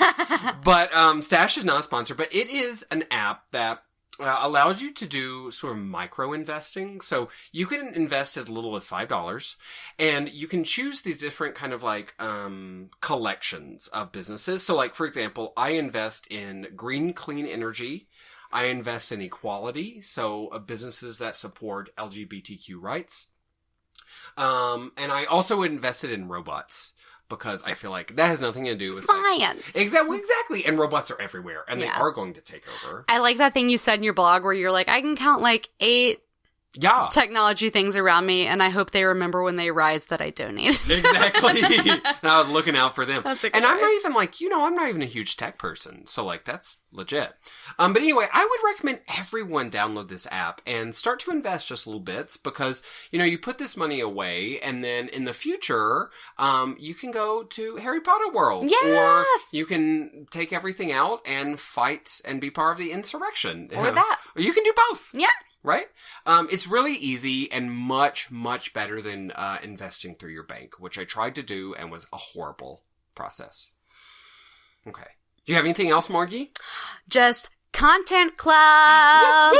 [SPEAKER 3] But Stash is not a sponsor, but it is an app that allows you to do sort of micro investing. So you can invest as little as $5, and you can choose these different kind of like collections of businesses. So like, for example, I invest in green, clean energy. I invest in equality. So businesses that support LGBTQ rights. And I also invested in robots, because I feel like that has nothing to do with
[SPEAKER 1] science.
[SPEAKER 3] Exactly. And robots are everywhere, and they
[SPEAKER 1] Yeah.
[SPEAKER 3] are going to take over.
[SPEAKER 1] I like that thing you said in your blog where you're like, I can count like 8
[SPEAKER 3] Yeah.
[SPEAKER 1] technology things around me, and I hope they remember when they rise that I donated.
[SPEAKER 3] Exactly. And I was looking out for them.
[SPEAKER 1] That's a good
[SPEAKER 3] and I'm
[SPEAKER 1] way.
[SPEAKER 3] not even like, I'm not even a huge tech person. So like, that's legit. But anyway, I would recommend everyone download this app and start to invest just little bits, because, you put this money away, and then in the future, you can go to Harry Potter World.
[SPEAKER 1] Yes!
[SPEAKER 3] Or you can take everything out and fight and be part of the insurrection.
[SPEAKER 1] Or that.
[SPEAKER 3] Or you can do both.
[SPEAKER 1] Yeah.
[SPEAKER 3] Right? It's really easy and much, much better than investing through your bank, which I tried to do and was a horrible process. Okay. Do you have anything else, Margie?
[SPEAKER 1] Just Content Club!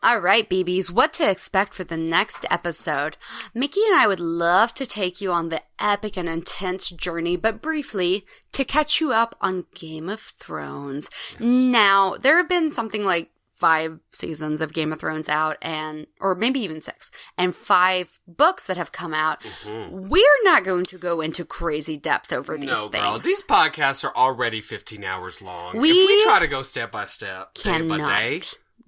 [SPEAKER 1] All right, BBs, what to expect for the next episode. Mickey and I would love to take you on the epic and intense journey, but briefly, to catch you up on Game of Thrones. Yes. Now, there have been something like 5 seasons of Game of Thrones out, or maybe even 6, and 5 books that have come out. Mm-hmm. We're not going to go into crazy depth over these things.
[SPEAKER 3] No, girls. These podcasts are already 15 hours long. If we try to go step by step, day by day,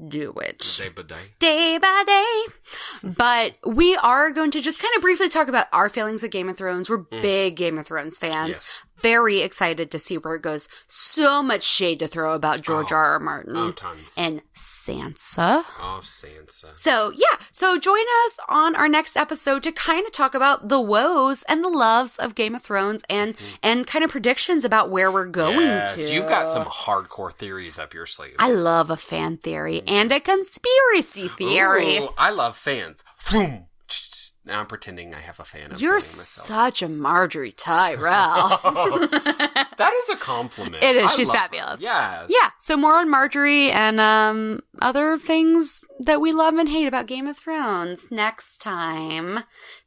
[SPEAKER 1] do it.
[SPEAKER 3] Day by day.
[SPEAKER 1] Day by day. But we are going to just kind of briefly talk about our feelings of Game of Thrones. We're big Game of Thrones fans.
[SPEAKER 3] Yes.
[SPEAKER 1] very excited to see where it goes. So much shade to throw about George R. Martin.
[SPEAKER 3] Oh, tons.
[SPEAKER 1] And Sansa.
[SPEAKER 3] Oh, Sansa.
[SPEAKER 1] So, yeah. So join us on our next episode to kind of talk about the woes and the loves of Game of Thrones and kind of predictions about where we're going
[SPEAKER 3] Yes,
[SPEAKER 1] to.
[SPEAKER 3] you've got some hardcore theories up your sleeve.
[SPEAKER 1] I love a fan theory and a conspiracy theory.
[SPEAKER 3] Ooh, I love fans. Vroom. Now I'm pretending I have a fan.
[SPEAKER 1] You're such a Marjorie Tyrell.
[SPEAKER 3] That is a compliment.
[SPEAKER 1] It is.
[SPEAKER 3] I
[SPEAKER 1] She's
[SPEAKER 3] love her.
[SPEAKER 1] fabulous.
[SPEAKER 3] Yes.
[SPEAKER 1] Yeah. So more on Marjorie and other things that we love and hate about Game of Thrones next time.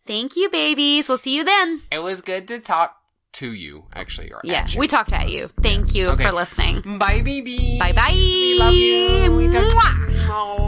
[SPEAKER 1] Thank you, babies. We'll see you then.
[SPEAKER 3] It was good to talk to you, actually. Or
[SPEAKER 1] Yeah,
[SPEAKER 3] at you.
[SPEAKER 1] we talked at you. Thank you
[SPEAKER 3] Okay.
[SPEAKER 1] for listening.
[SPEAKER 3] Bye, baby.
[SPEAKER 1] Bye-bye.
[SPEAKER 3] We love you. We touch
[SPEAKER 1] Mwah.
[SPEAKER 3] you.